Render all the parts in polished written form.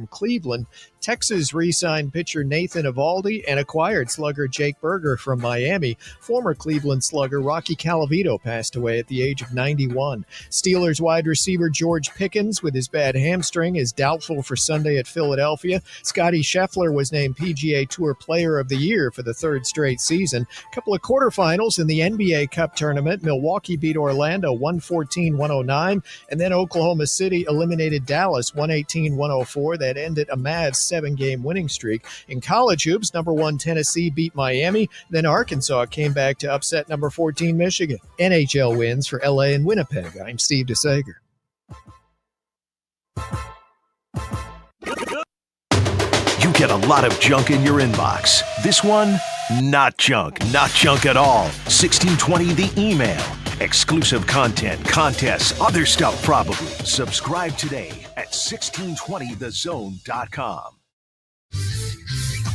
Cleveland. Texas re-signed pitcher Nathan Eovaldi and acquired slugger Jake Berger from Miami. Former Cleveland slugger Rocky Calavito passed away at the age of 91. Steelers wide receiver George Pickens, with his bad hamstring, is doubtful for Sunday at Philadelphia. Scotty Scheffler was named PGA Tour Player of the Year for the third straight season. A couple of quarterfinals in the NBA Cup tournament. Milwaukee beat Orlando 114-109, and then Oklahoma City eliminated Dallas 118-104. That ended a Mavs 7-game winning streak. In college hoops, number 1 Tennessee beat Miami. Then Arkansas came back to upset number 14 Michigan. NHL wins for LA and Winnipeg. I'm Steve DeSager. You get a lot of junk in your inbox. This one, not junk at all. 1620 the email. Exclusive content, contests, other stuff probably. Subscribe today at 1620thezone.com.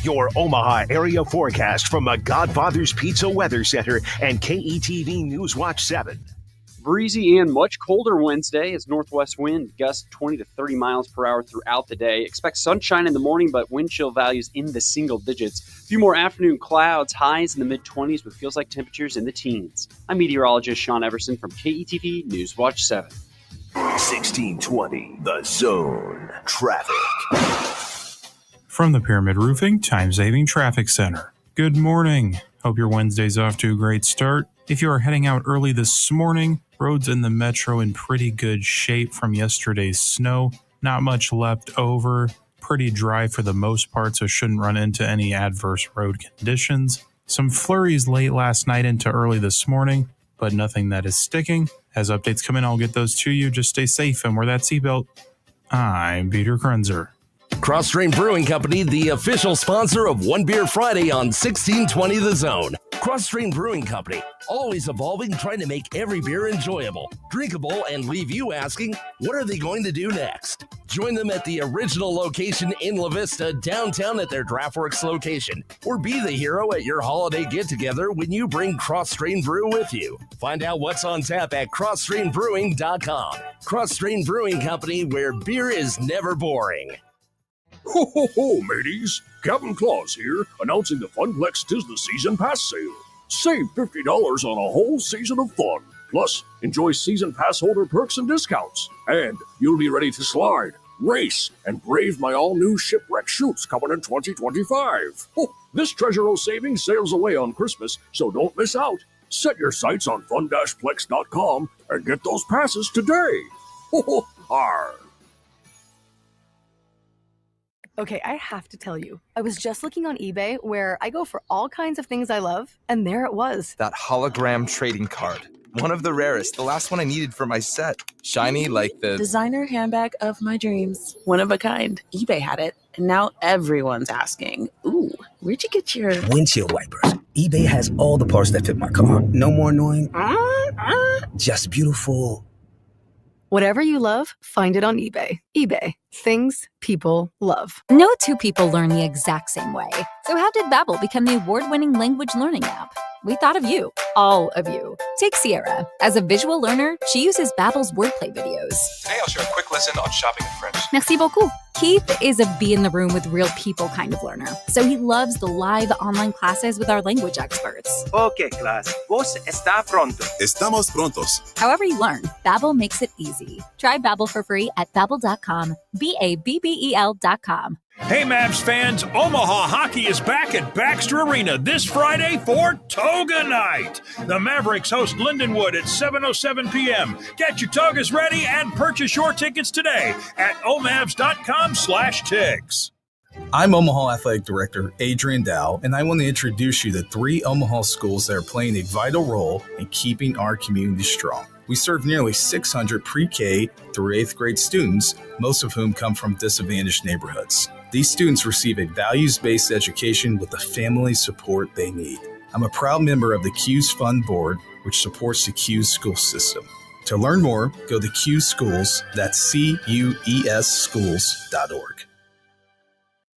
Your Omaha area forecast from the Godfather's Pizza Weather Center and KETV News Watch 7. Breezy and much colder Wednesday as northwest wind gusts 20 to 30 miles per hour throughout the day. Expect sunshine in the morning, but wind chill values in the single digits. A few more afternoon clouds, highs in the mid-20s with feels like temperatures in the teens. I'm meteorologist Sean Everson from KETV News Watch 7. 1620 The Zone. Traffic. From the Pyramid Roofing Time-Saving Traffic Center. Good morning. Hope your Wednesday's off to a great start. If you are heading out early this morning, roads in the metro in pretty good shape from yesterday's snow. Not much left over. Pretty dry for the most part, so shouldn't run into any adverse road conditions. Some flurries late last night into early this morning, but nothing that is sticking. As updates come in, I'll get those to you. Just stay safe and wear that seatbelt. I'm Peter Krenzer. Cross Stream Brewing Company, the official sponsor of One Beer Friday on 1620 The Zone. Cross Stream Brewing Company, always evolving, trying to make every beer enjoyable, drinkable, and leave you asking, what are they going to do next? Join them at the original location in La Vista, downtown at their DraftWorks location, or be the hero at your holiday get-together when you bring Cross Stream Brew with you. Find out what's on tap at crossstreambrewing.com. Cross Stream Brewing Company, where beer is never boring. Ho, ho, ho, mateys. Captain Claus here, announcing the Funplex Disney Season Pass sale. Save $50 on a whole season of fun. Plus, enjoy season pass holder perks and discounts. And you'll be ready to slide, race, and brave my all-new shipwreck chutes coming in 2025. Oh, this Treasure O savings sails away on Christmas, so don't miss out. Set your sights on fun-plex.com and get those passes today. Ho, ho, har. Okay, I have to tell you, I was just looking on eBay where I go for all kinds of things I love, and there it was. That hologram trading card. One of the rarest, the last one I needed for my set. Shiny like the designer handbag of my dreams. One of a kind. eBay had it, and now everyone's asking, ooh, where'd you get your windshield wipers? eBay has all the parts that fit my car. No more annoying, just beautiful. Whatever you love, find it on eBay. eBay. Things people love. No two people learn the exact same way. So how did Babbel become the award-winning language learning app? We thought of you. All of you. Take Sierra. As a visual learner, she uses Babbel's wordplay videos. Today I'll share a quick lesson on shopping in French. Merci beaucoup. Keith is a be in the room with real people kind of learner. So he loves the live online classes with our language experts. Okay, class. ¿Vos está pronto? Estamos prontos. However you learn, Babbel makes it easy. Try Babbel for free at Babbel.com. BABBEL.com. Hey, Mavs fans, Omaha Hockey is back at Baxter Arena this Friday for Toga Night. The Mavericks host Lindenwood at 7:07 p.m. Get your togas ready and purchase your tickets today at omavs.com/tickets. I'm Omaha Athletic Director Adrian Dow, and I want to introduce you to 3 Omaha schools that are playing a vital role in keeping our community strong. We serve nearly 600 pre-K through 8th grade students, most of whom come from disadvantaged neighborhoods. These students receive a values-based education with the family support they need. I'm a proud member of the CUES Fund Board, which supports the CUES school system. To learn more, go to CUES Schools, that's CUES schools.org.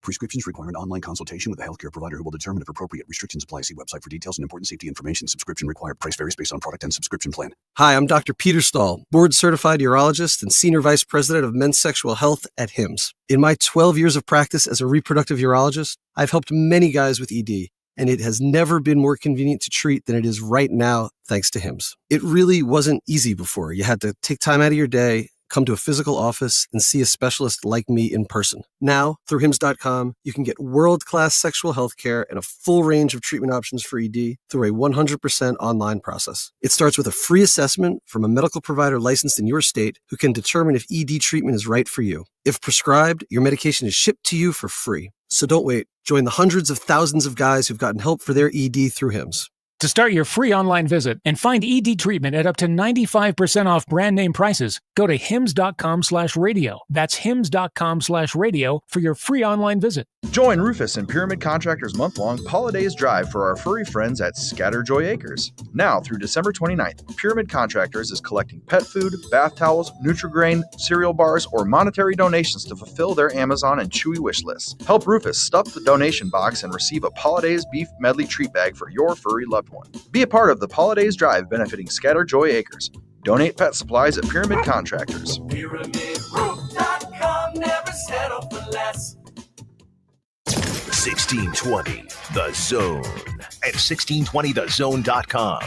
Prescriptions require an online consultation with a healthcare provider who will determine if appropriate. Restrictions apply. See website for details and important safety information. Subscription required. Price varies based on product and subscription plan. Hi, I'm Dr. Peter Stahl, board-certified urologist and senior vice president of men's sexual health at HIMSS. In my 12 years of practice as a reproductive urologist, I've helped many guys with ED, and it has never been more convenient to treat than it is right now, thanks to HIMSS. It really wasn't easy before. You had to take time out of your day, come to a physical office, and see a specialist like me in person. Now, through HIMSS.com, you can get world-class sexual health care and a full range of treatment options for ED through a 100% online process. It starts with a free assessment from a medical provider licensed in your state who can determine if ED treatment is right for you. If prescribed, your medication is shipped to you for free. So don't wait. Join the hundreds of thousands of guys who've gotten help for their ED through HIMSS. To start your free online visit and find ED treatment at up to 95% off brand name prices, go to hims.com/radio. That's hims.com/radio for your free online visit. Join Rufus and Pyramid Contractors month-long Holidays Drive for our furry friends at Scatterjoy Acres. Now through December 29th, Pyramid Contractors is collecting pet food, bath towels, Nutri-Grain, cereal bars, or monetary donations to fulfill their Amazon and Chewy wish lists. Help Rufus stuff the donation box and receive a Holidays Beef Medley treat bag for your furry loved one. Be a part of the Holidays Drive benefiting Scatterjoy Acres. Donate pet supplies at Pyramid Contractors. PyramidRoof.com, never settle for less. 1620 The Zone at 1620thezone.com.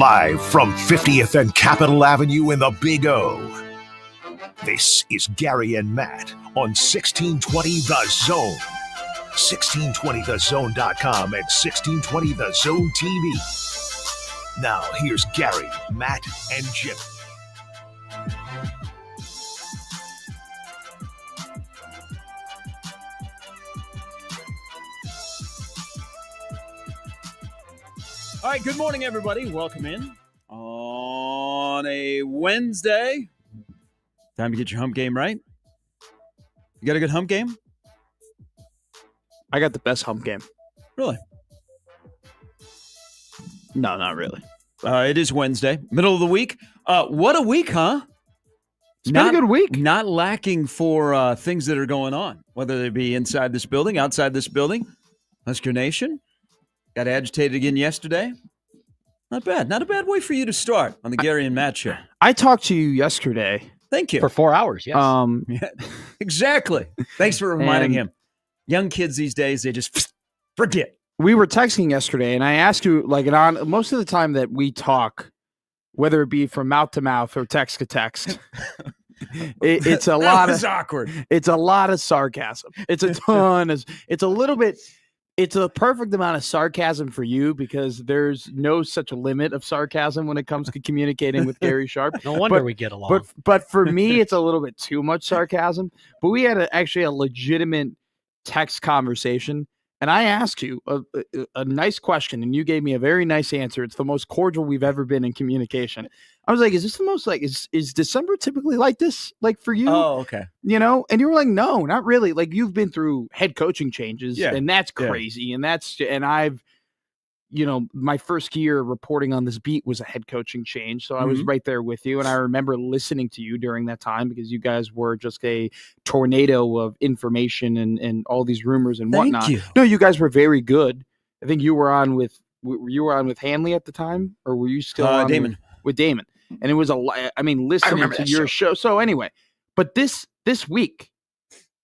Live from 50th and Capitol Avenue in the Big O. This is Gary and Matt on 1620 The Zone. 1620thezone.com and 1620 The Zone TV. Now here's Gary, Matt, and Jim. All right, good morning, everybody. Welcome in on a Wednesday. Time to get your hump game right. You got a good hump game? I got the best hump game. Really? No, not really. It is Wednesday, middle of the week. What a week, huh? It's been a good week. Not lacking for things that are going on, whether they be inside this building, outside this building. Husker Nation got agitated again yesterday. Not bad. Not a bad way for you to start on the Gary and Matt show. I talked to you yesterday. Thank you. For 4 hours, yes. Yeah, exactly. Thanks for reminding him. Young kids these days, they just forget. We were texting yesterday, and I asked you, like, most of the time that we talk, whether it be from mouth to mouth or text to text, it's a lot of awkward. It's a lot of sarcasm. It's a ton of. It's a little bit. It's a perfect amount of sarcasm for you because there's no such limit of sarcasm when it comes to communicating with Gary Sharp. No wonder we get along. But for me, it's a little bit too much sarcasm. But we had actually a legitimate text conversation, and I asked you a nice question, and you gave me a very nice answer. It's the most cordial we've ever been in communication. I was like, is this the most like, is December typically like this, like for you? Oh, okay. You know, and you were like, no, not really. Like you've been through head coaching changes, Yeah. and that's crazy. And I've, my first year reporting on this beat was a head coaching change. So I was right there with you. And I remember listening to you during that time because you guys were just a tornado of information and all these rumors and Thank whatnot. you. No, you guys were very good. I think you were on with Hanley at the time, or were you still on Damon? With Damon. And it was listening to your show. So anyway, but this week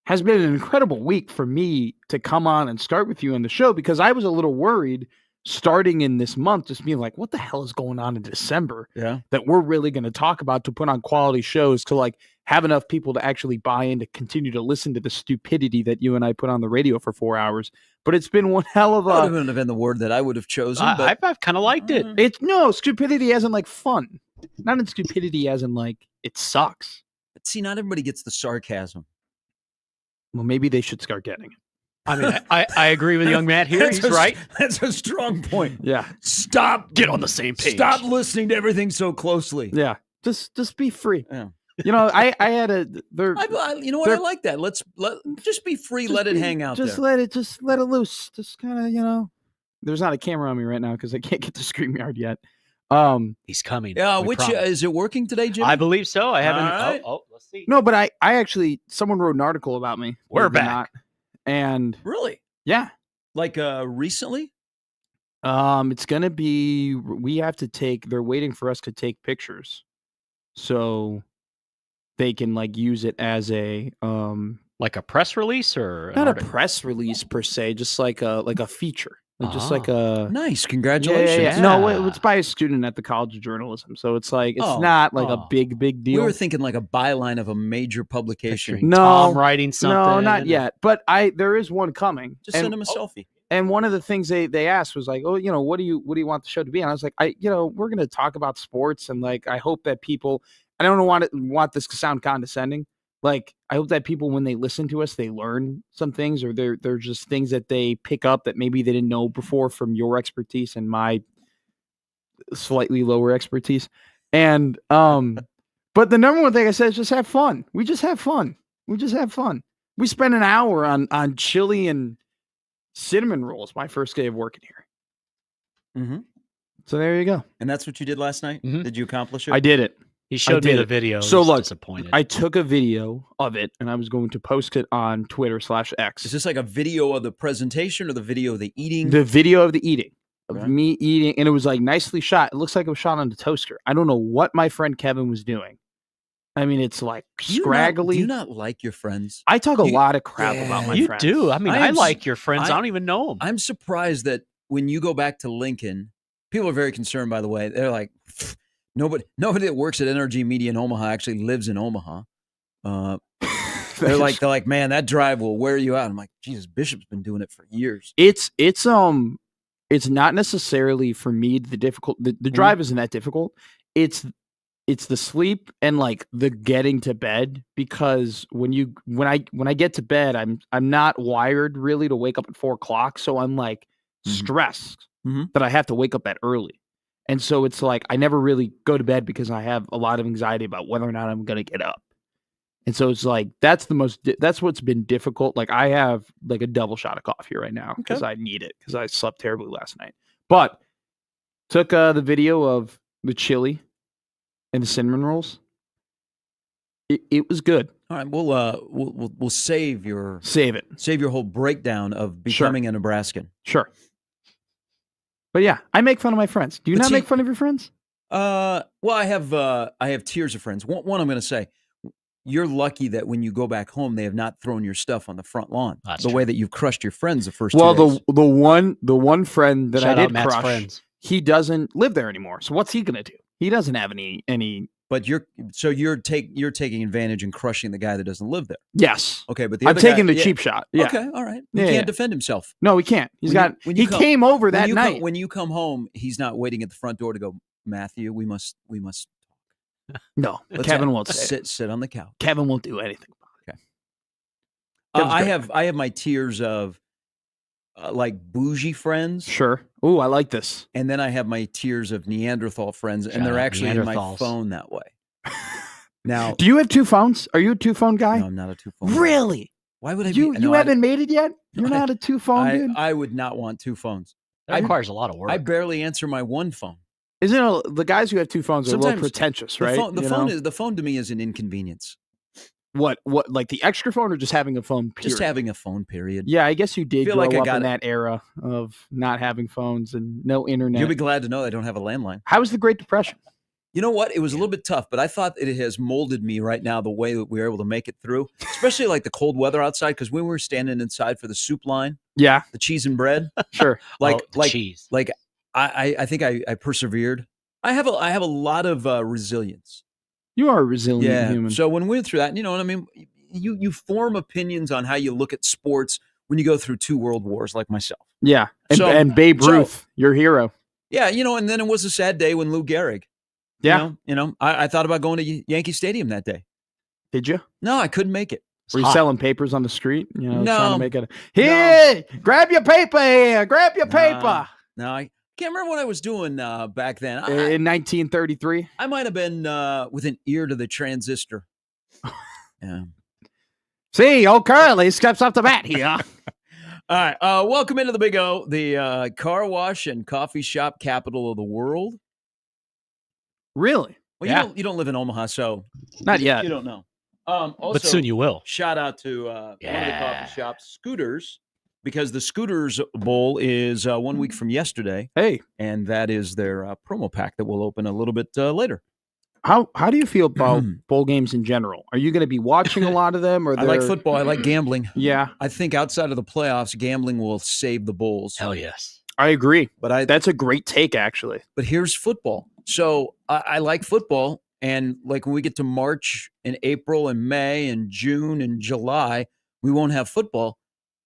has been an incredible week for me to come on and start with you on the show because I was a little worried starting in this month, just being like, what the hell is going on in December that we're really going to talk about to put on quality shows to like have enough people to actually buy in to continue to listen to the stupidity that you and I put on the radio for 4 hours. But it's been one hell of a... That wouldn't have been the word that I would have chosen. But I've kind of liked it. It's stupidity as in like fun. Not in stupidity as in like it sucks. But see, not everybody gets the sarcasm. Well, maybe they should start getting it. I mean, I agree with young Matt here. He's right. That's a strong point. Yeah. Get on the same page. Stop listening to everything so closely. Yeah. Just be free. Yeah. I had a. You know what? I like that. Let just be free. Let it hang out. Just there. let it loose. Just kind of, There's not a camera on me right now because I can't get to StreamYard yet. He's coming. Yeah, we which promise. is it working today, Jimmy? I believe so. I haven't. All right. Let's see. No, but I actually someone wrote an article about me. We're believe it or back. not. And Really? yeah, Like recently? it's gonna be. We have to take. They're waiting for us to take pictures, so they can like use it as a Like a press release or an not a article? press release per se, just like a feature, just like a Nice. Yeah, Congratulations. No, it's by a student at the College of Journalism, so it's like it's not like a big We deal. were thinking like a byline of a major publication. no, Tom writing no, something. not yet. But there is one coming. Just send him a selfie. And one of the things they asked was like, oh, what do you want the show to be? And I was like, we're going to talk about sports, and like, I hope that people. I don't want this to sound condescending. Like, I hope that people, when they listen to us, they learn some things, or they're just things that they pick up that maybe they didn't know before from your expertise and my slightly lower expertise. And but the number one thing I said is just have fun. We just have fun. We spent an hour on chili and cinnamon rolls my first day of working here. Mm-hmm. So there you go. And that's what you did last night? Mhm. Did you accomplish it? I did it. He showed me did the it. video. So He's look, disappointed. I took a video of it and I was going to post it on Twitter/X. Is this like a video of the presentation or the video of the eating? The video of the eating, of Okay. me eating, and it was like nicely shot. It looks like it was shot on the toaster. I don't know what my friend Kevin was doing. I mean, it's like scraggly. Do you not like your friends? I talk a lot of crap about my you friends. do. I mean, I am like s- your friends. I don't even know them. I'm surprised that when you go back to Lincoln, people are very concerned, by the way. They're like, nobody that works at NRG Media in Omaha actually lives in Omaha. They're like, man, that drive will wear you out. I'm like, Jesus, Bishop's been doing it for years. It's not necessarily for me the difficult. The drive isn't that difficult. It's the sleep and like the getting to bed, because when I get to bed, I'm not wired really to wake up at 4 o'clock. So I'm like stressed that I have to wake up that early. And so it's like I never really go to bed because I have a lot of anxiety about whether or not I'm going to get up. And so it's like that's what's been difficult. Like I have like a double shot of coffee right now because I need it because I slept terribly last night. But took the video of the chili and the cinnamon rolls. It was good. All right, we'll save your whole breakdown of becoming a Nebraskan. Sure. But yeah, I make fun of my friends. Do you But not see- make fun of your friends? Well, I have tiers of friends. One I'm going to say, you're lucky that when you go back home, they have not thrown your stuff on the front lawn. That's the true. way that you've crushed your friends the first Well, 2 days. the one friend that Shout I out did Matt's crush, friends. he doesn't live there anymore. So what's he gonna do? He doesn't have any. But you're taking advantage and crushing the guy that doesn't live there. Yes. Okay, but the I'm other guy- taking the yeah. cheap shot. Yeah. Okay, all right. He Yeah, can't yeah. defend himself. No, he can't. He came over that night. When you come home, he's not waiting at the front door to go, Matthew, we must No, let's Kevin won't say it. sit on the couch. Kevin won't do anything. I Kevin's have my tiers of like bougie friends. Sure. Ooh, I like this. And then I have my tiers of Neanderthal friends, and Shout they're out actually in my Neanderthals. phone that way. Now, Do you have 2 phones? Are you a 2-phone guy? no, I'm not a 2-phone. Really? Why would I You be? No, haven't made it yet? You're not a 2-phone dude? I would not want 2 phones. That requires a lot of work. I barely answer my one phone. Isn't the guys who have 2 phones are a little pretentious, right? The phone to me is an inconvenience. What like the extra phone or just having a phone? Period? Just having a phone, period. Yeah, I guess you did Feel grow like I up got in it. that era of not having phones and no internet. You'll be glad to know I don't have a landline. How was the Great Depression? You know what? It was a little bit tough, but I thought it has molded me right now the way that we were able to make it through, especially like the cold weather outside. Because when we were standing inside for the soup line, Yeah, the cheese and bread, sure. like cheese. like I think I persevered. I have a lot of resilience. You are a resilient human. So when we went through that, you know what I mean. You form opinions on how you look at sports when you go through 2 world wars, like myself. Yeah, and, So- and Babe so- Ruth, your hero. Yeah, and then it was a sad day when Lou Gehrig. Yeah. I thought about going to Yankee Stadium that day. Did you? No, I couldn't make it. Were you selling papers on the street? Trying No. to make it. Here, grab your paper here. Grab your paper. No, I can't remember what I was doing back then. In 1933. I might have been with an ear to the transistor. Yeah. See, old Curly steps up the bat here. All right. Welcome into the Big O, the car wash and coffee shop capital of the world. Really? Well, you don't live in Omaha, so Not yet. You don't know. Also, But soon you will. Shout out to one of the coffee shops, Scooters, because the Scooters Bowl is 1 week from yesterday. Hey, and that is their promo pack that will open a little bit later. How do you feel about bowl games in general? Are you going to be watching a lot of them? Or I like football. I like gambling. Yeah, I think outside of the playoffs, gambling will save the bowls. Hell yes. I agree. But that's a great take, actually. But here's football. So I like football, and like when we get to March and April and May and June and July, we won't have football.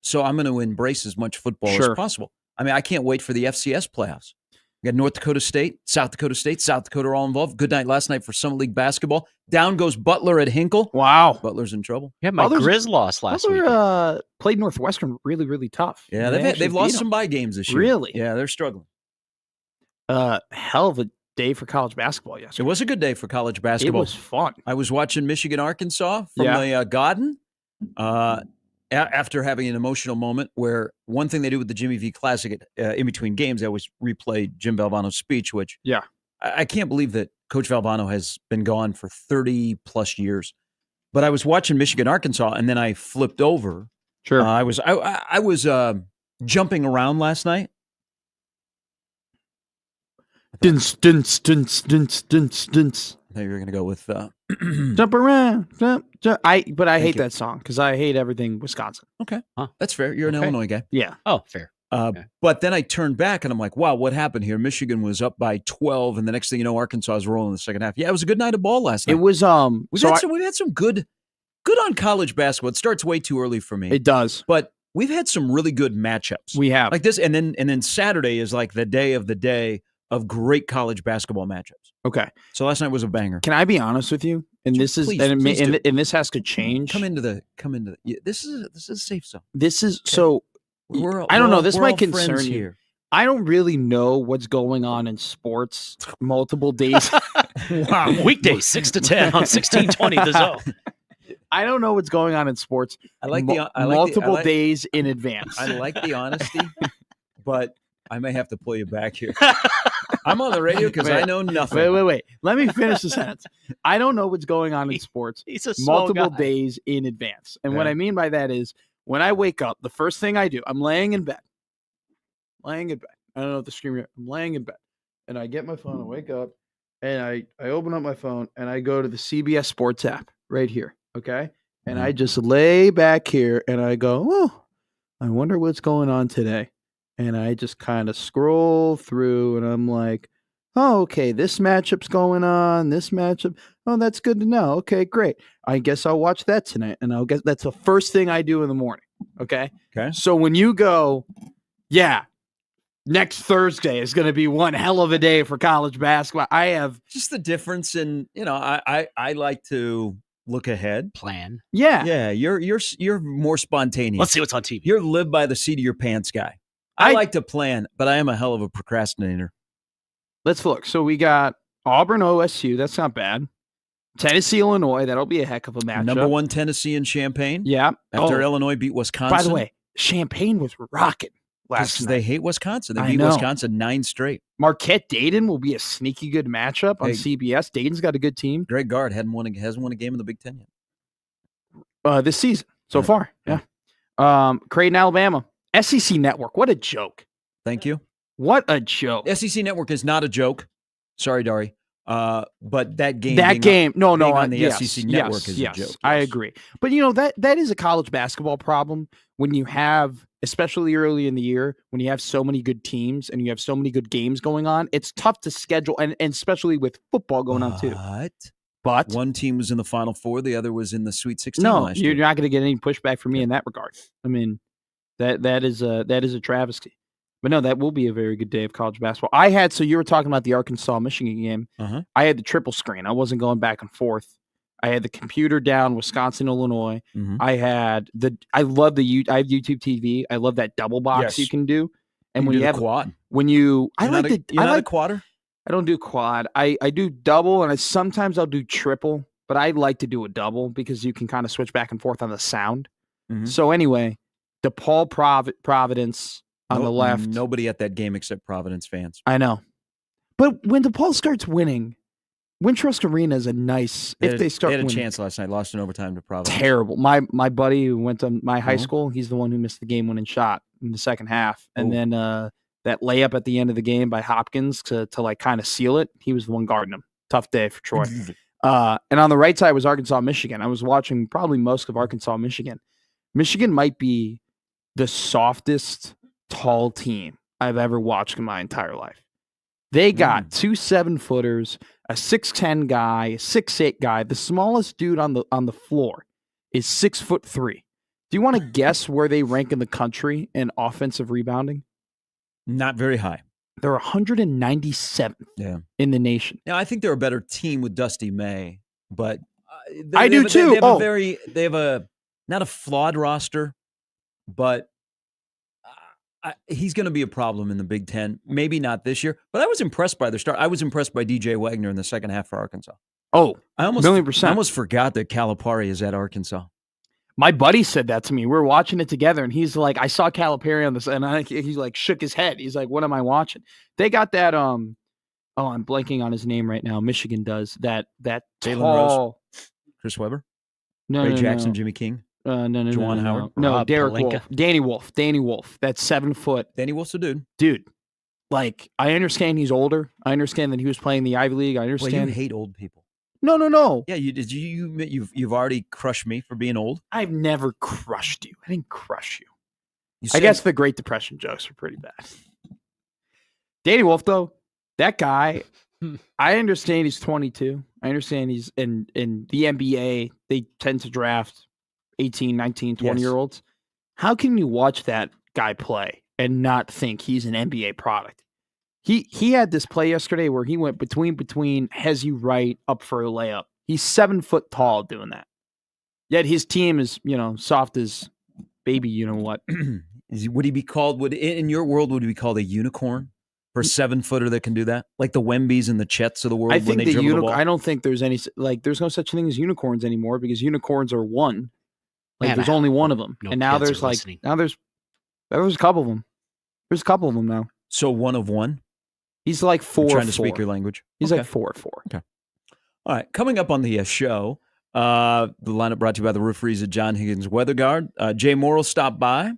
So I'm going to embrace as much football as possible. I mean, I can't wait for the FCS playoffs. We got North Dakota State, South Dakota are all involved. Good night last night for Summit League basketball. Down goes Butler at Hinkle. Wow. Butler's in trouble. Yeah, my Grizz lost last week. Butler played Northwestern really, really tough. Yeah, they've lost some bye games this year. Really? Yeah, they're struggling. Hell of a day for college basketball yesterday. It was a good day for college basketball. It was fun. I was watching Michigan, Arkansas from the Garden. After having an emotional moment where one thing they do with the Jimmy V Classic in between games, they always replay Jim Valvano's speech, which I can't believe that Coach Valvano has been gone for 30 plus years. But I was watching Michigan, Arkansas, and then I flipped over. Sure. I was jumping around last night. Dince. I thought you were going to go with jump around, jump. But I hate that song because I hate everything Wisconsin. Okay, that's fair. You're an Illinois guy. Yeah. Oh, fair. But then I turned back and I'm like, wow, what happened here? Michigan was up by 12, and the next thing you know, Arkansas is rolling in the second half. Yeah, it was a good night of ball last night. It was we've had some good on college basketball. It starts way too early for me. It does, but we've had some really good matchups. We have like this, and then Saturday is like the day of great college basketball matchups. Okay. So last night was a banger. Can I be honest with you? And this is and this has to change. Come into the this is a safe zone. This is so I don't know. This might concern you. Here. I don't really know what's going on in sports multiple days. Wow. Weekdays 6 to 10 on 1620 The Zone. I don't know what's going on in sports. I like multiple days in advance. I like the honesty, but I may have to pull you back here. I'm on the radio because I know nothing. Wait. Let me finish the sentence. I don't know what's going on in sports He's a multiple guy. days in advance. And what I mean by that is when I wake up, the first thing I do, I'm laying in bed. I don't know if the screen. I'm laying in bed. And I get my phone, I wake up, and I open up my phone, and I go to the CBS Sports app right here, okay? And I just lay back here, and I go, oh, I wonder what's going on today. And I just kind of scroll through, and I'm like, oh, okay, this matchup's going on, this matchup. Oh, that's good to know. Okay, great. I guess I'll watch that tonight, and I'll guess that's the first thing I do in the morning, okay? Okay. So when you go, yeah, next Thursday is going to be one hell of a day for college basketball. I have just the difference in, I like to look ahead, plan. Yeah. You're more spontaneous. Let's see what's on TV. You're live by the seat of your pants guy. I like to plan, but I am a hell of a procrastinator. Let's look. So we got Auburn, OSU. That's not bad. Tennessee, Illinois. That'll be a heck of a matchup. Number one Tennessee and Champaign. Yeah. After Illinois beat Wisconsin. By the way, Champaign was rocking last night. They hate Wisconsin. They beat know. Wisconsin 9 straight. Marquette Dayton will be a sneaky good matchup on CBS. Dayton's got a good team. Greg Gard hasn't won a game in the Big Ten yet. This season so far. Yeah. Creighton, Alabama. SEC Network. What a joke. Thank you. What a joke. SEC Network is not a joke. Sorry, Dari. But that game. On the SEC Network is a joke. Yes. I agree. But that is a college basketball problem when you have, especially early in the year, when you have so many good teams and you have so many good games going on. It's tough to schedule, and especially with football going on too. But one team was in the Final Four, the other was in the Sweet 16 last year. You're not going to get any pushback from me in that regard. I mean, that is a travesty. But no, that will be a very good day of college basketball. So you were talking about the Arkansas-Michigan game. I had the triple screen. I wasn't going back and forth. I had the computer down, Wisconsin, Illinois. I have YouTube TV. I love that double box you can do. And when you have quad, I like a quadder. I don't do quad. I do double, and sometimes I'll do triple. But I like to do a double because you can kind of switch back and forth on the sound. So anyway, DePaul Providence on the left. Nobody at that game except Providence fans. I know. But when DePaul starts winning, Wintrust Arena is a nice. If they start had a winning. chance last night, lost in overtime to Providence. Terrible. My buddy who went to my high Mhm. school, he's the one who missed the game-winning shot in the second half, and Oh. then that layup at the end of the game by Hopkins to like kind of seal it. He was the one guarding him. Tough day for Troy. And on the right side was Arkansas, Michigan. I was watching probably most of Arkansas, Michigan. Michigan might be the softest tall team I've ever watched in my entire life. They got 2 7-footers, a 6'10" guy, a 6'8" guy. The smallest dude on the floor is 6'3". Do you want to guess where they rank in the country in offensive rebounding? Not very high. They're 197th in the nation. Now, I think they're a better team with Dusty May, but I do too. They have a not a flawed roster, but he's going to be a problem in the Big Ten. Maybe not this year, but I was impressed by their start. I was impressed by DJ Wagner in the second half for Arkansas. Oh, I almost $1,000,000%. I almost forgot that Calipari is at Arkansas. My buddy said that to me. We were watching it together, and he's like, I saw Calipari on this, and he's like, shook his head. He's like, what am I watching? They got that, I'm blanking on his name right now. Michigan does that Jalen tall. Rose, Chris Webber, No, Ray no, Jackson, no. Jimmy King, No, Juwan Howard. No, Rob Derek Pelinka. Wolf. Danny Wolf. That's 7 foot. Danny Wolf's a dude. Dude, like, I understand he's older. I understand that he was playing the Ivy League. I Well, understand. you hate old people. No. Yeah, you've already crushed me for being old. I've never crushed you. I didn't crush you. You I said- guess the Great Depression jokes were pretty bad. Danny Wolf, though, that guy, I understand he's 22. I understand he's in the NBA. They tend to draft 18, 19, 20-year-olds. How can you watch that guy play and not think he's an NBA product? He had this play yesterday where he went between has you right up for a layup. He's 7 foot tall doing that. Yet his team is, soft as baby, you know what? Would he be called? In your world would he be called a unicorn for a 7-footer that can do that? Like the Wembys and the Chets of the world I when think they dribble the ball? I don't think there's any there's no such thing as unicorns anymore because unicorns are one. Like Man, there's I only hope one of them, no and now kids there's are listening. there's a couple of them. There's a couple of them now. So one of one. He's like 4. I'm trying to speak your language. He's Okay. like 4. Okay. All right. Coming up on the show, the lineup brought to you by the referees at John Higgins Weather Guard. Jay Morrill stopped by.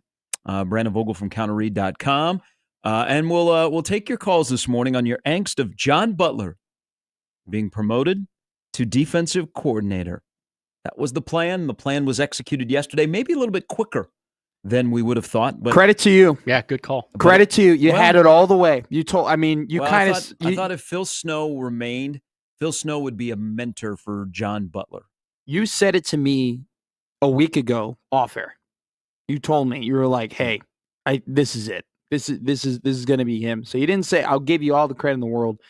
Brandon Vogel from counterread.com. And we'll take your calls this morning on your angst of John Butler being promoted to defensive coordinator. That was the plan. The plan was executed yesterday, maybe a little bit quicker than we would have thought. But Credit to you. Yeah, good call. Credit to you. You Well- had it all the way. You told. I mean, you Well, kind I thought if Phil Snow remained, Phil Snow would be a mentor for John Butler. You said it to me a week ago off air. You told me you were like, "Hey, this is it. This is going to be him." So you didn't say, "I'll give you all the credit in the world."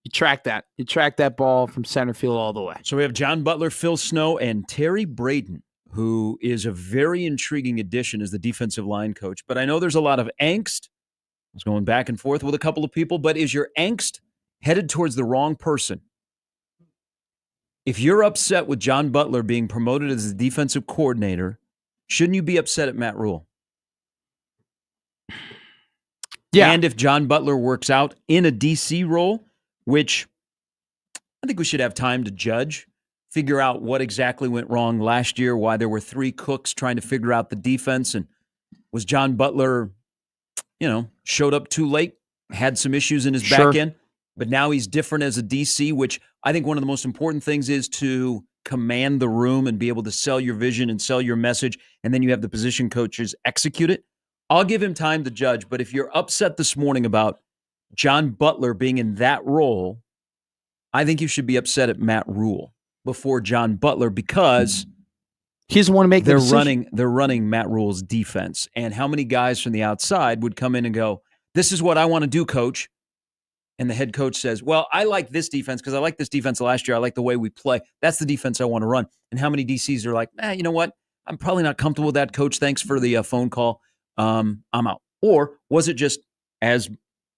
You tracked that. You tracked that ball from center field all the way. So we have John Butler, Phil Snow, and Terry Braden, who is a very intriguing addition as the defensive line coach. But I know there's a lot of angst. I was going back and forth with a couple of people, but is your angst headed towards the wrong person? If you're upset with John Butler being promoted as the defensive coordinator, shouldn't you be upset at Matt Rule? Yeah. And if John Butler works out in a DC role, which I think we should have time to judge, figure out what exactly went wrong last year, why there were 3 cooks trying to figure out the defense, and was John Butler, showed up too late, had some issues in his back end, but now he's different as a DC, which I think one of the most important things is to command the room and be able to sell your vision and sell your message, and then you have the position coaches execute it. I'll give him time to judge, but if you're upset this morning about John Butler being in that role, I think you should be upset at Matt Rule before John Butler because he's the one to make the they're decision. running Matt Rule's defense. And how many guys from the outside would come in and go, "This is what I want to do, coach." And the head coach says, "Well, I like this defense because I like this defense last year. I like the way we play. That's the defense I want to run." And how many DCs are like, "You know what? I'm probably not comfortable with that, coach. Thanks for the phone call. I'm out." Or was it just as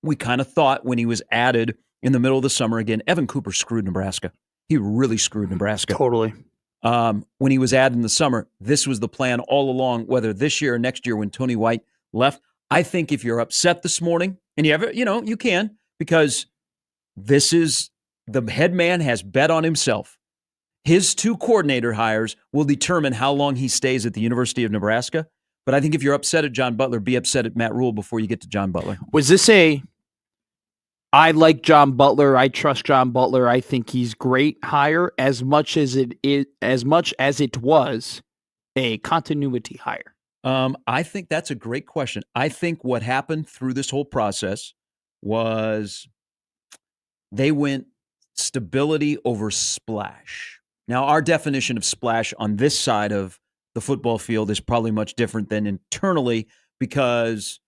we kind of thought when he was added in the middle of the summer? Again, Evan Cooper screwed Nebraska. He really screwed Nebraska. Totally. When he was added in the summer, this was the plan all along, whether this year or next year when Tony White left. I think if you're upset this morning, and you can, because this is the head man has bet on himself. His 2 coordinator hires will determine how long he stays at the University of Nebraska. But I think if you're upset at John Butler, be upset at Matt Rule before you get to John Butler. Was this I like John Butler, I trust John Butler, I think he's great hire as much as it was a continuity hire? I think that's a great question. I think what happened through this whole process was they went stability over splash. Now, our definition of splash on this side of the football field is probably much different than internally, because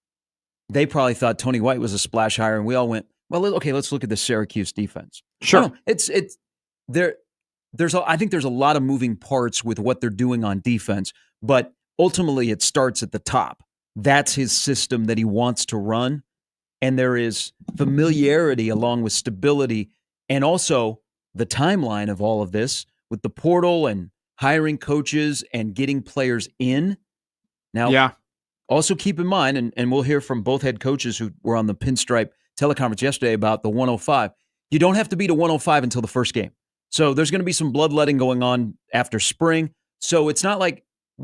they probably thought Tony White was a splash hire, and we all went, well, okay, let's look at the Syracuse defense. Sure. I think there's a lot of moving parts with what they're doing on defense, but ultimately it starts at the top. That's his system that he wants to run, and there is familiarity along with stability, and also the timeline of all of this with the portal and hiring coaches and getting players in. Now, also keep in mind, and we'll hear from both head coaches who were on the Pinstripe teleconference yesterday about the 105. You don't have to beat a 105 until the first game. So there's going to be some bloodletting going on after spring. So it's not like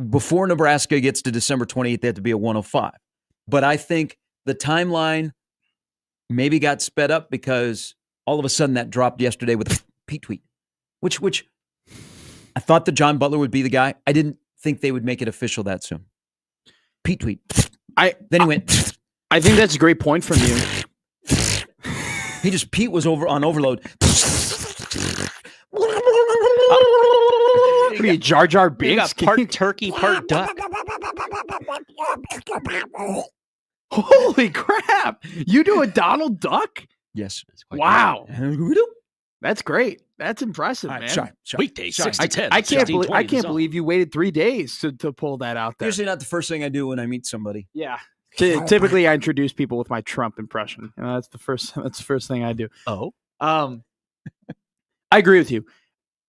before Nebraska gets to December 28th, they have to be a 105. But I think the timeline maybe got sped up because all of a sudden that dropped yesterday with a Pete tweet, which I thought that John Butler would be the guy. I didn't think they would make it official that soon. Pete tweet. Then he went. I think that's a great point from you. Pete was over on overload. What are you, Jar Jar Binks? Part turkey, part duck. Holy crap! You do a Donald Duck? Yes. Wow. That's great. That's impressive, man. Shy. Weekdays, 6 to 10. I can't believe you waited 3 days to pull that out there. Usually not the first thing I do when I meet somebody. Yeah. Typically, I introduce people with my Trump impression. That's the first thing I do. Oh. I agree with you.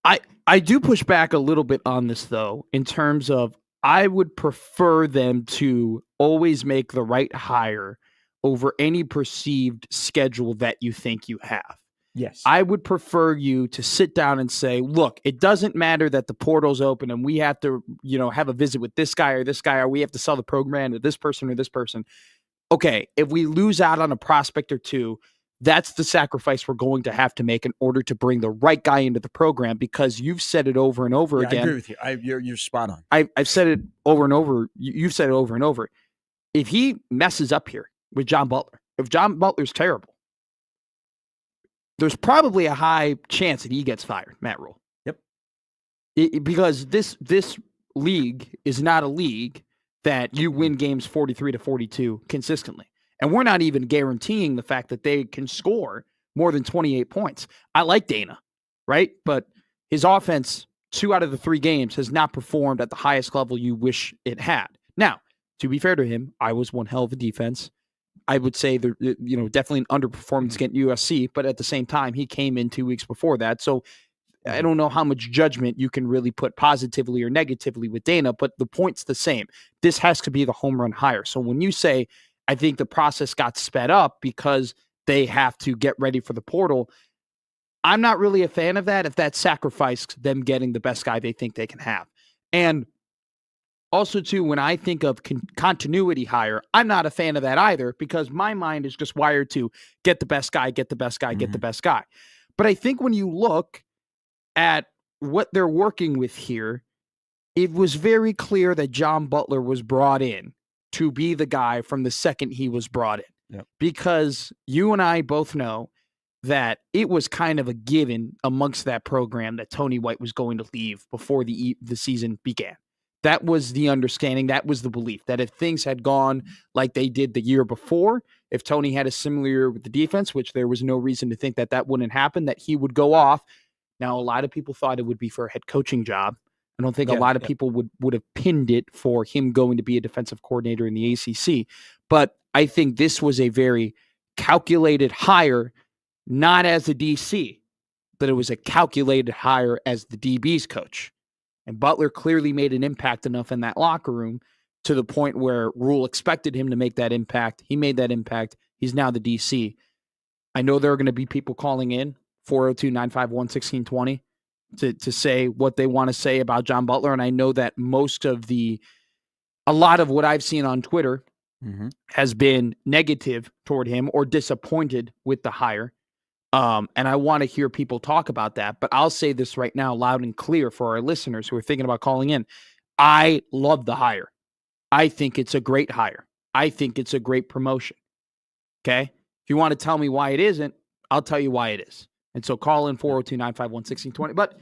I do push back a little bit on this, though, in terms of I would prefer them to always make the right hire over any perceived schedule that you think you have. Yes. I would prefer you to sit down and say, look, it doesn't matter that the portal's open and we have to, have a visit with this guy, or we have to sell the program to this person or this person. Okay, if we lose out on a prospect or two, that's the sacrifice we're going to have to make in order to bring the right guy into the program, because you've said it over and over again. I agree with you. You're spot on. I've said it over and over. You've said it over and over. If he messes up here with John Butler, if John Butler's terrible, there's probably a high chance that he gets fired, Matt Rule. Yep. Because this league is not a league that you win games 43-42 consistently. And we're not even guaranteeing the fact that they can score more than 28 points. I like Dana, right? But his offense, 2 out of the 3 games, has not performed at the highest level you wish it had. Now, to be fair to him, I was one hell of a defense. I would say definitely an underperformance against USC, but at the same time, he came in 2 weeks before that. So I don't know how much judgment you can really put positively or negatively with Dana, but the point's the same. This has to be the home run hire. So when you say, I think the process got sped up because they have to get ready for the portal, I'm not really a fan of that if that sacrificed them getting the best guy they think they can have. And also, too, when I think of continuity hire, I'm not a fan of that either, because my mind is just wired to get the best guy, get the best guy, get the best guy. But I think when you look at what they're working with here, it was very clear that John Butler was brought in to be the guy from the second he was brought in. Yep. Because you and I both know that it was kind of a given amongst that program that Tony White was going to leave before the season began. That was the understanding. That was the belief that if things had gone like they did the year before, if Tony had a similar year with the defense, which there was no reason to think that wouldn't happen, that he would go off. Now, a lot of people thought it would be for a head coaching job. I don't think a lot of people would have pinned it for him going to be a defensive coordinator in the ACC. But I think this was a very calculated hire, not as a DC, but it was a calculated hire as the DB's coach. And Butler clearly made an impact enough in that locker room to the point where Rule expected him to make that impact. He made that impact. He's now the DC. I know there are going to be people calling in 402-951-1620 to say what they want to say about John Butler. And I know that a lot of what I've seen on Twitter has been negative toward him or disappointed with the hire. And I want to hear people talk about that. But I'll say this right now, loud and clear for our listeners who are thinking about calling in. I love the hire. I think it's a great hire. I think it's a great promotion. Okay? If you want to tell me why it isn't, I'll tell you why it is. And so call in 402-951-1620. But,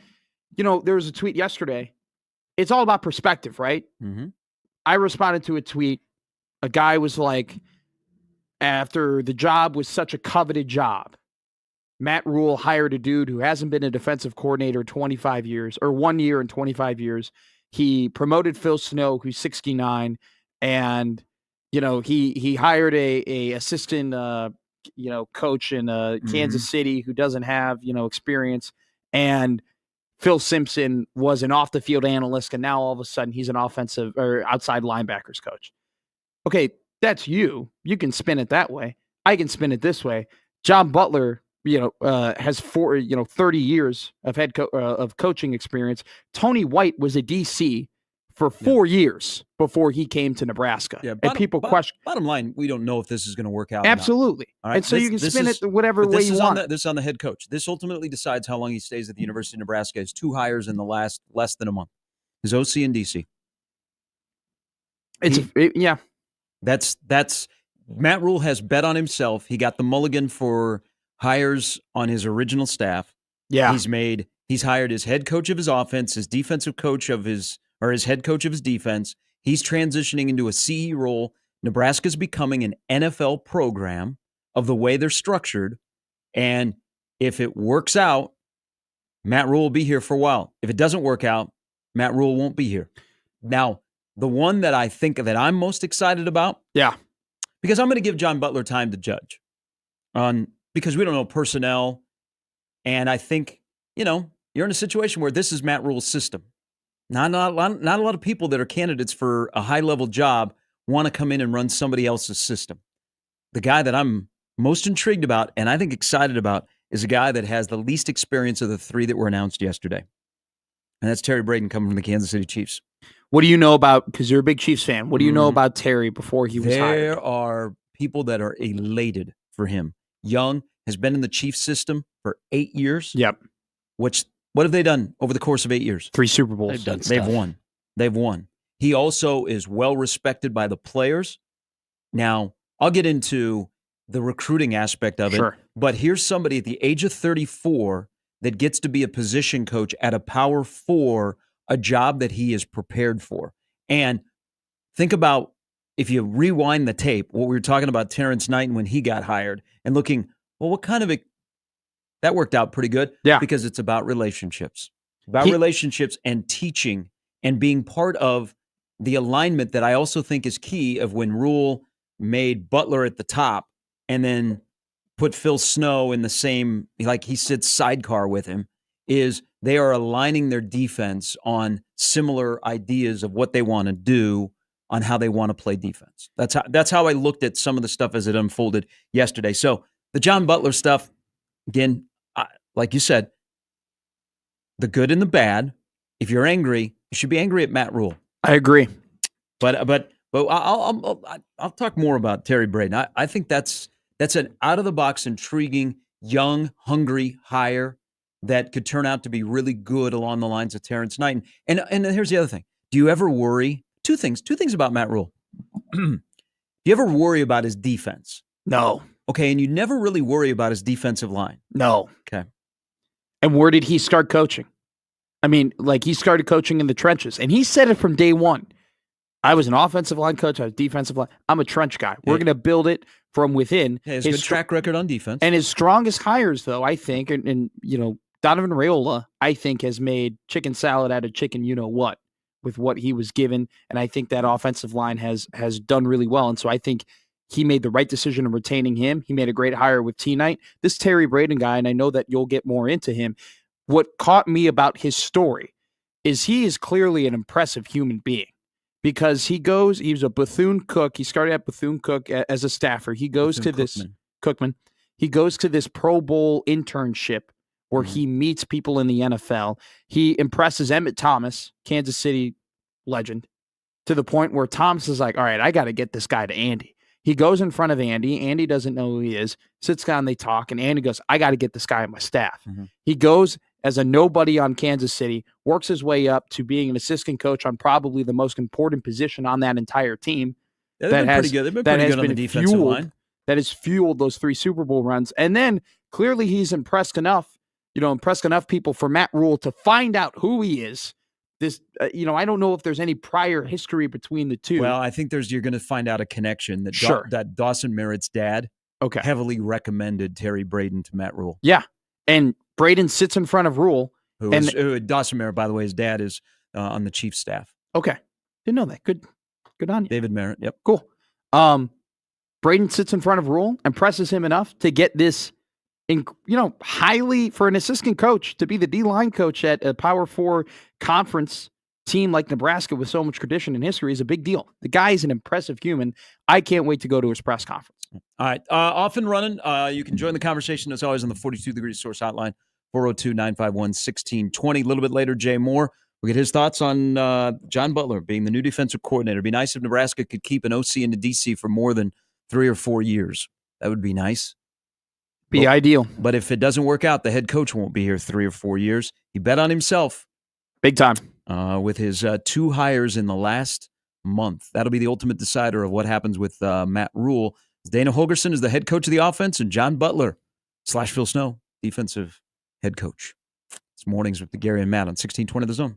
there was a tweet yesterday. It's all about perspective, right? Mm-hmm. I responded to a tweet. A guy was like, after the job was such a coveted job, Matt Rule hired a dude who hasn't been a defensive coordinator 25 years, or 1 year and 25 years. He promoted Phil Snow, who's 69, and he hired a assistant coach in Kansas City who doesn't have experience, and Phil Simpson was an off the field analyst, and now all of a sudden he's an offensive or outside linebackers coach. Okay, that's you. You can spin it that way. I can spin it this way. John Butler, has 30 years of of coaching experience. Tony White was a DC for 4 years before he came to Nebraska. Yeah, and people question. Bottom line, we don't know if this is going to work out. Absolutely. Or not. All right? And so you can spin it whatever way you want. This is on the head coach. This ultimately decides how long he stays at the University of Nebraska. It's 2 hires in the last less than a month. His OC and DC. Yeah. That's Matt Rule has bet on himself. He got the mulligan for hires on his original staff. Yeah. He's hired his head coach of his offense, his defensive coach of his head coach of his defense. He's transitioning into a CE role. Nebraska's becoming an NFL program of the way they're structured. And if it works out, Matt Rule will be here for a while. If it doesn't work out, Matt Rule won't be here. Now, the one that I think that I'm most excited about, because I'm going to give John Butler time to judge because we don't know personnel. And I think, you're in a situation where this is Matt Rule's system. Not a lot of people that are candidates for a high-level job want to come in and run somebody else's system. The guy that I'm most intrigued about and I think excited about is a guy that has the least experience of the 3 that were announced yesterday. And that's Terry Braden coming from the Kansas City Chiefs. What do you know about, because you're a big Chiefs fan, what do you know about Terry before he was hired? There are people that are elated for him. Young has been in the Chiefs system for 8 years. Yep. What have they done over the course of 8 years? 3 Super Bowls. They've won. They've won. He also is well respected by the players. Now, I'll get into the recruiting aspect of it. Sure. But here's somebody at the age of 34 that gets to be a position coach at a Power 4, a job that he is prepared for. And think about, if you rewind the tape, what we were talking about Terrence Knighton when he got hired and looking, well, what kind of that worked out pretty good. Yeah. Because it's about relationships. Relationships and teaching and being part of the alignment that I also think is key of when Rule made Butler at the top and then put Phil Snow in the same, like he sits sidecar with him, is they are aligning their defense on similar ideas of what they want to do, on how they want to play defense. That's how I looked at some of the stuff as it unfolded yesterday. So the John Butler stuff, again, like you said, the good and the bad. If you're angry, you should be angry at Matt Rule. I agree. But I'll talk more about Terry Braden. I think that's an out of the box, intriguing, young, hungry hire that could turn out to be really good along the lines of Terrence Knighton. And here's the other thing. Do you ever worry? Two things about Matt Rule. Do you ever worry about his defense? No. Okay, and you never really worry about his defensive line. No. Okay. And where did he start coaching? I mean, like, he started coaching in the trenches, and he said it from day one. I was an offensive line coach. I was defensive line. I'm a trench guy. We're going to build it from within. Yeah, his good track record on defense. And his strongest hires, though, I think, and Donovan Raiola, I think, has made chicken salad out of chicken you-know-what with what he was given, and I think that offensive line has done really well. And so I think he made the right decision in retaining him. He made a great hire with T-Knight. This Terry Braden guy, and I know that you'll get more into him, what caught me about his story is he is clearly an impressive human being because he was a Bethune-Cookman. He started at Bethune-Cookman as a staffer. He goes to this Cookman. He goes to this Pro Bowl internship where he meets people in the NFL. He impresses Emmett Thomas, Kansas City legend, to the point where Thomas is like, all right, I got to get this guy to Andy. He goes in front of Andy. Andy doesn't know who he is, sits down, they talk, and Andy goes, I got to get this guy on my staff. He goes as a nobody on Kansas City, works his way up to being an assistant coach on probably the most important position on that entire team. Yeah, they've been pretty good. They've been pretty good on the defensive line. That has fueled those 3 Super Bowl runs. And then clearly he's impressed enough people for Matt Rule to find out who he is. This, I don't know if there's any prior history between the two. Well, I think you're going to find out a connection that that Dawson Merritt's dad heavily recommended Terry Braden to Matt Rule. Yeah, and Braden sits in front of Rule. Dawson Merritt, by the way, his dad is on the Chiefs staff. Okay, didn't know that. Good on you, David Merritt. Yep, cool. Braden sits in front of Rule and presses him enough to get this, highly for an assistant coach to be the D-line coach at a Power 4 conference team like Nebraska with so much tradition and history is a big deal. The guy is an impressive human. I can't wait to go to his press conference. All right. Off and running. You can join the conversation as always on the 42 Degrees Source hotline, 402-951-1620. A little bit later, Jay Moore will get his thoughts on John Butler being the new defensive coordinator. It'd be nice if Nebraska could keep an OC into DC for more than 3 or 4 years. That would be nice. Be ideal. But if it doesn't work out, the head coach won't be here 3 or 4 years. He bet on himself. Big time. With his 2 hires in the last month. That'll be the ultimate decider of what happens with Matt Rule. Dana Holgorsen is the head coach of the offense, and John Butler / Phil Snow, defensive head coach. It's mornings with Gary and Matt on 1620 The Zone.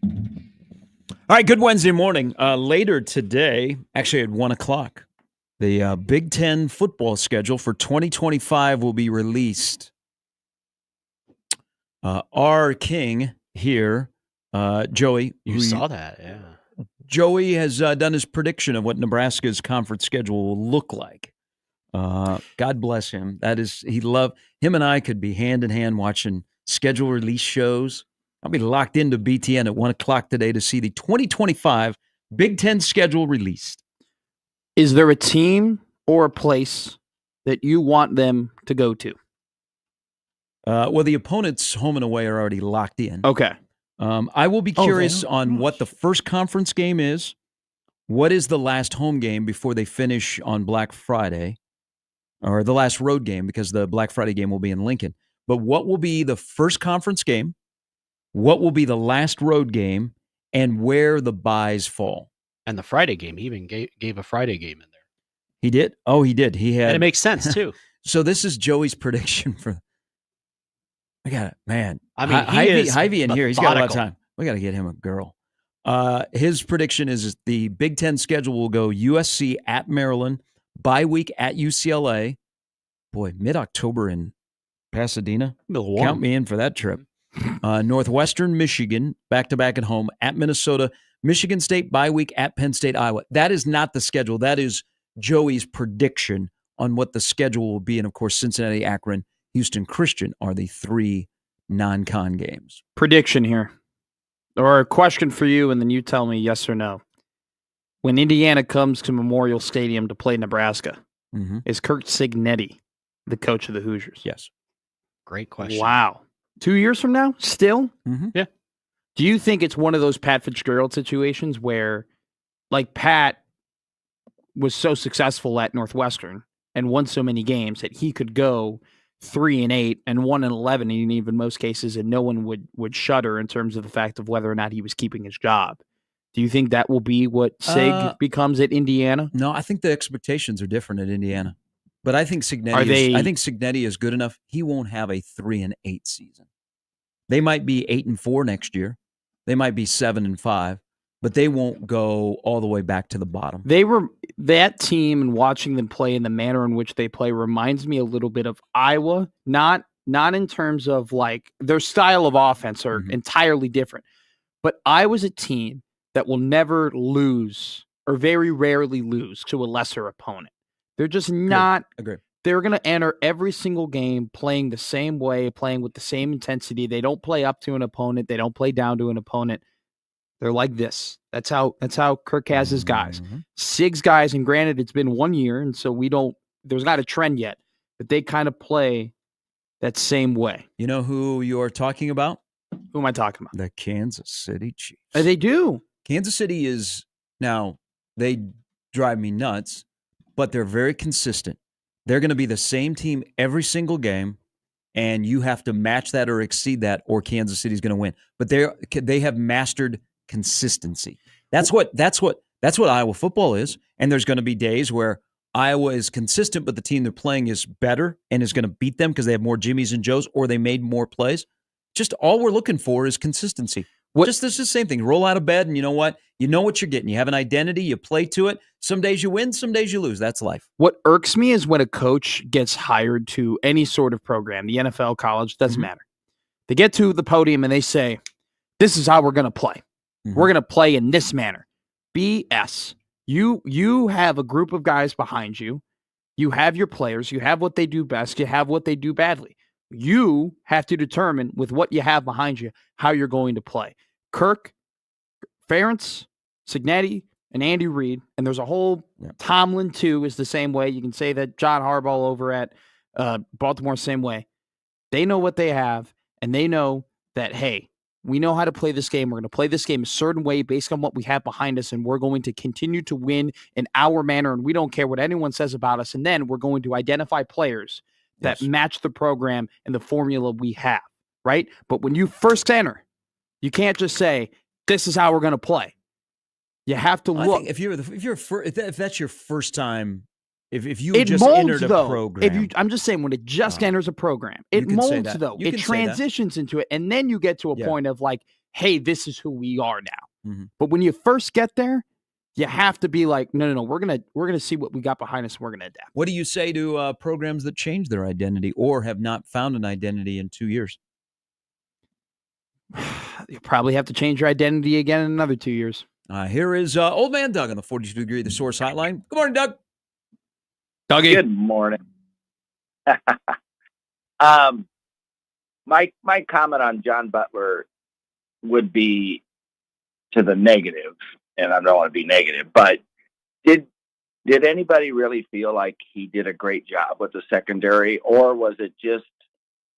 All right, good Wednesday morning. Later today, actually at 1 o'clock, the Big Ten football schedule for 2025 will be released. Our king here, Joey. You saw that, yeah. Joey has done his prediction of what Nebraska's conference schedule will look like. God bless him. Him and I could be hand in hand watching schedule release shows. I'll be locked into BTN at 1 o'clock today to see the 2025 Big Ten schedule released. Is there a team or a place that you want them to go to? Well, the opponents home and away are already locked in. Okay. I will be curious on what the first conference game is. What is the last home game before they finish on Black Friday? Or the last road game, because the Black Friday game will be in Lincoln. But what will be the first conference game? What will be the last road game? And where the buys fall? And the Friday game. He even gave a Friday game in there. He did? Oh, he did. He had. And it makes sense, too. So this is Joey's prediction for. I got it, man. I mean, Hy-Vee in here. He's got a lot of methodical. time. We got to get him a girl. His prediction is the Big Ten schedule will go USC at Maryland, bye week at UCLA. Boy, mid-October in Pasadena. Count me in for that trip. Northwestern Michigan, back-to-back at home, at Minnesota, Michigan State, bye week at Penn State, Iowa. That is not the schedule. That is Joey's prediction on what the schedule will be. And, of course, Cincinnati, Akron, Houston Christian are the three non-con games. Prediction here. Or a question for you, and then you tell me yes or no. When Indiana comes to Memorial Stadium to play Nebraska, is Kurt Cignetti the coach of the Hoosiers? Yes. Great question. Wow. 2 years from now? Still? Yeah. Do you think it's one of those Pat Fitzgerald situations where, like, Pat was so successful at Northwestern and won so many games that he could go 3-8 and 1-11 in even most cases, and no one would shudder in terms of the fact of whether or not he was keeping his job? Do you think that will be what Sig becomes at Indiana? No, I think the expectations are different at Indiana. But I think Cignetti is good enough. He won't have a 3-8 season. They might be 8-4 next year. They might be 7-5, but they won't go all the way back to the bottom. That team, and watching them play in the manner in which they play reminds me a little bit of Iowa. Not in terms of like their style of offense are entirely different, but Iowa's a team that will never lose or very rarely lose to a lesser opponent. They're just not. Agree. They're going to enter every single game playing the same way, playing with the same intensity. They don't play up to an opponent. They don't play down to an opponent. They're like this. That's how Kirk has his guys. Sig's guys, and granted, it's been 1 year, and so there's not a trend yet, but they kind of play that same way. You know who you're talking about? Who am I talking about? The Kansas City Chiefs. They do. Kansas City is, now, they drive me nuts, but they're very consistent. They're going to be the same team every single game, and you have to match that or exceed that, or Kansas City's going to win. But they have mastered consistency. That's what Iowa football is. And there's going to be days where Iowa is consistent, but the team they're playing is better and is going to beat them because they have more Jimmies and Joes, or they made more plays. Just all we're looking for is consistency. This is the same thing. Roll out of bed, and you know what? You know what you're getting. You have an identity. You play to it. Some days you win, some days you lose. That's life. What irks me is when a coach gets hired to any sort of program, the NFL, college, doesn't matter. They get to the podium and they say, this is how we're going to play. We're going to play in this manner. BS. You have a group of guys behind you. You have your players. You have what they do best. You have what they do badly. You have to determine with what you have behind you how you're going to play. Kirk, Ferentz, Cignetti, and Andy Reid, and there's a whole Tomlin too is the same way. You can say that John Harbaugh over at Baltimore, same way. They know what they have, and they know that, hey, we know how to play this game. We're going to play this game a certain way based on what we have behind us, and we're going to continue to win in our manner, and we don't care what anyone says about us. And then we're going to identify players that match the program and the formula we have, right? But when you first enter, you can't just say, this is how we're going to play. You have to look. If that's your first time, if you it just molds, entered a though. program. I'm just saying, when it just enters a program, it You can say molds, that. though. You It can say that. transitions into it. And then you get to a point of like, hey, this is who we are now. Mm-hmm. But when you first get there, you have to be like, no, we're gonna see what we got behind us, and we're gonna adapt. What do you say to programs that change their identity or have not found an identity in 2 years? You probably have to change your identity again in another 2 years. Here is Old Man Doug on the 42 Degree The Source Hotline. Good morning, Doug. Dougie. Good morning. My comment on John Butler would be to the negative, and I don't want to be negative, but did anybody really feel like he did a great job with the secondary, or was it just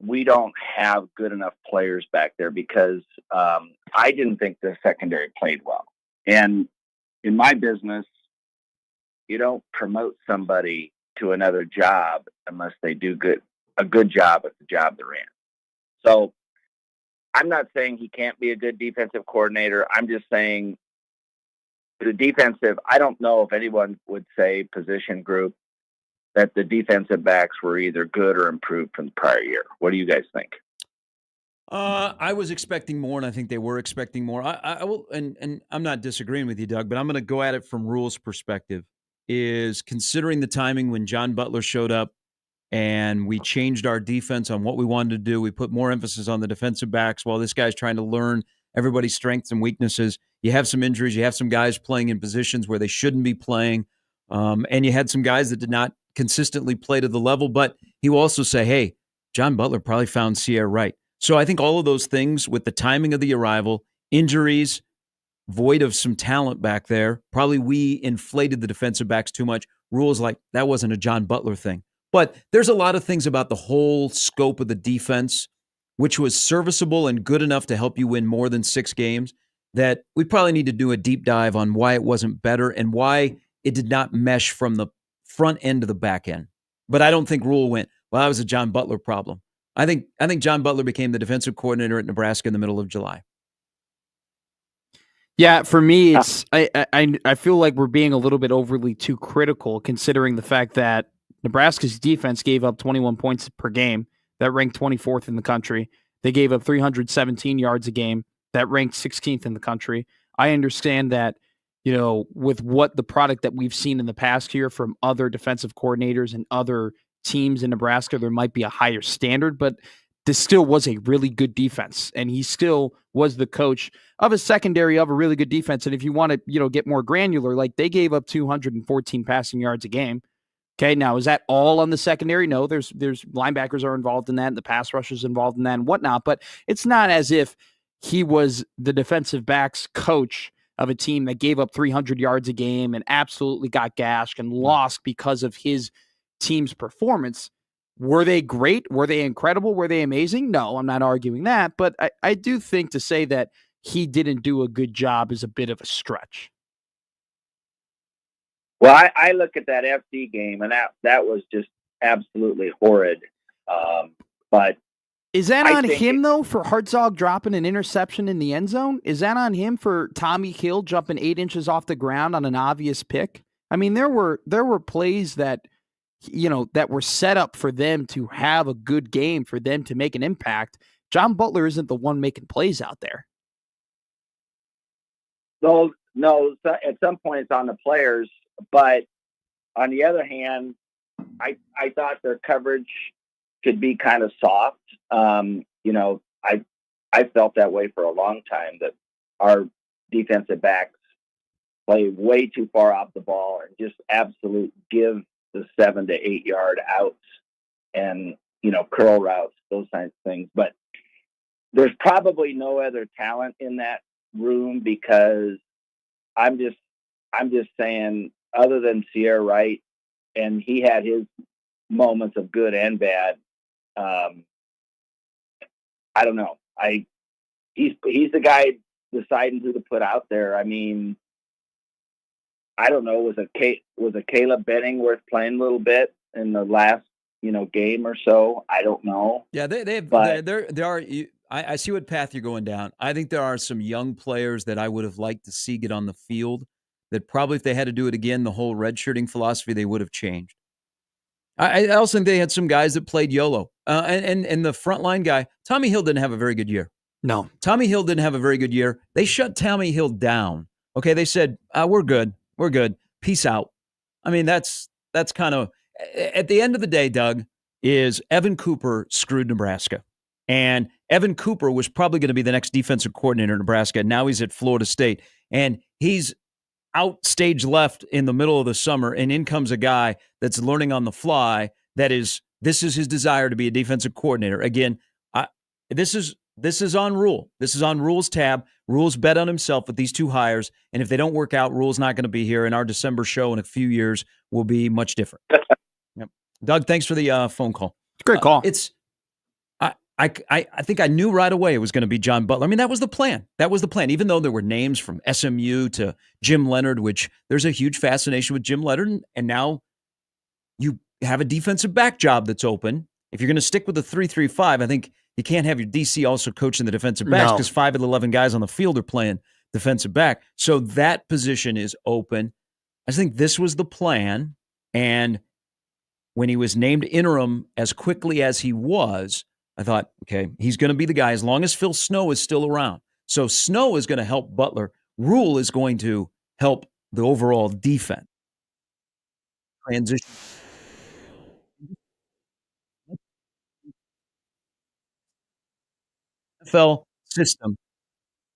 we don't have good enough players back there? Because I didn't think the secondary played well. And in my business, you don't promote somebody to another job unless they do a good job at the job they're in. So I'm not saying he can't be a good defensive coordinator. I'm just saying the defensive, I don't know if anyone would say position group that the defensive backs were either good or improved from the prior year. What do you guys think? I was expecting more, and I think they were expecting more. I will, and I'm not disagreeing with you, Doug, but I'm going to go at it from Rule's perspective. Is considering the timing when John Butler showed up, and we changed our defense on what we wanted to do. We put more emphasis on the defensive backs while this guy's trying to learn everybody's strengths and weaknesses. You have some injuries. You have some guys playing in positions where they shouldn't be playing, and you had some guys that did not consistently play to the level. But he will also say, hey, John Butler probably found Sierra right. So I think all of those things with the timing of the arrival, injuries, void of some talent back there, probably we inflated the defensive backs too much. Rules like that wasn't a John Butler thing. But there's a lot of things about the whole scope of the defense, which was serviceable and good enough to help you win more than 6 games, that we probably need to do a deep dive on why it wasn't better and why it did not mesh from the front end to the back end. But I don't think Rule went, well, that was a John Butler problem. I think John Butler became the defensive coordinator at Nebraska in the middle of July. Yeah, for me, it's I feel like we're being a little bit overly too critical, considering the fact that Nebraska's defense gave up 21 points per game. That ranked 24th in the country. They gave up 317 yards a game. That ranked 16th in the country. I understand that, with what the product that we've seen in the past here from other defensive coordinators and other teams in Nebraska, there might be a higher standard, but this still was a really good defense, and he still was the coach of a secondary of a really good defense. And if you want to, get more granular, like they gave up 214 passing yards a game. Okay, now is that all on the secondary? No, there's linebackers are involved in that, and the pass rushers involved in that, and whatnot. But it's not as if he was the defensive backs coach of a team that gave up 300 yards a game and absolutely got gashed and lost because of his team's performance. Were they great? Were they incredible? Were they amazing? No, I'm not arguing that. But I do think to say that he didn't do a good job is a bit of a stretch. Well, I look at that FC game, and that was just absolutely horrid. But is that on him, though, for Hartzog dropping an interception in the end zone? Is that on him for Tommy Hill jumping 8 inches off the ground on an obvious pick? I mean, there were plays that that were set up for them to have a good game, for them to make an impact. John Butler isn't the one making plays out there. No, at some point it's on the players, but on the other hand, I thought their coverage could be kind of soft. I felt that way for a long time, that our defensive backs play way too far off the ball and just absolute give the 7 to 8 yard outs and, curl routes, those kinds of things. But there's probably no other talent in that room, because I'm just saying, other than Sierra Wright, and he had his moments of good and bad. I don't know. He's the guy deciding who to put out there. I mean, I don't know. Was a Caleb Benning worth playing a little bit in the last game or so? I don't know. Yeah, there are. I see what path you're going down. I think there are some young players that I would have liked to see get on the field that probably, if they had to do it again, the whole redshirting philosophy, they would have changed. I also think they had some guys that played YOLO. And the frontline guy, Tommy Hill, didn't have a very good year. No. Tommy Hill didn't have a very good year. They shut Tommy Hill down. Okay, they said, we're good. We're good. Peace out. I mean, that's kind of, at the end of the day, Doug, is Evan Cooper screwed Nebraska. And Evan Cooper was probably going to be the next defensive coordinator in Nebraska. Now he's at Florida State. And he's out stage left in the middle of the summer, and in comes a guy that's learning on the fly. This is his desire to be a defensive coordinator. Again, this is on Rule. This is on Rule's tab. Rule's bet on himself with these two hires, and if they don't work out, Rule's not going to be here, and our December show in a few years will be much different. Yep. Doug, thanks for the phone call. Great call. I think I knew right away it was going to be John Butler. I mean, that was the plan. That was the plan. Even though there were names from SMU to Jim Leonard, which there's a huge fascination with Jim Leonard, and now you have a defensive back job that's open. If you're going to stick with the 3-3-5, I think you can't have your DC also coaching the defensive backs because 5 of the 11 guys on the field are playing defensive back. So that position is open. I think this was the plan, and when he was named interim as quickly as he was, I thought, okay, he's going to be the guy as long as Phil Snow is still around. So Snow is going to help Butler. Rule is going to help the overall defense. Transition. NFL system.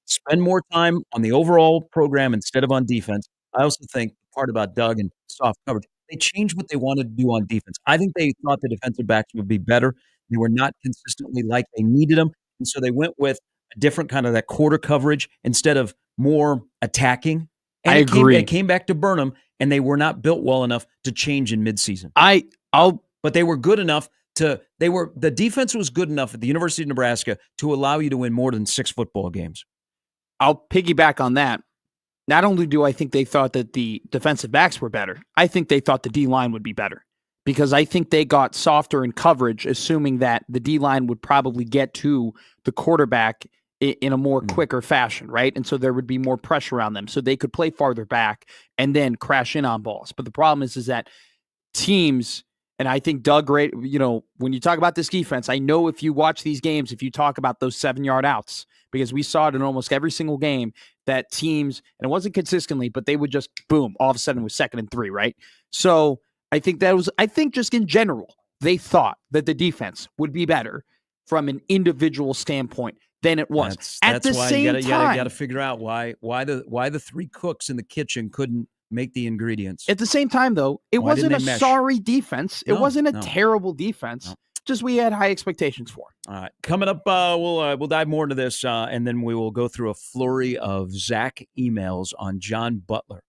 Spend more time on the overall program instead of on defense. I also think part about Doug and soft coverage, they changed what they wanted to do on defense. I think they thought the defensive backs would be better. They were not consistently like they needed them. And so they went with a different kind of that quarter coverage instead of more attacking. And I agree. It came back to Burnham, and they were not built well enough to change in midseason. But they were good enough the defense was good enough at the University of Nebraska to allow you to win more than 6 football games. I'll piggyback on that. Not only do I think they thought that the defensive backs were better, I think they thought the D-line would be better. Because I think they got softer in coverage, assuming that the D-line would probably get to the quarterback in a more quicker fashion, right? And so there would be more pressure on them, so they could play farther back and then crash in on balls. But the problem is that teams, and I think Doug, when you talk about this defense, I know if you watch these games, if you talk about those 7-yard outs, because we saw it in almost every single game that teams, and it wasn't consistently, but they would just, boom, all of a sudden it was 2nd and 3, right? So I think just in general, they thought that the defense would be better from an individual standpoint than it was. That's why you got to figure out why the 3 cooks in the kitchen couldn't make the ingredients. At the same time, though, it wasn't a sorry defense. It wasn't a terrible defense. Just we had high expectations for. All right, coming up, we'll dive more into this, and then we will go through a flurry of Zach emails on John Butler.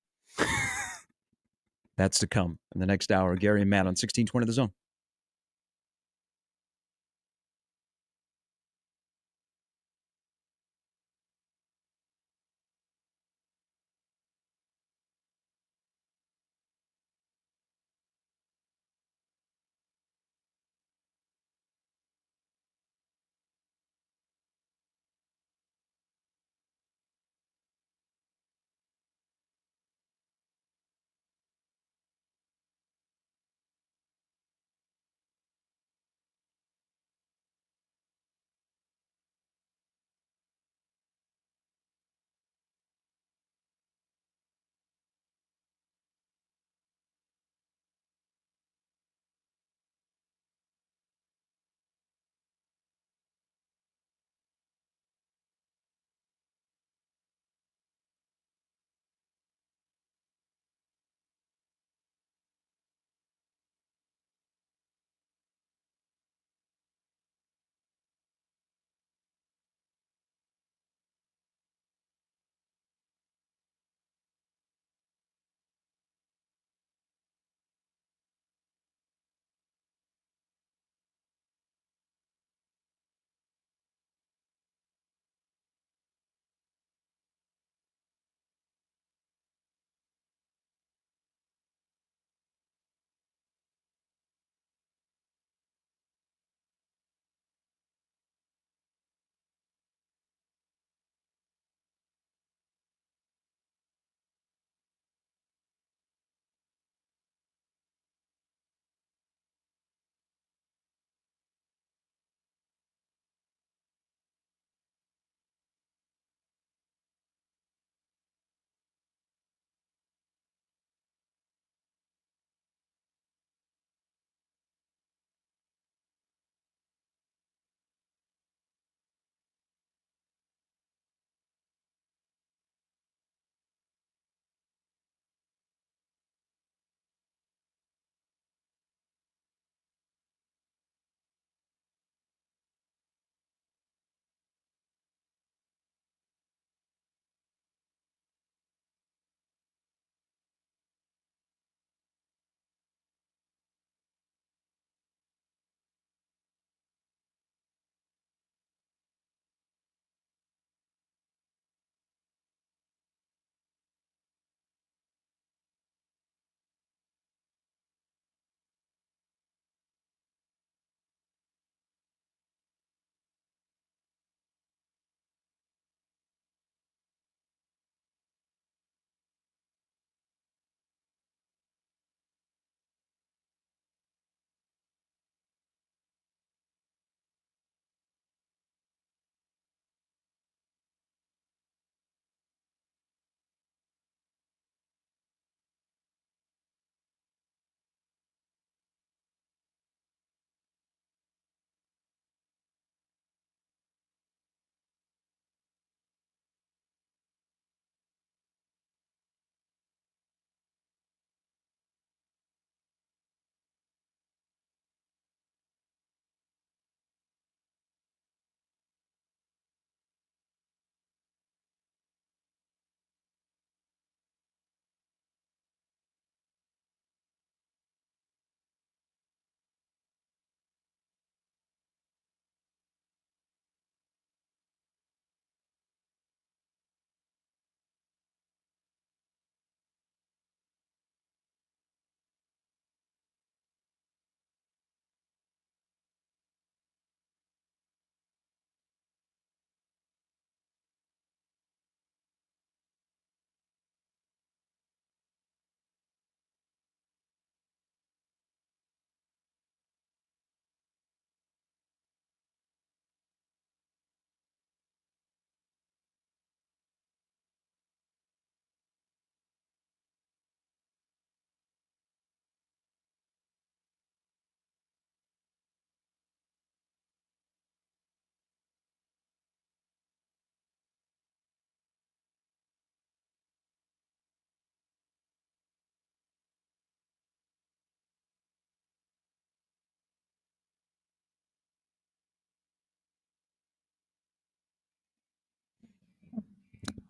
That's to come in the next hour. Gary and Matt on 1620 The Zone.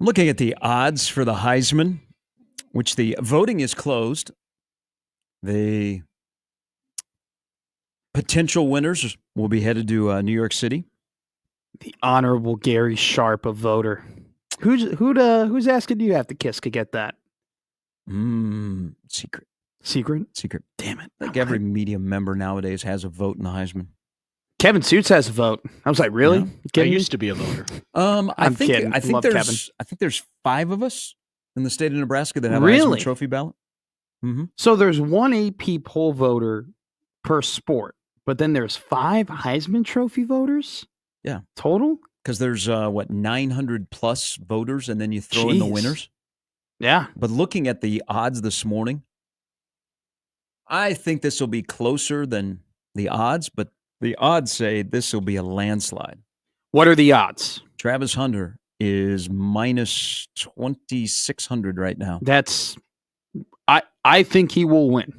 I'm looking at the odds for the Heisman, which the voting is closed. The potential winners will be headed to New York City. The Honorable Gary Sharp, a voter. Who's asking you have to kiss to get that? Secret. Secret? Damn it. I think every media member nowadays has a vote in the Heisman. Kevin Suits has a vote. I was like, really? I used to be a voter. I'm kidding. I think Love there's Kevin. I think there's 5 of us in the state of Nebraska that have Really? a Heisman Trophy ballot. Mm-hmm. So there's one AP poll voter per sport, but then there's 5 Heisman Trophy voters? Yeah. Total? Because there's 900 plus voters, and then you throw in the Jeez. winners. Yeah. But looking at the odds this morning, I think this will be closer than the odds, but the odds say this will be a landslide. What are the odds? Travis Hunter is minus 2,600 right now. I think he will win.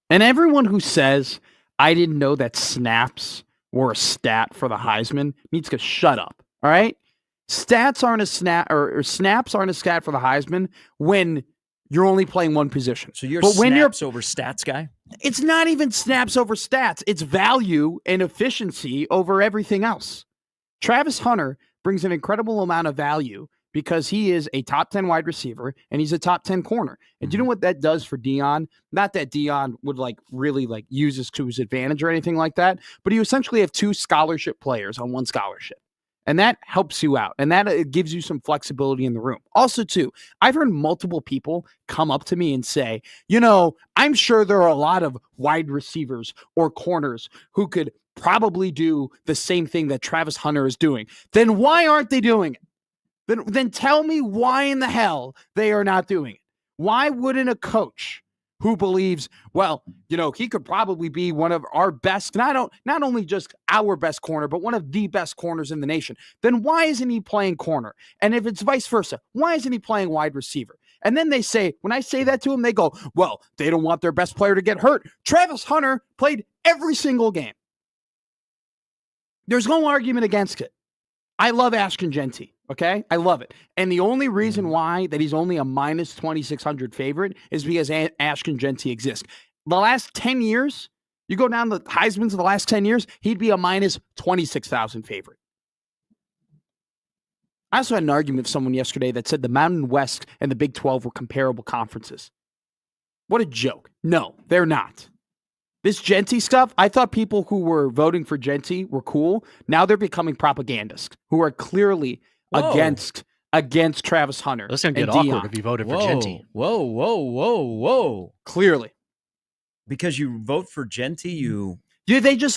And everyone who says, I didn't know that snaps were a stat for the Heisman needs to shut up. All right? Stats aren't a snap or snaps aren't a stat for the Heisman when you're only playing one position. So you're but when snaps over stats guy? It's not even snaps over stats. It's value and efficiency over everything else. Travis Hunter brings an incredible amount of value because he is a top 10 wide receiver and he's a top 10 corner. And do you know what that does for Deion? Not that Deion would really use this to his advantage or anything like that, but you essentially have 2 scholarship players on one scholarship. And that helps you out. And that gives you some flexibility in the room. Also, too, I've heard multiple people come up to me and say, I'm sure there are a lot of wide receivers or corners who could probably do the same thing that Travis Hunter is doing. Then why aren't they doing it? Then tell me why in the hell they are not doing it. Why wouldn't a coach who believes, he could probably be one of our best, not only just our best corner, but one of the best corners in the nation, then why isn't he playing corner? And if it's vice versa, why isn't he playing wide receiver? And then they say, when I say that to them, they go, well, they don't want their best player to get hurt. Travis Hunter played every single game. There's no argument against it. I love Ashton Jeanty. Okay, I love it. And the only reason why that he's only a minus 2,600 favorite is because Ashton Jeanty exists. The last 10 years, you go down the Heisman's of the last 10 years, he'd be a minus 26,000 favorite. I also had an argument with someone yesterday that said the Mountain West and the Big 12 were comparable conferences. What a joke. No, they're not. This Jeanty stuff, I thought people who were voting for Jeanty were cool. Now they're becoming propagandists who are clearly against Travis Hunter. That's going to get Deion. awkward if you voted for Jeanty. Whoa. Clearly. Because you vote for Jeanty, there's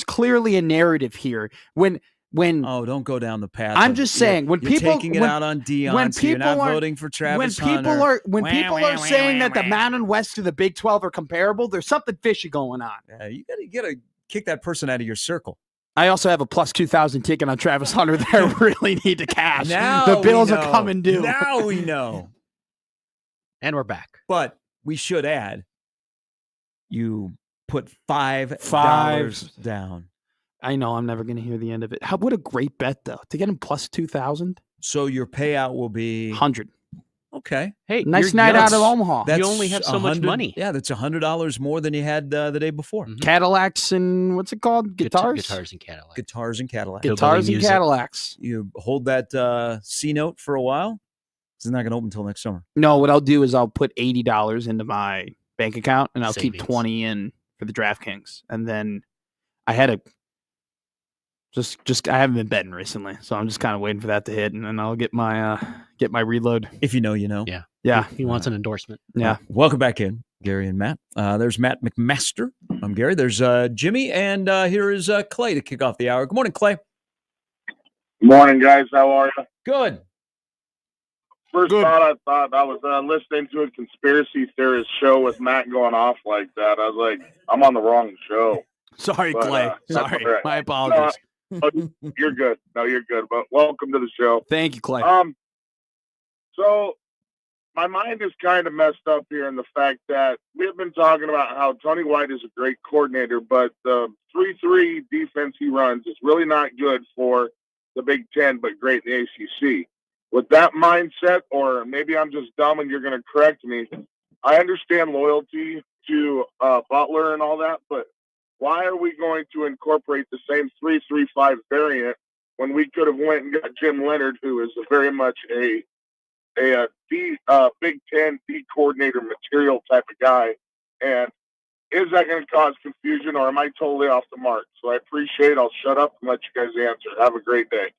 clearly a narrative here when don't go down the path. I'm just saying when you're people taking it out on Deion, so you're not voting for Travis Hunter. When people are saying that the Mountain West and the Big 12 are comparable, there's something fishy going on. Yeah, you gotta kick that person out of your circle. I also have a plus 2,000 ticket on Travis Hunter that I really need to cash. Now the bills are coming due. Now we know. And we're back. But we should add, you put $5 down. I know I'm never going to hear the end of it. What a great bet, though, to get him plus 2,000. So your payout will be 100. Okay. Hey, nice night out of Omaha. You only have so much money. Yeah, that's $100 more than you had the day before. Mm-hmm. Cadillacs and what's it called? Guitars? Guitars and Cadillacs. Guitars and Cadillacs. Guitars and Cadillacs. You hold that C note for a while. It's not going to open until next summer. No, what I'll do is I'll put $80 into my bank account and I'll keep Savings. 20 in for the DraftKings. And then I had a I haven't been betting recently, so I'm just kind of waiting for that to hit, and then I'll get my reload. If you know, you know. Yeah. He wants an endorsement. Yeah. Welcome back in, Gary and Matt. There's Matt McMaster. I'm Gary. There's Jimmy, and here is Clay to kick off the hour. Good morning, Clay. Good morning, guys. How are you? Good. First thought I thought I was listening to a conspiracy theorist show with Matt going off like that. I was like, I'm on the wrong show. Sorry, But, Clay. that's Sorry. all right. My apologies. No, you're good. No, you're good. But welcome to the show. Thank you, Clay. So my mind is kind of messed up here in the fact that we've been talking about how Tony White is a great coordinator, but the 3-3 defense he runs is really not good for the Big Ten, but great in the ACC. With that mindset, or maybe I'm just dumb and you're going to correct me, I understand loyalty to Butler and all that, but why are we going to incorporate the same 3-3-5 variant when we could have went and got Jim Leonard, who is very much a Big Ten D coordinator material type of guy? And is that going to cause confusion, or am I totally off the mark? So I appreciate it. I'll shut up and let you guys answer. Have a great day.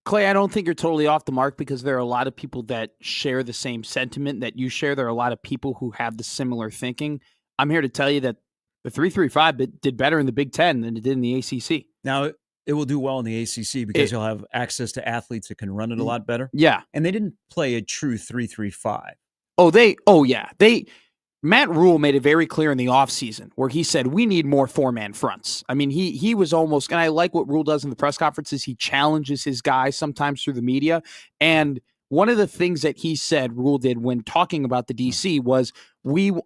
Clay, I don't think you're totally off the mark because there are a lot of people that share the same sentiment that you share. There are a lot of people who have the similar thinking. I'm here to tell you that the 3-3-5 did better in the Big Ten than it did in the ACC. Now, it will do well in the ACC because you'll have access to athletes that can run it a lot better. Yeah. And they didn't play a true 3-3-5. Matt Rule made it very clear in the offseason where he said, we need more four-man fronts. I mean, he was almost, and I like what Rule does in the press conferences. He challenges his guys sometimes through the media. And one of the things that he said Rule did when talking about the DC was,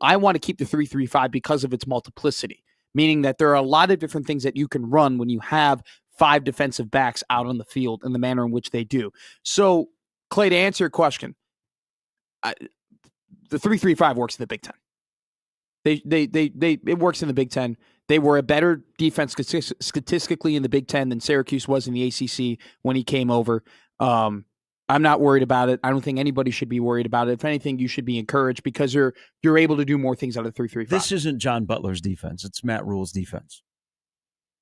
I want to keep the 3-3-5 because of its multiplicity, meaning that there are a lot of different things that you can run when you have 5 defensive backs out on the field in the manner in which they do. So, Clay, to answer your question, the 3-3-5 works in the Big Ten. It works in the Big Ten. They were a better defense statistically in the Big Ten than Syracuse was in the ACC when he came over. I'm not worried about it. I don't think anybody should be worried about it. If anything, you should be encouraged because you're able to do more things out of 3-3-5. This isn't John Butler's defense. It's Matt Rule's defense.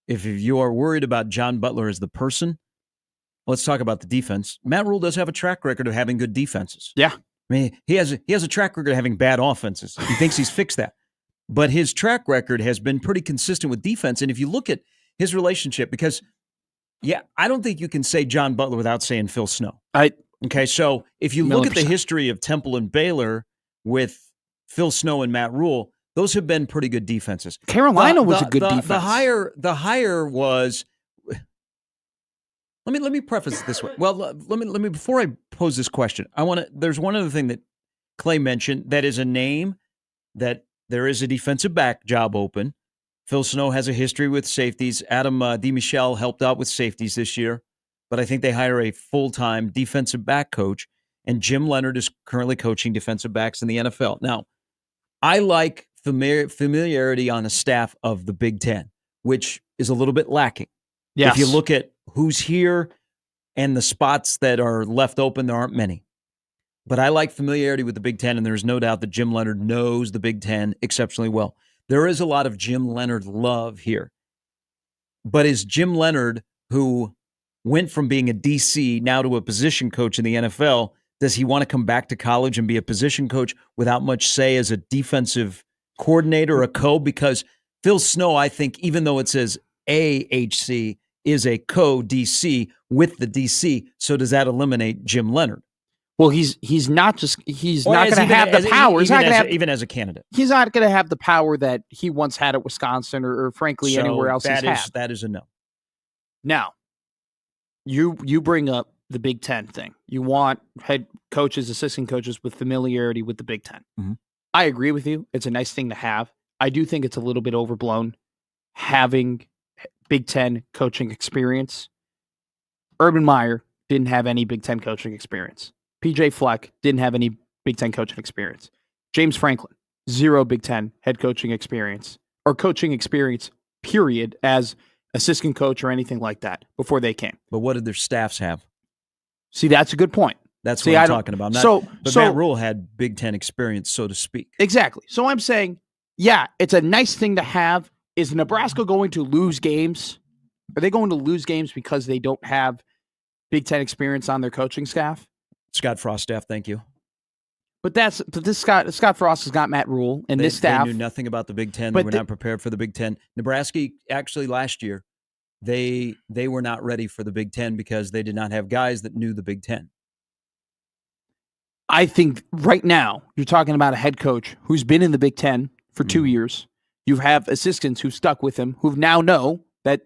If you are worried about John Butler as the person, let's talk about the defense. Matt Rule does have a track record of having good defenses. Yeah. I mean, he has a track record of having bad offenses. He thinks he's fixed that. But his track record has been pretty consistent with defense. And if you look at his relationship, because, I don't think you can say John Butler without saying Phil Snow. Okay, so if you look at the history of Temple and Baylor with Phil Snow and Matt Rule, those have been pretty good defenses. Carolina was a good defense. The higher was. Let me preface it this way. Well, let me before I pose this question, there's one other thing that Clay mentioned that is a name that there is a defensive back job open. Phil Snow has a history with safeties. Adam DiMichele helped out with safeties this year, but I think they hire a full-time defensive back coach, and Jim Leonard is currently coaching defensive backs in the NFL. Now, I like familiarity on the staff of the Big Ten, which is a little bit lacking. Yes. If you look at who's here and the spots that are left open, there aren't many. But I like familiarity with the Big Ten, and there's no doubt that Jim Leonard knows the Big Ten exceptionally well. There is a lot of Jim Leonard love here. But is Jim Leonard, who went from being a DC now to a position coach in the NFL, does he want to come back to college and be a position coach without much say as a defensive coordinator or a co? Because Phil Snow, I think, even though it says AHC, is a co-DC with the DC. So does that eliminate Jim Leonard? Well, he's not going to have the power. Even as a candidate. He's not going to have the power that he once had at Wisconsin or frankly, anywhere else he's had. That is a no. Now, you bring up the Big Ten thing. You want head coaches, assistant coaches with familiarity with the Big Ten. Mm-hmm. I agree with you. It's a nice thing to have. I do think it's a little bit overblown having Big Ten coaching experience. Urban Meyer didn't have any Big Ten coaching experience. PJ Fleck didn't have any Big Ten coaching experience. James Franklin, 0 Big Ten head coaching experience or coaching experience, period, as assistant coach or anything like that before they came. But what did their staffs have? See, that's a good point. That's what I'm talking about. But Matt Rule had Big Ten experience, so to speak. Exactly. So I'm saying, it's a nice thing to have. Is Nebraska going to lose games? Are they going to lose games because they don't have Big Ten experience on their coaching staff? Scott Frost staff, thank you. But this Scott Frost has got Matt Rule and this staff. They knew nothing about the Big Ten. They were not prepared for the Big Ten. Nebraska, actually last year, they were not ready for the Big Ten because they did not have guys that knew the Big Ten. I think right now you're talking about a head coach who's been in the Big Ten for 2 years. You have assistants who stuck with him who now know that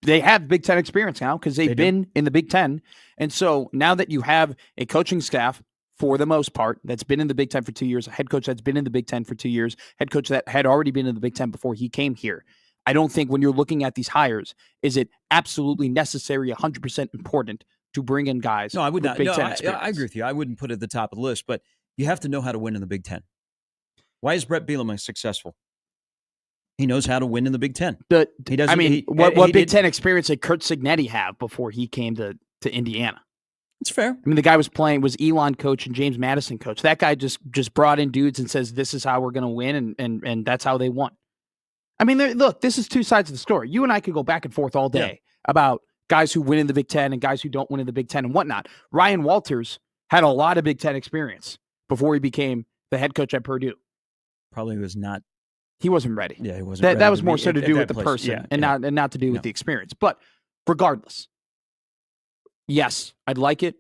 they have Big Ten experience now because they've been in the Big Ten. And so now that you have a coaching staff, for the most part, that's been in the Big Ten for 2 years, a head coach that's been in the Big Ten for 2 years, head coach that had already been in the Big Ten before he came here, I don't think when you're looking at these hires, is it absolutely necessary, 100% important to bring in guys? No, I would not. Big No, Ten I agree with you. I wouldn't put it at the top of the list, but you have to know how to win in the Big Ten. Why is Brett Bielema successful? He knows how to win in the Big Ten. He doesn't. I mean, what Big Ten experience did Kurt Signetti have before he came to Indiana? It's fair. I mean, the guy was Elon coach and James Madison coach. That guy just brought in dudes and says, this is how we're going to win, and that's how they won. I mean, look, this is two sides of the story. You and I could go back and forth all day about guys who win in the Big Ten and guys who don't win in the Big Ten and whatnot. Ryan Walters had a lot of Big Ten experience before he became the head coach at Purdue. Probably was not. He wasn't ready. Yeah, he wasn't ready. That was more so to do with the place. person and not to do with the experience. But regardless, yes, I'd like it.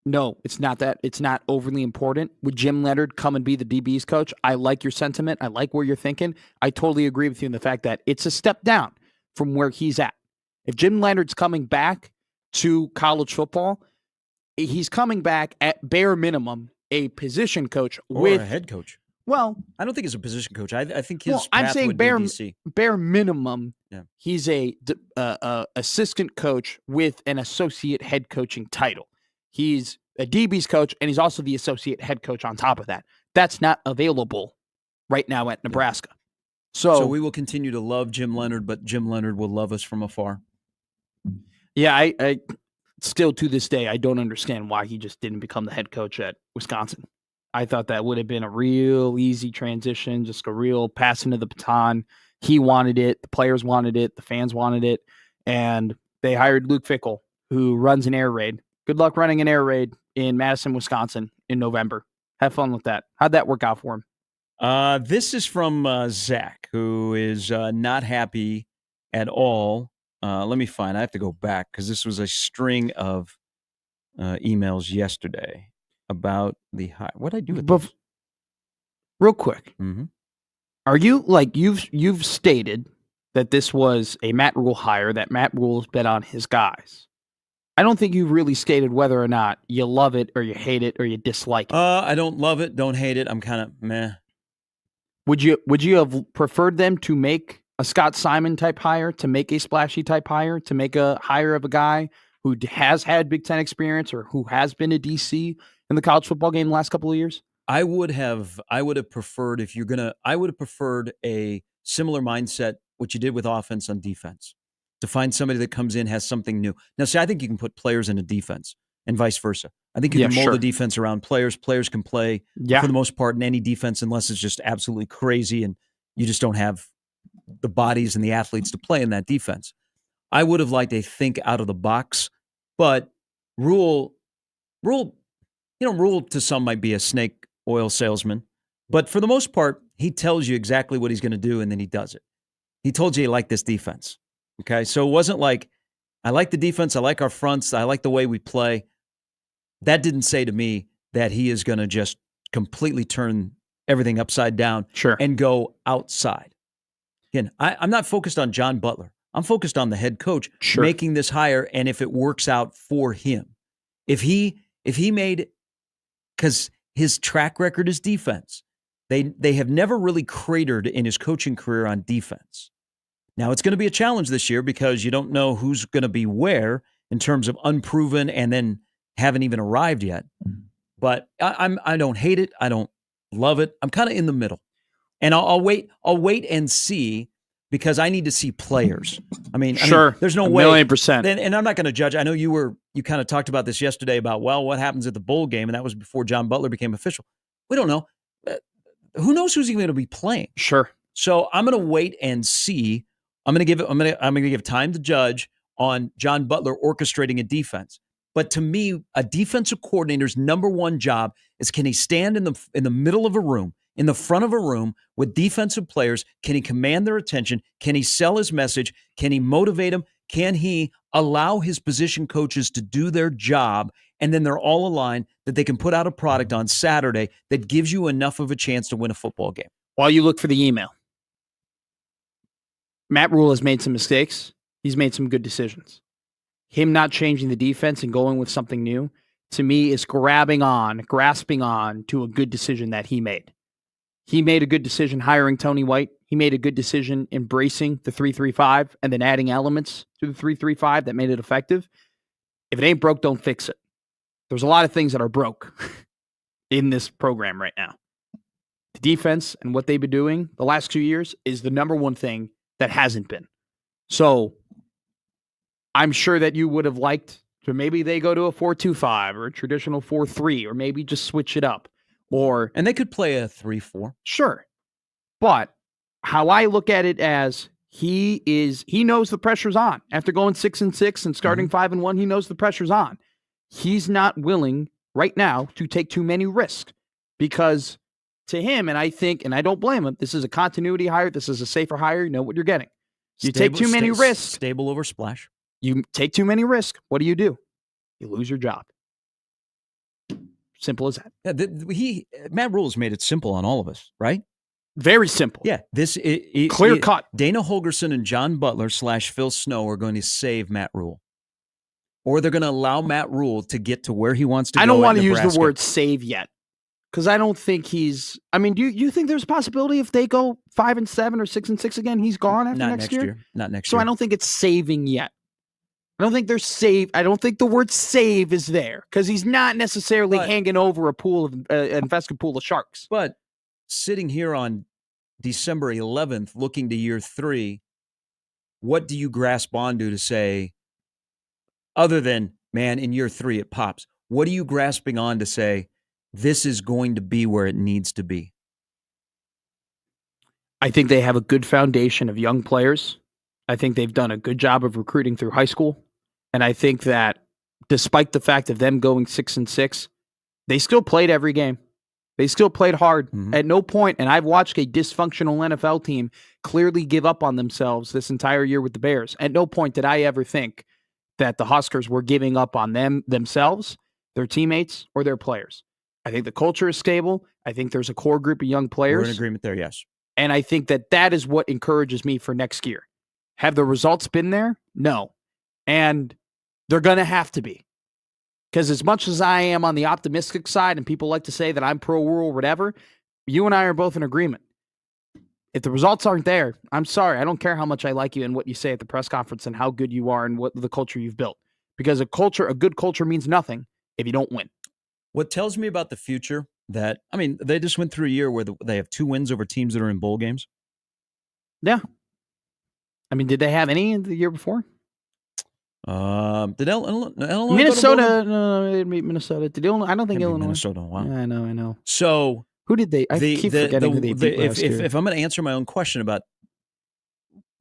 No, it's not that. It's not overly important. Would Jim Leonhard come and be the DB's coach? I like your sentiment. I like where you're thinking. I totally agree with you in the fact that it's a step down from where he's at. If Jim Leonhard's coming back to college football, he's coming back at bare minimum a position coach or with a head coach. Well, I don't think he's a position coach. I think his I'm path saying would bare be DC. bare minimum. Yeah. He's a assistant coach with an associate head coaching title. He's a DB's coach, and he's also the associate head coach on top of that. That's not available right now at Nebraska. So we will continue to love Jim Leonhard, but Jim Leonhard will love us from afar. Yeah, I still to this day, I don't understand why he just didn't become the head coach at Wisconsin. I thought that would have been a real easy transition, just a real passing of the baton. He wanted it. The players wanted it. The fans wanted it. And they hired Luke Fickell, who runs an air raid. Good luck running an air raid in Madison, Wisconsin in November. Have fun with that. How'd that work out for him? This is from Zach, who is not happy at all. Let me find. I have to go back because this was a string of emails yesterday about the hire. What did I do with this? Real quick. Mm-hmm. Are you like you've stated that this was a Matt Rule hire, that Matt Rule's bet on his guys? I don't think you've really stated whether or not you love it or you hate it or you dislike it. I don't love it, don't hate it. I'm kind of meh. Would you have preferred them to make a Scott Simon type hire, to make a splashy type hire, to make a hire of a guy who has had Big Ten experience or who has been a DC in the college football game the last couple of years? I would have preferred I would have preferred a similar mindset, what you did with offense on defense, to find somebody that comes in, has something new. Now, see, I think you can put players in a defense and vice versa. I think you can mold the defense around players. Players can play for the most part in any defense unless it's just absolutely crazy and you just don't have the bodies and the athletes to play in that defense. I would have liked a think out of the box, but Rule to some might be a snake oil salesman, but for the most part, he tells you exactly what he's going to do and then he does it. He told you he liked this defense. Okay, so it wasn't like, I like the defense, I like our fronts, I like the way we play. That didn't say to me that he is going to just completely turn everything upside down and go outside. Again, I'm not focused on John Butler. I'm focused on the head coach making this hire and if it works out for him. If he made, because his track record is defense. They have never really cratered in his coaching career on defense. Now, it's going to be a challenge this year because you don't know who's going to be where in terms of unproven and then haven't even arrived yet. But I don't hate it. I don't love it. I'm kind of in the middle. And I'll wait and see because I need to see players. I mean, there's no way. 1,000,000%. And I'm not going to judge. I know you kind of talked about this yesterday about, well, what happens at the bowl game? And that was before John Butler became official. We don't know. Who knows who's going to be playing? Sure. So I'm going to wait and see. I'm going to give time to judge on John Butler orchestrating a defense. But to me, a defensive coordinator's number one job is, can he stand in the middle of a room, in the front of a room with defensive players? Can he command their attention? Can he sell his message? Can he motivate them? Can he allow his position coaches to do their job? And then they're all aligned that they can put out a product on Saturday that gives you enough of a chance to win a football game. While you look for the email, Matt Rule has made some mistakes. He's made some good decisions. Him not changing the defense and going with something new, to me, is grasping on to a good decision that he made. He made a good decision hiring Tony White. he made a good decision embracing the 3-3-5 and then adding elements to the 3-3-5 that made it effective. If it ain't broke, don't fix it. There's a lot of things that are broke in this program right now. The defense and what they've been doing the last 2 years is the number one thing that hasn't been. So I'm sure that you would have liked to maybe they go to a 4-2-5 or a traditional 4-3, or maybe just switch it up. And they could play a 3-4. Sure. But how I look at it as he knows the pressure's on. After going 6-6 and starting 5-1, he knows the pressure's on. He's not willing right now to take too many risks, because to him, and I think, and I don't blame him, this is a continuity hire. This is a safer hire. You know what you're getting. You take too many risks. Stable over splash. You take too many risks. What do? You lose your job. Simple as that. Yeah, Matt Rule's made it simple on all of us, right? Very simple. Yeah, clear cut. Dana Holgerson and John Butler / Phil Snow are going to save Matt Rule, or they're going to allow Matt Rule to get to where he wants to go. I don't want to use the word save yet, because I don't think he's. I mean, do you think there's a possibility if they go 5-7 or 6-6 again, he's gone after next year? Not next year. So I don't think it's saving yet. I don't think they're save. I don't think the word save is there, because he's not necessarily hanging over a pool of invested pool of sharks. But sitting here on December 11th, looking to year 3, what do you grasp onto to say, other than, man, in year 3 it pops? What are you grasping on to say, this is going to be where it needs to be? I think they have a good foundation of young players. I think they've done a good job of recruiting through high school. And I think that despite the fact of them going 6-6, they still played every game. They still played hard. At no point, and I've watched a dysfunctional NFL team clearly give up on themselves this entire year with the Bears. At no point did I ever think that the Huskers were giving up on themselves, their teammates, or their players. I think the culture is stable. I think there's a core group of young players. We're in agreement there, yes. And I think that is what encourages me for next year. Have the results been there? No. And they're going to have to be. Because as much as I am on the optimistic side, and people like to say that I'm pro-Rule or whatever, you and I are both in agreement. If the results aren't there, I'm sorry. I don't care how much I like you and what you say at the press conference and how good you are and what the culture you've built. Because a good culture means nothing if you don't win. What tells me about the future that, I mean, they just went through a year where they have 2 wins over teams that are in bowl games. Yeah. I mean, did they have any the year before? Did Illinois Minnesota? No, they beat Minnesota. Did Illinois? I don't think Illinois. Minnesota. Wow. Yeah, I know. So who did they? I keep forgetting who they beat last year. If I'm going to answer my own question about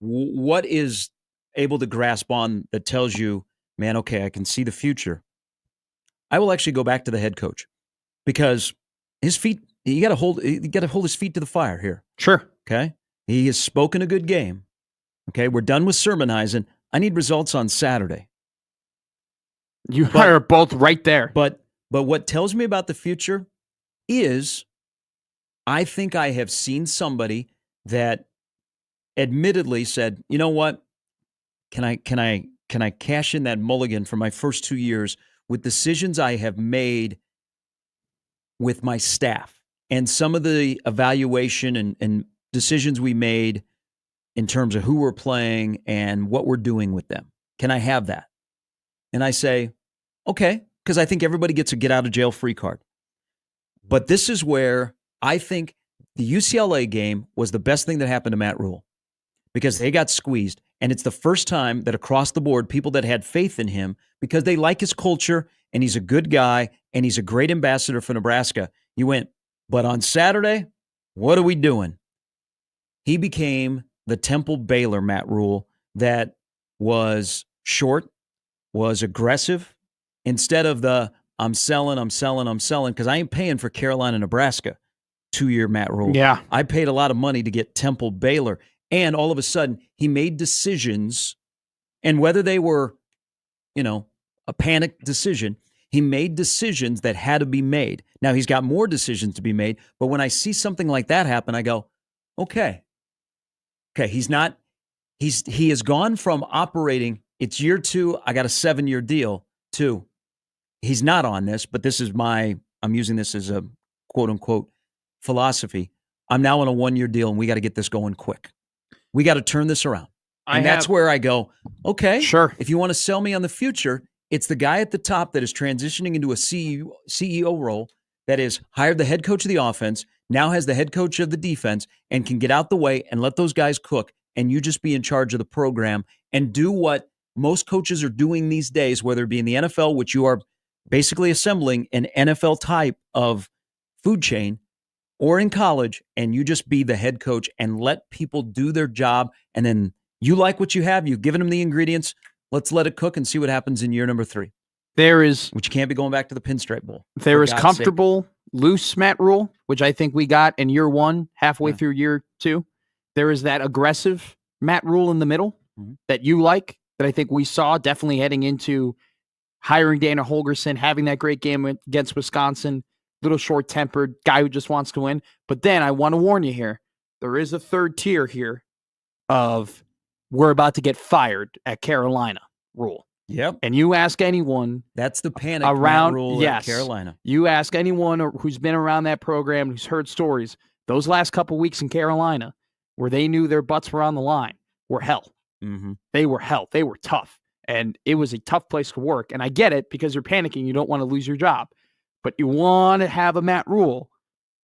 what is able to grasp on that tells you, man, okay, I can see the future, I will actually go back to the head coach, because his feet. You got to hold his feet to the fire here. Sure. Okay. He has spoken a good game. Okay. We're done with sermonizing. I need results on Saturday. You are both right there. But what tells me about the future is I think I have seen somebody that admittedly said, you know what? Can I cash in that mulligan for my first 2 years with decisions I have made with my staff and some of the evaluation and decisions we made in terms of who we're playing and what we're doing with them. Can I have that? And I say, okay, because I think everybody gets a get out of jail free card. But this is where I think the UCLA game was the best thing that happened to Matt Rule, because they got squeezed. And it's the first time that across the board, people that had faith in him because they like his culture and he's a good guy and he's a great ambassador for Nebraska. You went, but on Saturday, what are we doing? He became the Temple Baylor Matt Rule that was short, was aggressive, instead of the I'm selling, because I ain't paying for Carolina, Nebraska 2-year Matt Rule. Yeah. I paid a lot of money to get Temple Baylor. And all of a sudden, he made decisions, and whether they were, a panic decision, he made decisions that had to be made. Now, he's got more decisions to be made, but when I see something like that happen, I go, okay, he has gone from operating, it's year 2, I got a 7-year deal, to he's not on this, but this is I'm using this as a quote unquote philosophy. I'm now on a 1-year deal, and we got to get this going quick. We got to turn this around. And that's where I go, okay, sure. If you want to sell me on the future, it's the guy at the top that is transitioning into a CEO role that is hired the head coach of the offense, now has the head coach of the defense, and can get out the way and let those guys cook, and you just be in charge of the program and do what most coaches are doing these days, whether it be in the NFL, which you are basically assembling an NFL type of food chain, or in college, and you just be the head coach and let people do their job. And then you like what you have. You've given them the ingredients. Let's let it cook and see what happens in year number 3. Which you can't be going back to the Pinstripe Bowl. There is comfortable, loose Matt Rule, which I think we got in year 1, halfway through year 2. There is that aggressive Matt Rule in the middle that you like, that I think we saw definitely heading into hiring Dana Holgerson, having that great game against Wisconsin, little short-tempered guy who just wants to win. But then I want to warn you here, there is a third tier here of we're about to get fired at Carolina Rule. Yep. And you ask anyone, that's the panic around rule at Carolina. You ask anyone who's been around that program, who's heard stories, those last couple weeks in Carolina where they knew their butts were on the line were hell. Mm-hmm. They were hell. They were tough. And it was a tough place to work. And I get it, because you're panicking. You don't want to lose your job. But you want to have a Matt Rule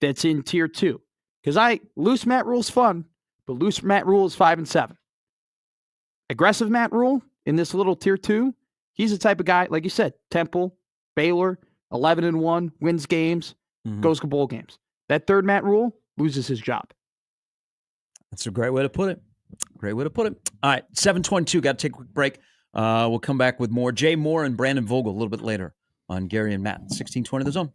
that's in tier 2. Because loose Matt Rule's fun, but loose Matt Rule is 5 and 7. Aggressive Matt Rule in this little tier 2, he's the type of guy, like you said, Temple, Baylor, 11 and 1, wins games, goes to bowl games. That third Matt Rule loses his job. That's a great way to put it. Great way to put it. All right, 7:22. Got to take a quick break. We'll come back with more. Jay Moore and Brandon Vogel a little bit later on Gary and Matt. 1620 The Zone.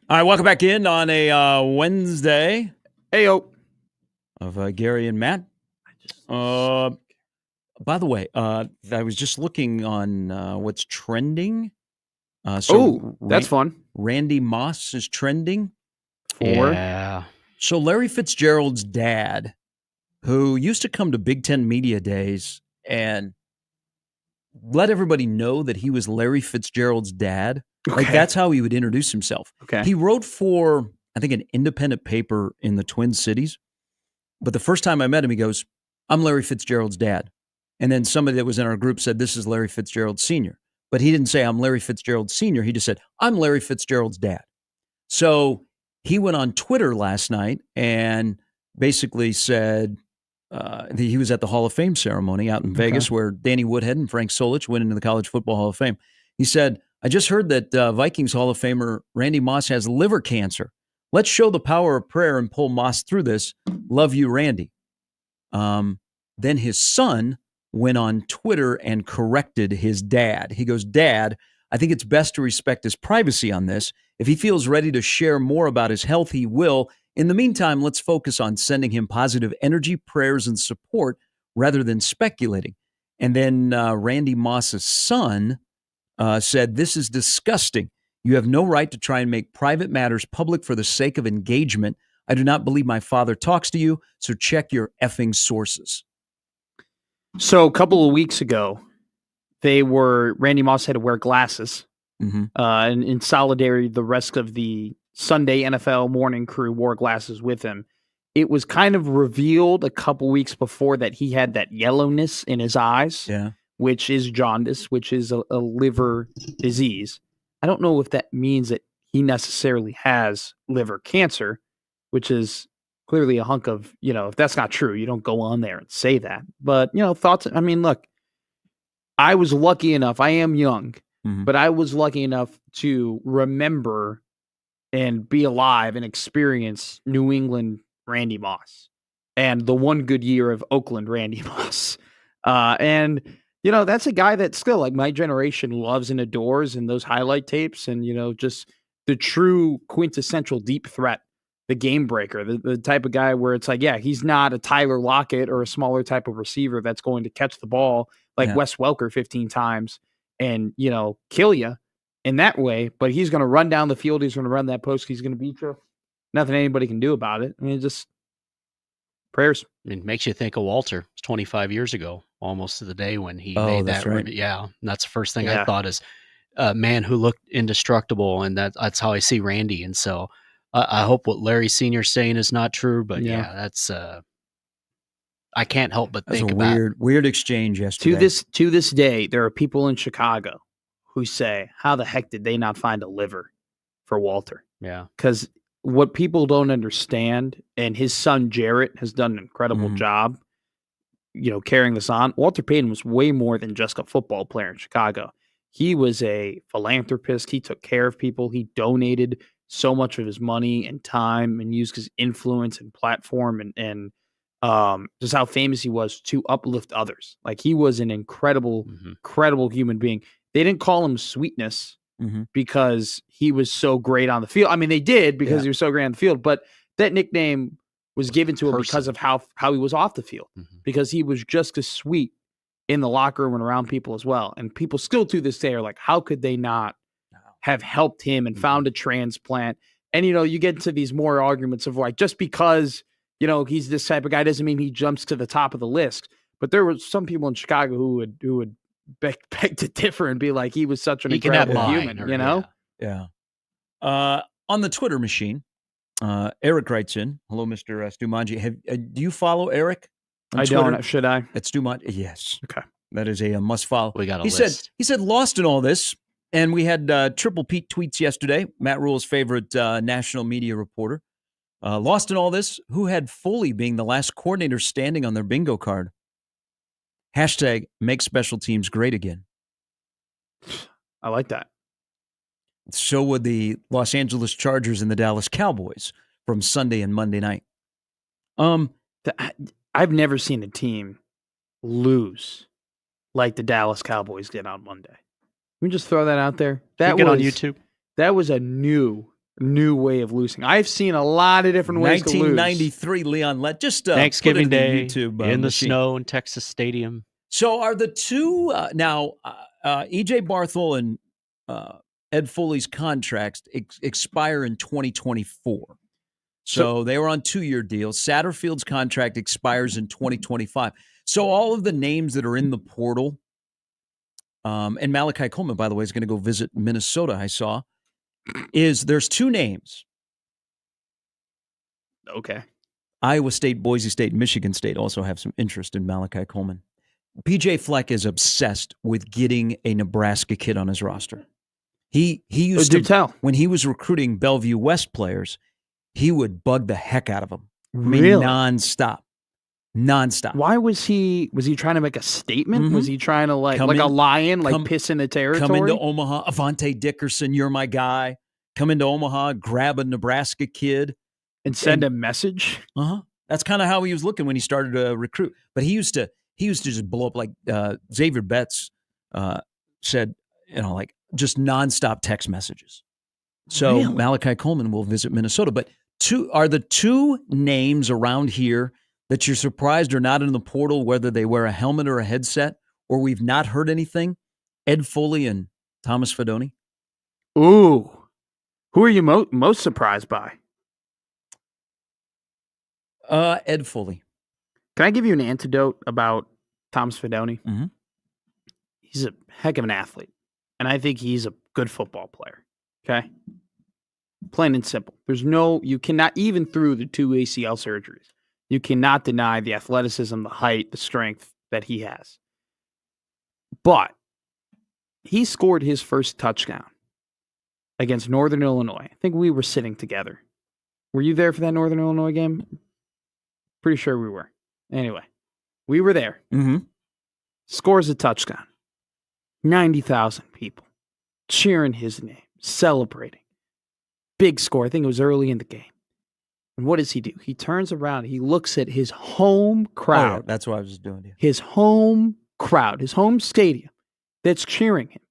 All right, welcome back in on a Wednesday. Heyo. Of Gary and Matt. By the way, I was just looking on what's trending. That's fun. Randy Moss is trending. Yeah. So Larry Fitzgerald's dad, who used to come to Big Ten Media Days and let everybody know that he was Larry Fitzgerald's dad. Like, Okay. that's how he would introduce himself. Okay. He wrote for, I think, an independent paper in the Twin Cities. But the first time I met him, he goes, "I'm Larry Fitzgerald's dad." And then somebody that was in our group said, "This is Larry Fitzgerald Sr." But he didn't say, "I'm Larry Fitzgerald Sr." He just said, "I'm Larry Fitzgerald's dad." So he went on Twitter last night and basically said he was at the Hall of Fame ceremony out in Vegas where Danny Woodhead and Frank Solich went into the College Football Hall of Fame. He said, "I just heard that Vikings Hall of Famer Randy Moss has liver cancer. Let's show the power of prayer and pull Moss through this. Love you, Randy." Then his son went on Twitter and corrected his dad. He goes, "Dad, I think it's best to respect his privacy on this. If he feels ready to share more about his health, he will. In the meantime, let's focus on sending him positive energy, prayers, and support rather than speculating." And then Randy Moss's son said, "This is disgusting. You have no right to try and make private matters public for the sake of engagement. I do not believe my father talks to you, so check your effing sources." So a couple of weeks ago, Randy Moss had to wear glasses. And in solidarity, the rest of the Sunday NFL morning crew wore glasses with him. It was kind of revealed a couple weeks before that he had that yellowness in his eyes, which is jaundice, which is a liver disease. I don't know if that means that he necessarily has liver cancer, which is clearly a hunk of, if that's not true, you don't go on there and say that. But, thoughts. I mean, look, I was lucky enough. I am young, but I was lucky enough to remember and be alive and experience New England Randy Moss and the one good year of Oakland Randy Moss. And, that's a guy that still, like, my generation loves and adores, and those highlight tapes and, just the true quintessential deep threat, the game breaker, the type of guy where it's like, yeah, he's not a Tyler Lockett or a smaller type of receiver that's going to catch the ball like Wes Welker 15 times and, kill you in that way, but he's going to run down the field. He's going to run that post. He's going to beat you. Nothing anybody can do about it. I mean, just prayers. It makes you think of Walter. It's 25 years ago, almost to the day when he Oh, made that's that. right. Yeah. And that's the first thing Yeah. I thought is a man who looked indestructible. And that's how I see Randy. And so I hope what Larry Sr.'s saying is not true, but yeah, that's, I can't help but That's think a about weird exchange yesterday. To this day, there are people in Chicago who say, how the heck did they not find a liver for Walter? Yeah. Because what people don't understand, and his son Jarrett has done an incredible job, carrying this on. Walter Payton was way more than just a football player in Chicago. He was a philanthropist. He took care of people. He donated so much of his money and time and used his influence and platform and just how famous he was to uplift others. Like, he was an incredible human being. They didn't call him Sweetness because he was so great on the field. I mean, they did because he was so great on the field, but that nickname was given to him because of how he was off the field, because he was just as sweet in the locker room and around people as well. And people still to this day are like, how could they not have helped him and found a transplant? And, you get into these more arguments of like, just because, he's this type of guy doesn't mean he jumps to the top of the list. But there were some people in Chicago who would beg to differ and be like, he was such an incredible human, Yeah. On the Twitter machine, Eric writes in, "Hello, Mr. Stumanji. Do you follow Eric on I Twitter? don't. Should I? At Stumanji? Yes. Okay. That is a must follow. We got a he list. said, lost in all this, and we had Triple Pete tweets yesterday, Matt Rule's favorite national media reporter. Lost in all this, who had Foley being the last coordinator standing on their bingo card? Hashtag make special teams great again. I like that. So would the Los Angeles Chargers and the Dallas Cowboys from Sunday and Monday night. I've never seen a team lose like the Dallas Cowboys did on Monday. Can we just throw that out there? That Get was on YouTube. That was a new new way of losing. I've seen a lot of different ways to lose. 1993, Leon Lett. Just Thanksgiving put it Day in the YouTube, in the machine. snow in Texas Stadium. So are the two now? EJ Barthel and Ed Foley's contracts expire in 2024. So they were on 2-year deals. Satterfield's contract expires in 2025. So all of the names that are in the portal, and Malachi Coleman, by the way, is going to go visit Minnesota. I saw there's 2 names. Okay. Iowa State, Boise State, Michigan State also have some interest in Malachi Coleman. PJ Fleck is obsessed with getting a Nebraska kid on his roster. He used to tell. When he was recruiting Bellevue West players, he would bug the heck out of them. Really? Nonstop. Why was he trying to make a statement? Was he trying to a lion, piss in the territory? Come into Omaha, Avante Dickerson, you're my guy. Come into Omaha, grab a Nebraska kid. And send a message? Uh-huh. That's kind of how he was looking when he started to recruit. But he used to just blow up like Xavier Betts said, just nonstop text messages. So Really? Malachi Coleman will visit Minnesota. But are the 2 names around here that you're surprised are not in the portal, whether they wear a helmet or a headset, or we've not heard anything? Ed Foley and Thomas Fedoni? Ooh. Who are you most surprised by? Ed Foley. Can I give you an antidote about Thomas Fedoni? Mm-hmm. He's a heck of an athlete, and I think he's a good football player. Okay? Plain and simple. You cannot, even through the 2 ACL surgeries, you cannot deny the athleticism, the height, the strength that he has. But he scored his first touchdown against Northern Illinois. I think we were sitting together. Were you there for that Northern Illinois game? Pretty sure we were. Anyway, we were there. Mm-hmm. Scores a touchdown. 90,000 people cheering his name, celebrating. Big score. I think it was early in the game. And what does he do? He turns around. He looks at his home crowd. Oh, yeah, that's what I was just doing. Yeah. His home crowd, his home stadium that's cheering him,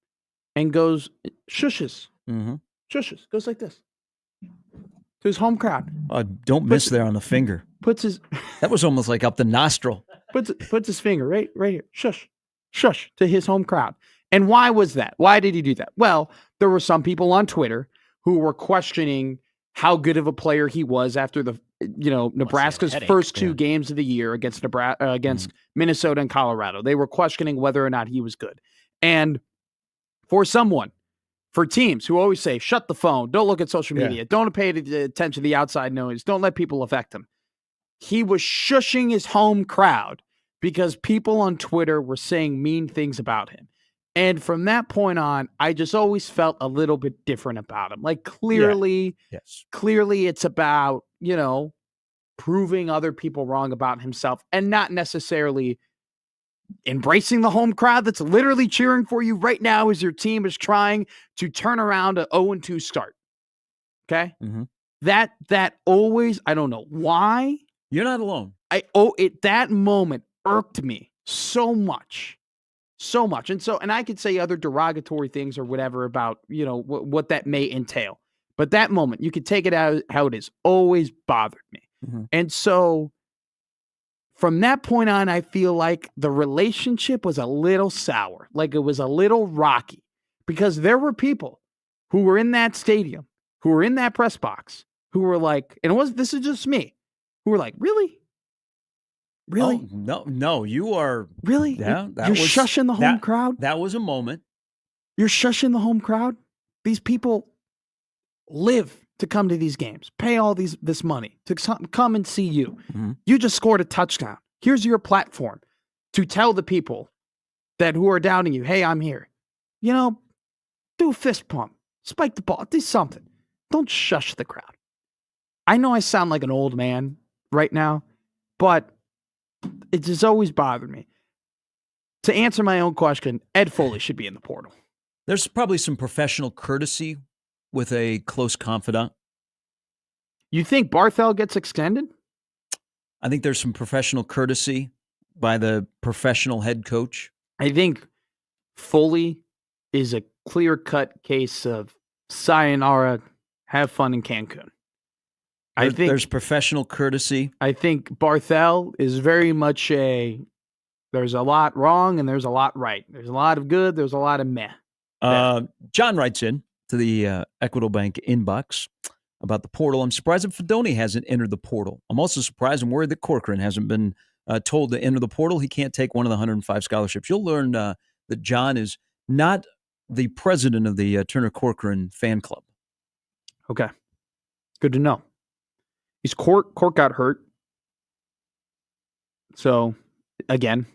and goes, shushes. Mm-hmm. Shushes. Goes like this. To his home crowd. Don't miss there on the finger. That was almost like up the nostril. Puts his finger right here. Shush. Shush to his home crowd. And why was that? Why did he do that? Well, there were some people on Twitter who were questioning how good of a player he was after the Nebraska's first 2 games of the year against Minnesota and Colorado. They were questioning whether or not he was good. And for teams who always say, shut the phone, don't look at social media, don't pay attention to the outside noise, don't let people affect him. He was shushing his home crowd because people on Twitter were saying mean things about him. And from that point on, I just always felt a little bit different about him. Like clearly it's about, proving other people wrong about himself and not necessarily embracing the home crowd that's literally cheering for you right now as your team is trying to turn around an 0-2 start. Okay? Mm-hmm. That always, I don't know why. You're not alone. That moment irked me so much. So much. And I could say other derogatory things or whatever about, what that may entail. But that moment, you could take it out how it is, always bothered me. Mm-hmm. And so from that point on, I feel like the relationship was a little sour, like it was a little rocky, because there were people who were in that stadium, who were in that press box, who were like, and this is just me, who were like, really? Really? Oh, no, you are. Really? Yeah. You're shushing the home crowd? That was a moment. You're shushing the home crowd? These people live to come to these games, pay all this money to come and see you. Mm-hmm. You just scored a touchdown. Here's your platform to tell the people who are doubting you, hey, I'm here. Do a fist pump, spike the ball, do something. Don't shush the crowd. I know I sound like an old man right now, but it just always bothered me. To answer my own question, Ed Foley should be in the portal. There's probably some professional courtesy with a close confidant. You think Barthel gets extended? I think there's some professional courtesy by the professional head coach. I think Foley is a clear-cut case of sayonara, have fun in Cancun. There's professional courtesy. I think Barthel is very much there's a lot wrong and there's a lot right. There's a lot of good. There's a lot of meh. John writes in to the Equitable Bank inbox about the portal. I'm surprised that Fedoni hasn't entered the portal. I'm also surprised and worried that Corcoran hasn't been told to enter the portal. He can't take one of the 105 scholarships. You'll learn that John is not the president of the Turner Corcoran fan club. Okay. Good to know. Court got hurt. So, again,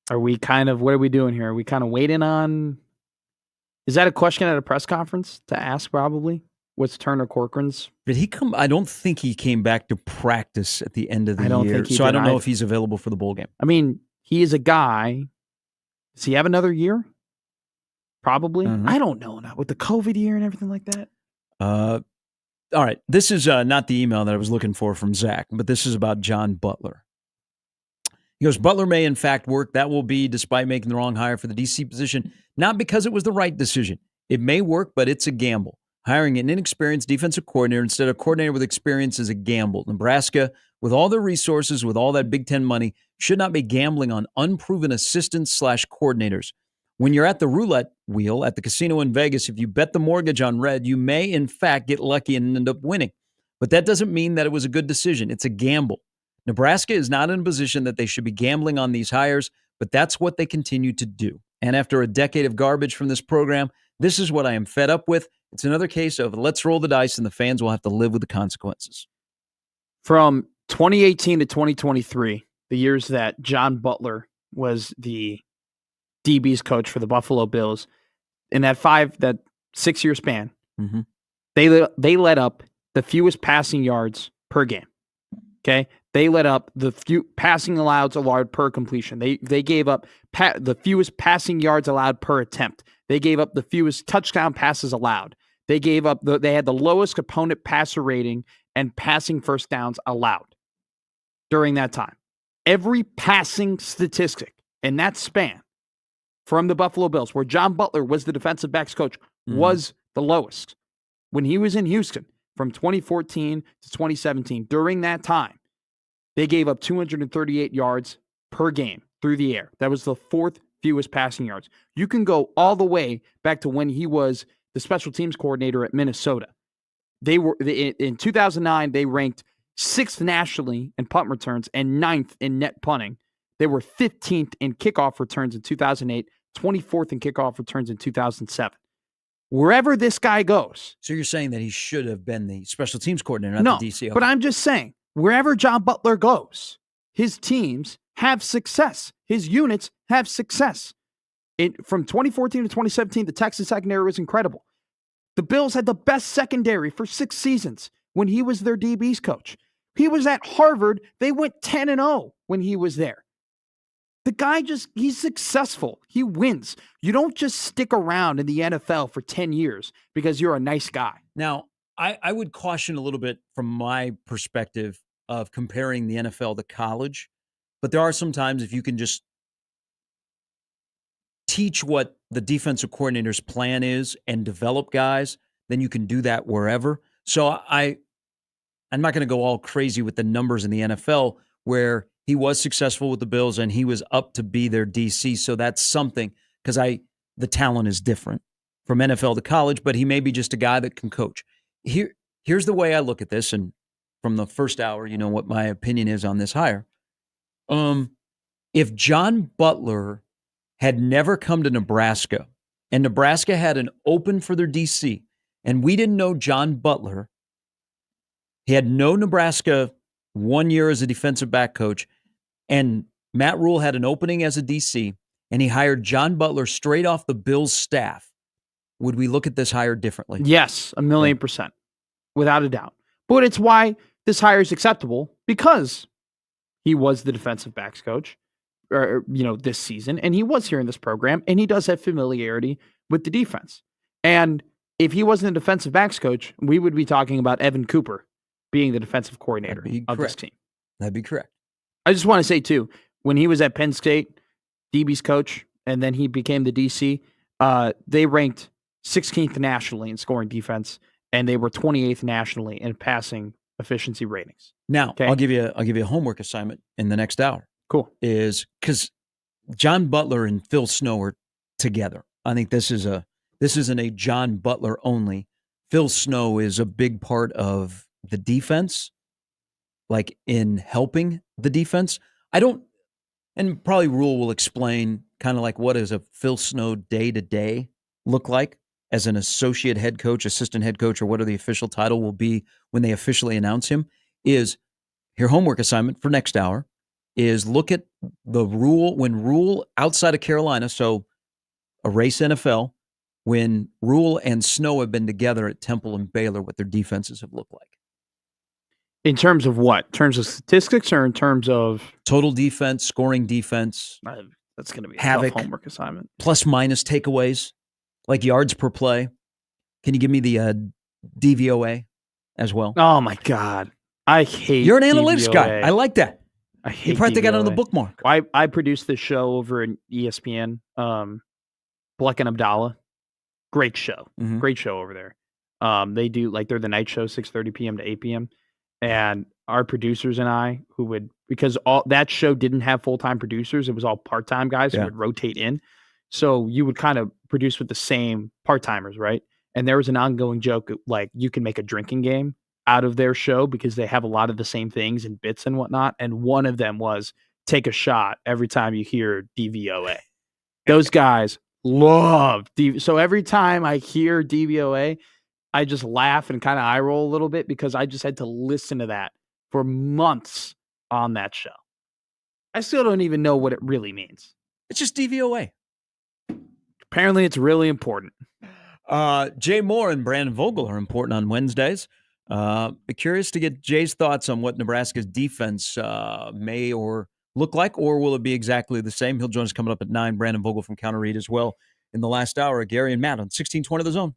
what are we doing here? Are we kind of waiting on? Is that a question at a press conference to ask, probably? What's Turner Corcoran's? Did he come? I don't think he came back to practice at the end of the year. So I don't know if he's available for the bowl game. I mean, he is a guy. Does he have another year? Probably. Mm-hmm. I don't know now with the COVID year and everything like that. All right. This is not the email that I was looking for from Zach, but this is about John Butler. He goes, Butler may in fact work. That will be despite making the wrong hire for the DC position, not because it was the right decision. It may work, but it's a gamble. Hiring an inexperienced defensive coordinator instead of a coordinator with experience is a gamble. Nebraska, with all their resources, with all that Big Ten money, should not be gambling on unproven assistants/coordinators. When you're at the roulette wheel at the casino in Vegas, if you bet the mortgage on red, you may, in fact, get lucky and end up winning. But that doesn't mean that it was a good decision. It's a gamble. Nebraska is not in a position that they should be gambling on these hires, but that's what they continue to do. And after a decade of garbage from this program, this is what I am fed up with. It's another case of let's roll the dice and the fans will have to live with the consequences. From 2018 to 2023, the years that John Butler was the DB's coach for the Buffalo Bills, in that 6-year span, they let up the fewest passing yards per game. Okay, they let up the few passing allowed per completion. They gave up the fewest passing yards allowed per attempt. They gave up the fewest touchdown passes allowed. They gave up they had the lowest opponent passer rating and passing first downs allowed during that time. Every passing statistic in that span from the Buffalo Bills, where John Butler was the defensive backs coach, was the lowest. When he was in Houston from 2014 to 2017, during that time, they gave up 238 yards per game through the air. That was the fourth fewest passing yards. You can go all the way back to when he was the special teams coordinator at Minnesota. In 2009, they ranked 6th nationally in punt returns and 9th in net punting. They were 15th in kickoff returns in 2008, 24th in kickoff returns in 2007. Wherever this guy goes. So you're saying that he should have been the special teams coordinator, not the DC? No, but I'm just saying, wherever John Butler goes, his teams have success. His units have success. From 2014 to 2017, the Texas secondary was incredible. The Bills had the best secondary for 6 seasons when he was their DB's coach. He was at Harvard. They went 10-0 when he was there. The guy he's successful. He wins. You don't just stick around in the NFL for 10 years because you're a nice guy. Now, I would caution a little bit from my perspective of comparing the NFL to college, but there are some times if you can just teach what the defensive coordinator's plan is and develop guys, then you can do that wherever. So I'm not going to go all crazy with the numbers in the NFL where he was successful with the Bills and he was up to be their DC. So that's something because the talent is different from NFL to college, but he may be just a guy that can coach. Here's the way I look at this. And from the first hour, you know what my opinion is on this hire. If John Butler had never come to Nebraska and Nebraska had an open for their DC and we didn't know John Butler, he had no Nebraska 1 year as a defensive back coach, and Matt Rule had an opening as a DC, and he hired John Butler straight off the Bills staff, would we look at this hire differently? Yes, 1,000,000%, without a doubt. But it's why this hire is acceptable, because he was the defensive backs coach, this season, and he was here in this program, and he does have familiarity with the defense. And if he wasn't a defensive backs coach, we would be talking about Evan Cooper being the defensive coordinator of this team. That'd be correct. I just want to say, too, when he was at Penn State, DB's coach, and then he became the DC, they ranked 16th nationally in scoring defense, and they were 28th nationally in passing efficiency ratings. Now, Okay. I'll give you a homework assignment in the next hour. Cool. Is because John Butler and Phil Snow are together. I think this isn't a John Butler only. Phil Snow is a big part of the defense, like in helping the defense. And probably Rule will explain kind of like what does a Phil Snow day-to-day look like as an associate head coach, assistant head coach, or whatever the official title will be when they officially announce him. Is your homework assignment for next hour is look at the Rule, when Rule outside of Carolina, so erase NFL, when Rule and Snow have been together at Temple and Baylor, what their defenses have looked like. In terms of what? In terms of statistics or in terms of total defense, scoring defense? That's going to be a havoc, tough homework assignment. Plus minus takeaways, like yards per play. Can you give me the DVOA as well? Oh my God. I hate You're an analytics DVOA. guy. I like that. I hate you probably got it on the DVOA. bookmark. I produced this show over in ESPN, Bleck and Abdallah. Great show. Mm-hmm. Great show over there. They do they're the night show, 6:30 p.m. to 8 p.m. And our producers and I, because all that show didn't have full-time producers, it was all part-time guys who would rotate in. So you would kind of produce with the same part-timers, right? And there was an ongoing joke, like you can make a drinking game out of their show because they have a lot of the same things and bits and whatnot. And one of them was take a shot every time you hear DVOA. Those guys love so every time I hear DVOA, I just laugh and kind of eye roll a little bit because I just had to listen to that for months on that show. I still don't even know what it really means. It's just DVOA. Apparently it's really important. Jay Moore and Brandon Vogel are important on Wednesdays. Be curious to get Jay's thoughts on what Nebraska's defense may or look like, or will it be exactly the same? He'll join us coming up at 9. Brandon Vogel from Counter Read as well in the last hour. Gary and Matt on 1620 The Zone.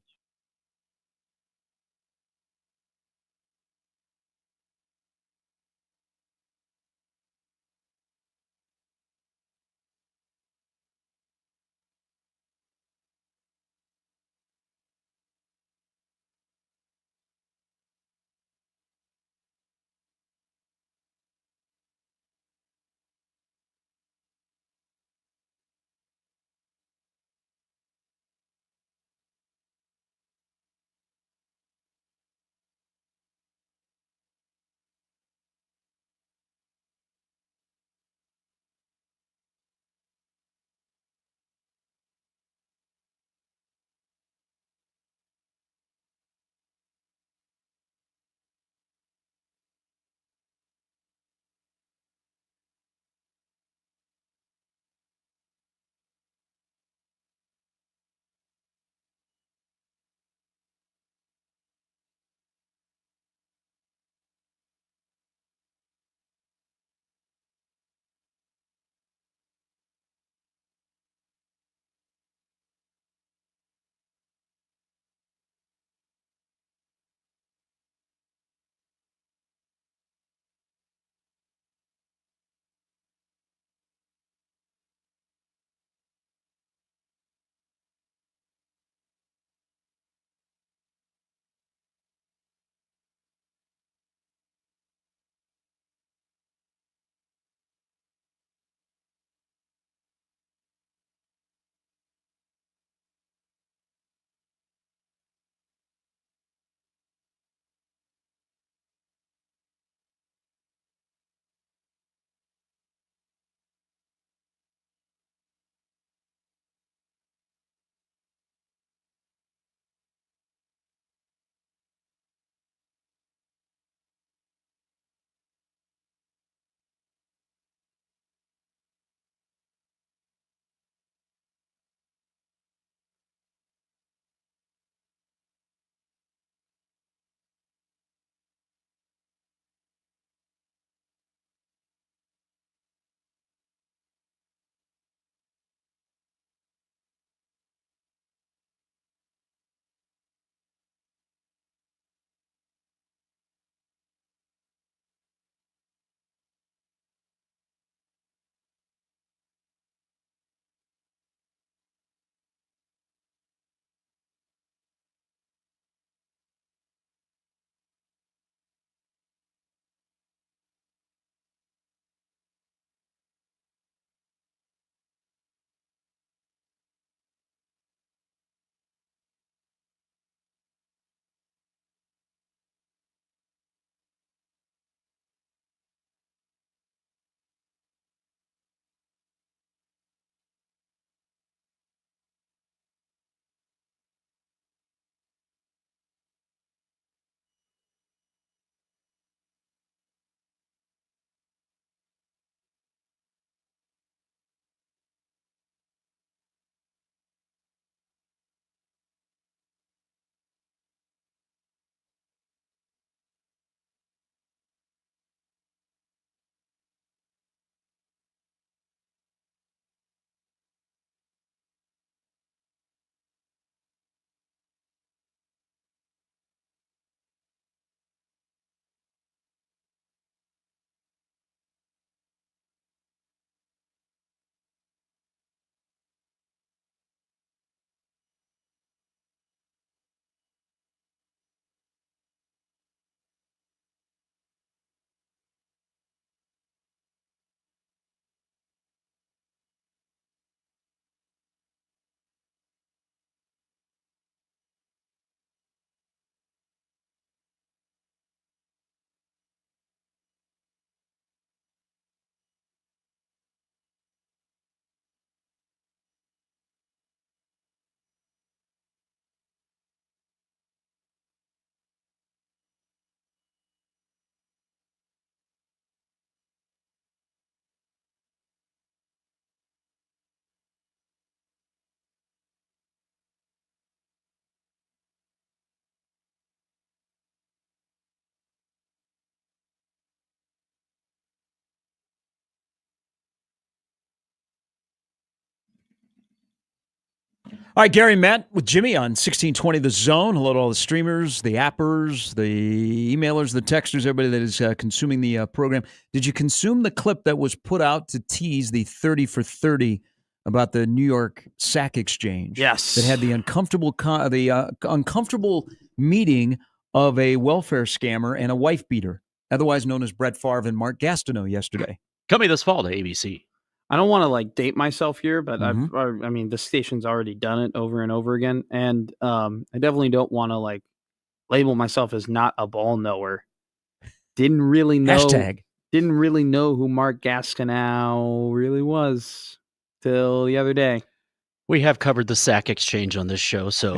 All right, Gary, Matt with Jimmy on 1620 The Zone. Hello to all the streamers, the appers, the emailers, the texters, everybody that is consuming the program. Did you consume the clip that was put out to tease the 30 for 30 about the New York sack exchange? Yes. That had the uncomfortable meeting of a welfare scammer and a wife beater, otherwise known as Brett Favre and Mark Gastineau yesterday. Coming this fall to ABC. I don't want to date myself here, but I mean, the station's already done it over and over again, and I definitely don't want to label myself as not a ball knower. Didn't really know who Mark Gastineau really was till the other day. We have covered the sack exchange on this show, so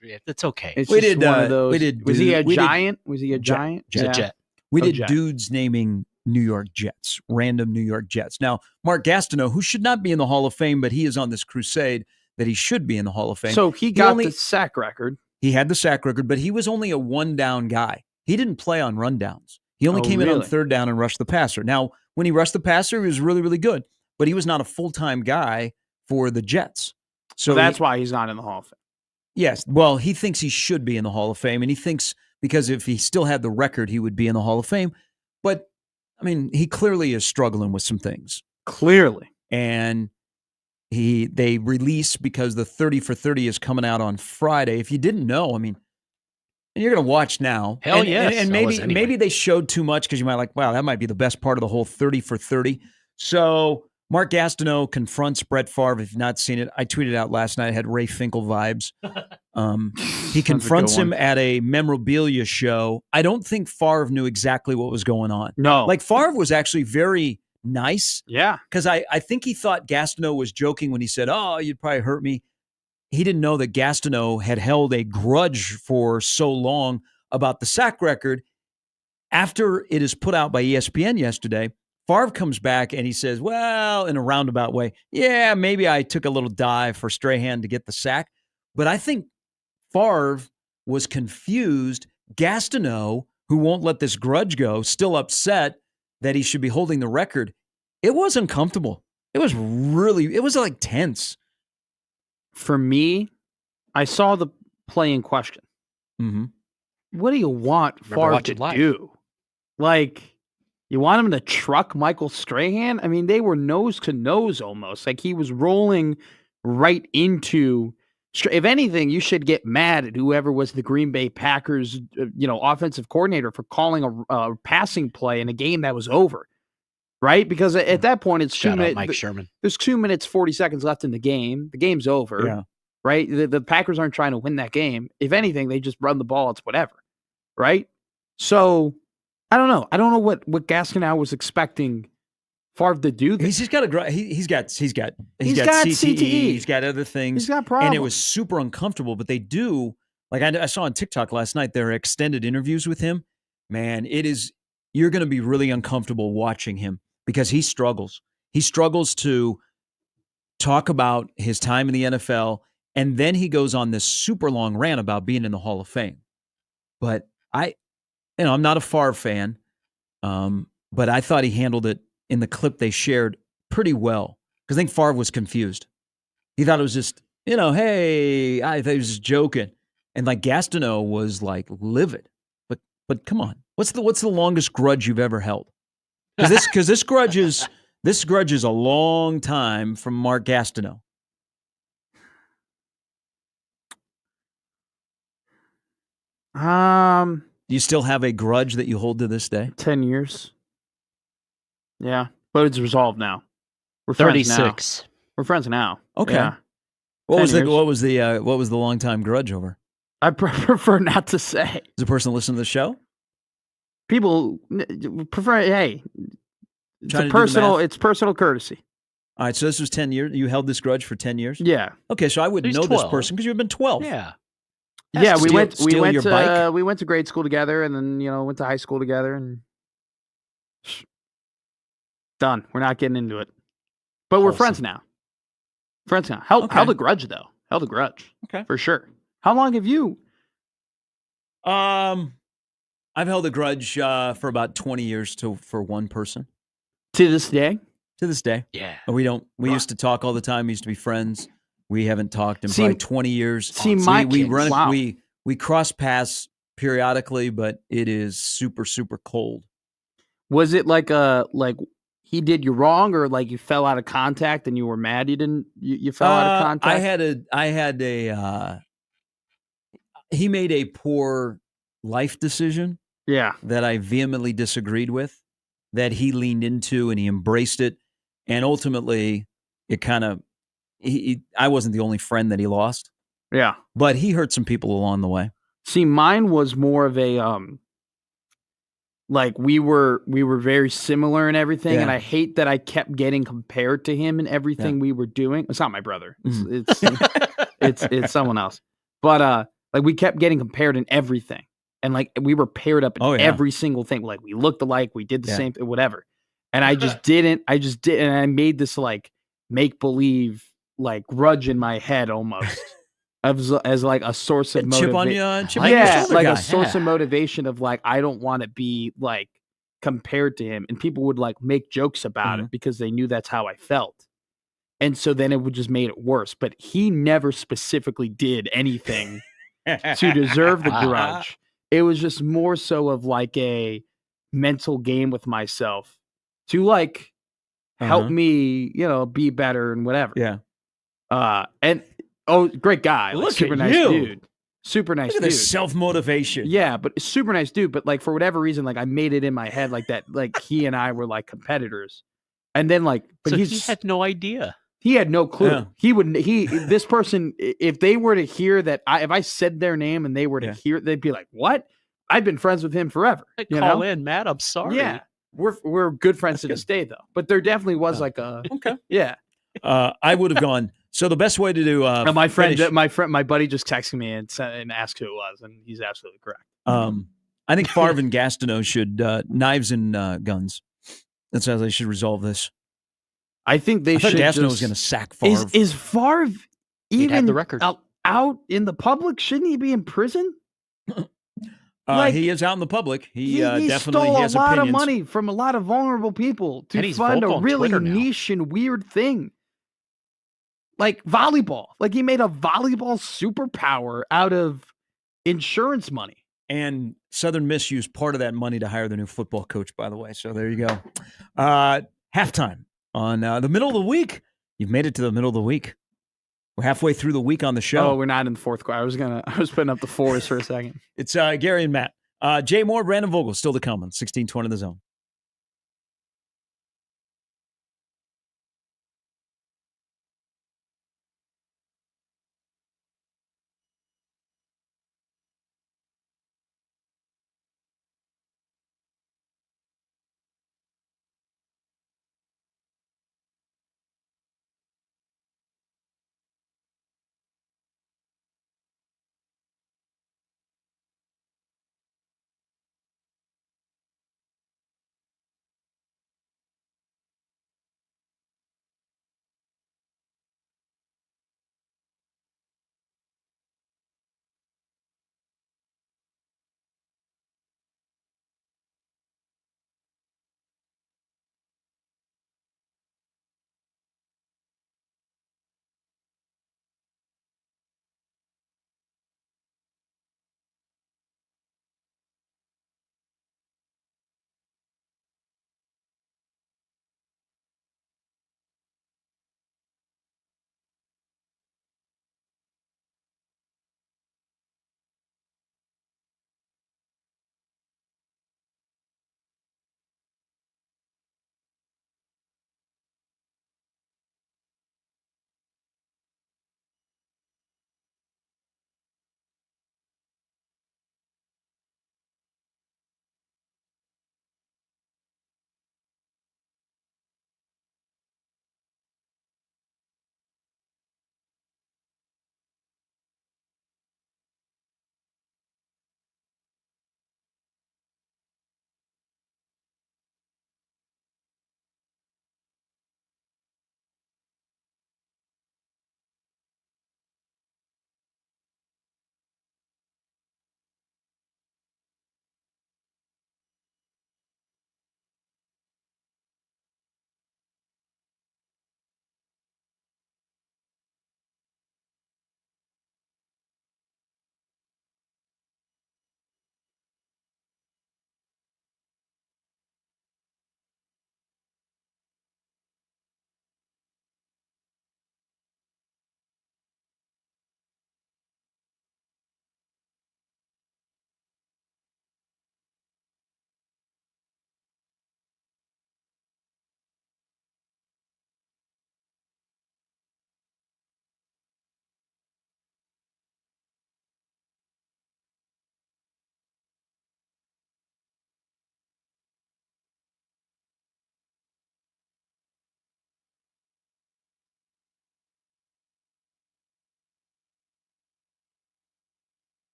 it's okay. It's one of those. Was he a giant? Was he a giant? Jet. We did dudes naming New York Jets, random New York Jets. Now, Mark Gastineau, who should not be in the Hall of Fame, but he is on this crusade that he should be in the Hall of Fame. So he got the sack record. He had the sack record, but he was only a one-down guy. He didn't play on rundowns. He only came in on third down and rushed the passer. Now, when he rushed the passer, he was really, really good, but he was not a full-time guy for the Jets. So that's why he's not in the Hall of Fame. Yes. Well, he thinks he should be in the Hall of Fame, and he thinks because if he still had the record, he would be in the Hall of Fame. But I mean, he clearly is struggling with some things. Clearly. And they release because the 30 for 30 is coming out on Friday. If you didn't know, I mean, and you're going to watch now. Hell yes. And maybe they showed too much because you might wow, that might be the best part of the whole 30 for 30. So Mark Gastineau confronts Brett Favre. If you've not seen it, I tweeted out last night. I had Ray Finkel vibes. He confronts him at a memorabilia show. I don't think Favre knew exactly what was going on. No. Favre was actually very nice. Yeah. Because I think he thought Gastineau was joking when he said, oh, you'd probably hurt me. He didn't know that Gastineau had held a grudge for so long about the sack record. After it is put out by ESPN yesterday, Favre comes back and he says, well, in a roundabout way, yeah, maybe I took a little dive for Strahan to get the sack. But I think Favre was confused. Gastineau, who won't let this grudge go, still upset that he should be holding the record. It was uncomfortable. It was tense. For me, I saw the play in question. Mm-hmm. What do you want Favre to do? You want him to truck Michael Strahan? I mean, they were nose to nose almost. He was rolling right into. If anything, you should get mad at whoever was the Green Bay Packers, offensive coordinator for calling a passing play in a game that was over, right? Because at that point, it's 2 minutes. Mike Sherman. There's 2 minutes, 40 seconds left in the game. The game's over, right? The Packers aren't trying to win that game. If anything, they just run the ball. It's whatever, right? So I don't know. I don't know what Gastineau was expecting Favre to do. He's got CTE. He's got other things. He's got problems. And it was super uncomfortable, but they do, I saw on TikTok last night, their extended interviews with him. Man, you're going to be really uncomfortable watching him because he struggles. He struggles to talk about his time in the NFL, and then he goes on this super long rant about being in the Hall of Fame. But I'm not a Favre fan, but I thought he handled it in the clip they shared pretty well. Because I think Favre was confused. He thought it was just, hey, I thought he was just joking. And Gastineau was livid. But come on. What's the longest grudge you've ever held? Because this grudge is a long time from Mark Gastineau. Do you still have a grudge that you hold to this day? 10 years. Yeah, but it's resolved now. We're 36. We're friends now. Okay. Yeah. What was the long time grudge over? I prefer not to say. Does the person listen to the show? People prefer. Hey, it's personal courtesy. All right, so this was 10 years. You held this grudge for 10 years? Yeah. Okay, so I wouldn't know 12. This person because you've been 12. Yeah. Yeah, we went to grade school together, and then went to high school together, and done. We're not getting into it, but we're friends now. Held a grudge though. Held a grudge. Okay, for sure. How long have you? I've held a grudge for about 20 years for one person. To this day. To this day. Yeah. We used to talk all the time. We used to be friends. We haven't talked in See- probably 20 years. see, So my we kids- run wow. we cross paths periodically, but it is super super cold. Was it like he did you wrong, or like you fell out of contact and you were mad you fell out of contact? I had a he made a poor life decision. Yeah. That I vehemently disagreed with, that he leaned into and he embraced it. And ultimately it kind of, I wasn't the only friend that he lost, Yeah. but he hurt some people along the way. See, mine was more of a like we were very similar in everything, Yeah. and I hate that I kept getting compared to him in everything we were doing. It's not my brother. It's it's someone else. But like we kept getting compared in everything. And like we were paired up in every single thing. Like we looked alike, we did the same thing, whatever. And I just didn't. And I made this like make believe like grudge in my head almost as like a source of Chip on motivation. chip on your shoulder like guy. a source of motivation of like I don't want to be like compared to him, and people would like make jokes about it because they knew that's how I felt. And so then it would just made it worse. But he never specifically did anything to deserve the grudge. It was just more so of like a mental game with myself to like help me, be better and whatever. Yeah. And great guy. Like, Look super at nice you. dude. Super nice Look at dude. this self-motivation. Yeah, but super nice dude. But like for whatever reason, like I made it in my head like that, like he and I were like competitors. And then like, but So he had no idea. He had no clue. Yeah. This person, if they were to hear that, if I said their name and they were to hear, they'd be like, "What? I've been friends with him forever." Call in, Matt. I'm sorry. Yeah, we're good friends to this day though. But there definitely was like a yeah. I would have gone. So the best way to do And my friend, finish- my buddy just texted me and asked who it was, and he's absolutely correct. I think Favre and Gastineau should knives and guns. That's how they should resolve this. I think they thought should. Gastineau just, was going to sack Favre. Is Favre He'd have even the record. out in the public? Shouldn't he be in prison? He is out in the public. He, He definitely stole has a lot opinions. of money from a lot of vulnerable people And to he's fund a vocal on really Twitter now. niche and weird thing. Like volleyball. Like he made a volleyball superpower out of insurance money. And Southern Miss used part of that money to hire the new football coach, by the way. So there you go. Halftime on the middle of the week. You've made it to the middle of the week. We're halfway through the week on the show. Oh, we're not in the fourth quarter. I was putting up the fours for a second. It's Gary and Matt. Jay Moore, Brandon Vogel, still to come on 1620 The Zone.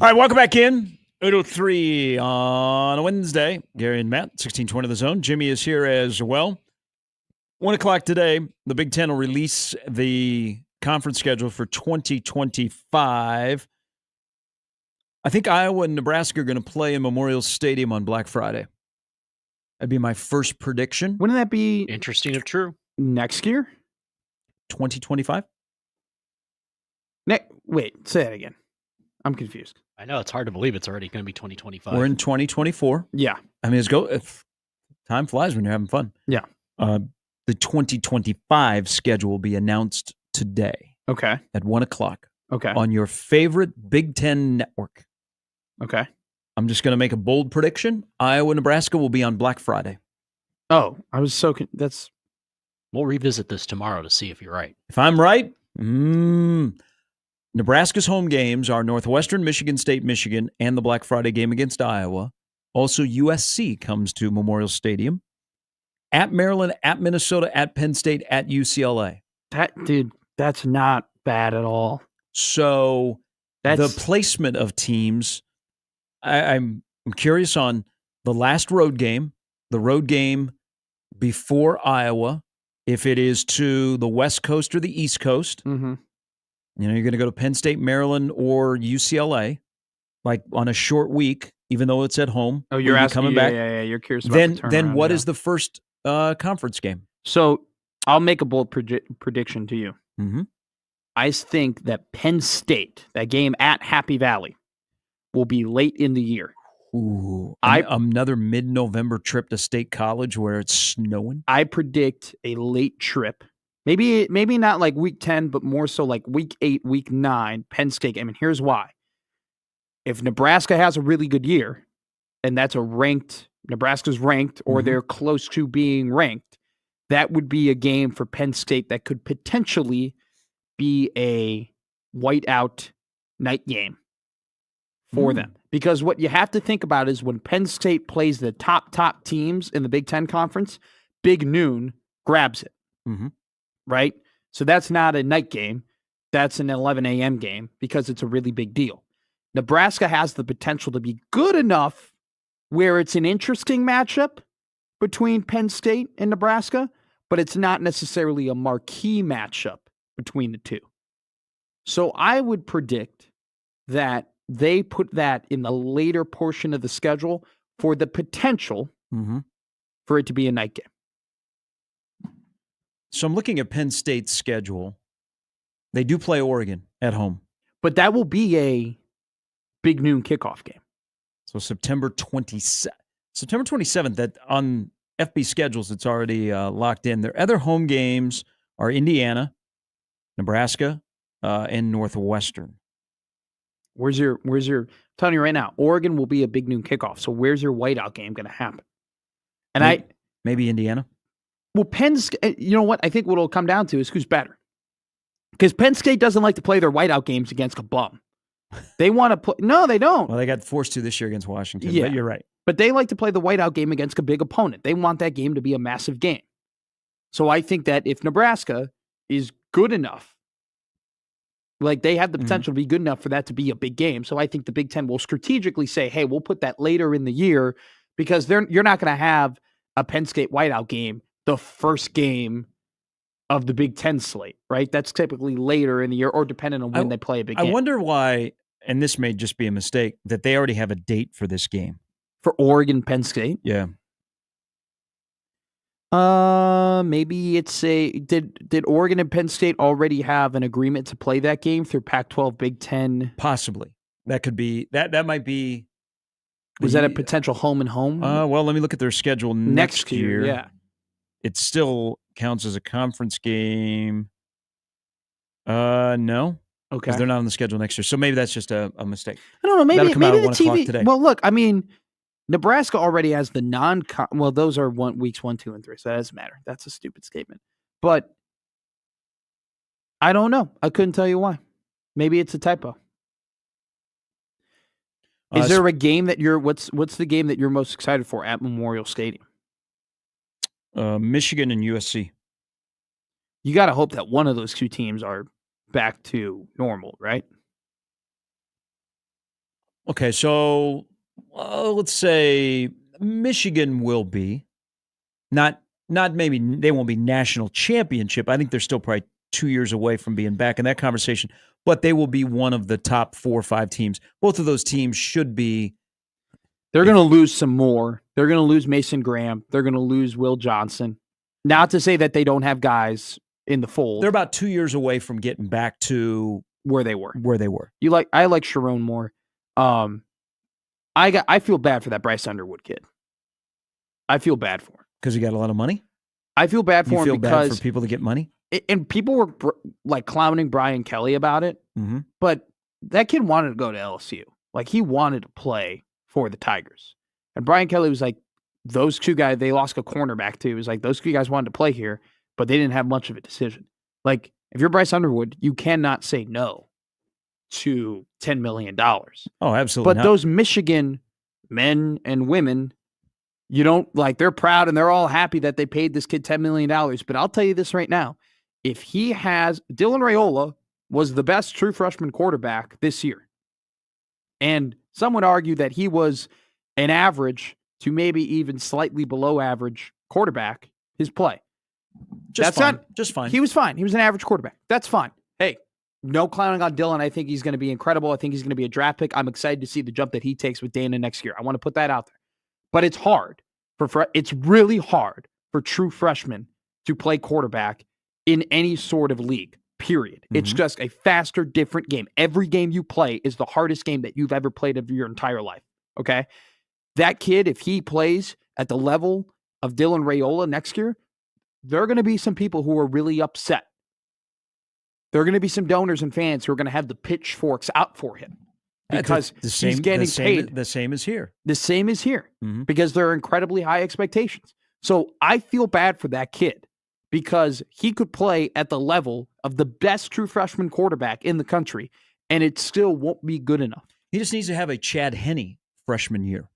All right, welcome back in. 8:03 on a Wednesday. Gary and Matt, 1620 The Zone. Jimmy is here as well. 1 o'clock today, the Big Ten will release the conference schedule for 2025. I think Iowa and Nebraska are going to play in Memorial Stadium on Black Friday. That'd be my first prediction. Wouldn't that be interesting if true? Next year? 2025? Wait, say that again. I'm confused. I know, it's hard to believe it's already going to be 2025. We're in 2024. Yeah. I mean, time flies when you're having fun. Yeah. The 2025 schedule will be announced today. Okay. At 1 o'clock. Okay. On your favorite Big Ten network. Okay. I'm just going to make a bold prediction. Iowa, Nebraska will be on Black Friday. Oh, I was so... We'll revisit this tomorrow to see if you're right. If I'm right, Nebraska's home games are Northwestern, Michigan State, Michigan, and the Black Friday game against Iowa. Also, USC comes to Memorial Stadium. At Maryland, at Minnesota, at Penn State, at UCLA. That's not bad at all. So the placement of teams, I'm curious on the last road game, the road game before Iowa, if it is to the West Coast or the East Coast. Mm-hmm. You know, you're going to go to Penn State, Maryland, or UCLA, like on a short week, even though it's at home. Oh, you're asking, coming back. Yeah, you're curious about then what is the first conference game? So I'll make a bold prediction to you. Mm-hmm. I think that Penn State, that game at Happy Valley, will be late in the year. Ooh, another mid-November trip to State College where it's snowing? I predict a late trip. Maybe not like week 10, but more so like week 8, week 9, Penn State. I mean, here's why. If Nebraska has a really good year, and that's Nebraska's ranked, or they're close to being ranked, that would be a game for Penn State that could potentially be a whiteout night game for them. Because what you have to think about is when Penn State plays the top teams in the Big Ten Conference, Big Noon grabs it. Mm-hmm. Right? So that's not a night game. That's an 11 a.m. game because it's a really big deal. Nebraska has the potential to be good enough where it's an interesting matchup between Penn State and Nebraska, but it's not necessarily a marquee matchup between the two. So I would predict that they put that in the later portion of the schedule for the potential for it to be a night game. So I'm looking at Penn State's schedule. They do play Oregon at home. But that will be a big noon kickoff game. So September 27th, that on FB schedules, it's already locked in. Their other home games are Indiana, Nebraska, and Northwestern. Where's your I'm telling you right now, Oregon will be a big noon kickoff. So where's your whiteout game going to happen? And maybe Indiana. Well, you know what? I think what it'll come down to is who's better. Because Penn State doesn't like to play their whiteout games against a bum. They want to play. No, they don't. Well, they got forced to this year against Washington. Yeah, but you're right. But they like to play the whiteout game against a big opponent. They want that game to be a massive game. So I think that if Nebraska is good enough, like they have the potential to be good enough for that to be a big game. So I think the Big Ten will strategically say, hey, we'll put that later in the year because you're not going to have a Penn State whiteout game the first game of the Big Ten slate, right? That's typically later in the year or depending on when they play a big game. I wonder why, and this may just be a mistake, that they already have a date for this game. For Oregon, Penn State? Yeah. Maybe it's did Oregon and Penn State already have an agreement to play that game through Pac-12, Big Ten? Possibly. That could be, that might be. Was that a potential home and home? Well, let me look at their schedule next year. Yeah. It still counts as a conference game. No. Okay. Because they're not on the schedule next year. So maybe that's just a mistake. I don't know. Maybe the TV. Today. Well, look, I mean, Nebraska already has the well, those are weeks 1, 2, and 3. So that doesn't matter. That's a stupid statement. But I don't know. I couldn't tell you why. Maybe it's a typo. Is there a game that what's the game that you're most excited for at Memorial Stadium? Michigan and USC. You got to hope that one of those two teams are back to normal, right? Okay, so let's say Michigan will be not maybe they won't be national championship. I think they're still probably 2 years away from being back in that conversation, but they will be one of the top 4 or 5 teams. Both of those teams should be. They're going to lose some more. They're going to lose Mason Graham. They're going to lose Will Johnson. Not to say that they don't have guys in the fold. They're about 2 years away from getting back to where they were. I like Sharon more. I feel bad for that Bryce Underwood kid. I feel bad for him because he got a lot of money. I feel bad for you him feel because bad for people to get money, and people were like clowning Brian Kelly about it. Mm-hmm. But that kid wanted to go to LSU. Like he wanted to play for the Tigers, and Brian Kelly was like, those 2 guys they lost a cornerback to. It was like those 2 guys wanted to play here, but they didn't have much of a decision. Like if you're Bryce Underwood, you cannot say no to $10 million. Oh, absolutely. But not. those Michigan men and women, you don't like, they're proud and they're all happy that they paid this kid $10 million. But I'll tell you this right now. If he has, Dylan Raiola was the best true freshman quarterback this year. And some would argue that he was an average to maybe even slightly below average quarterback, his play. Just fine. He was fine. He was an average quarterback. That's fine. Hey, no clowning on Dylan. I think he's going to be incredible. I think he's going to be a draft pick. I'm excited to see the jump that he takes with Dana next year. I want to put that out there. But it's hard. It's really hard for true freshmen to play quarterback in any sort of league, period. Mm-hmm. It's just a faster, different game. Every game you play is the hardest game that you've ever played of your entire life, okay? That kid, if he plays at the level of Dylan Raiola next year, there are going to be some people who are really upset. There are going to be some donors and fans who are going to have the pitchforks out for him because he's getting paid. The same is here. The same is here mm-hmm. because there are incredibly high expectations. So I feel bad for that kid because he could play at the level of the best true freshman quarterback in the country, and it still won't be good enough. He just needs to have a Chad Henne freshman year.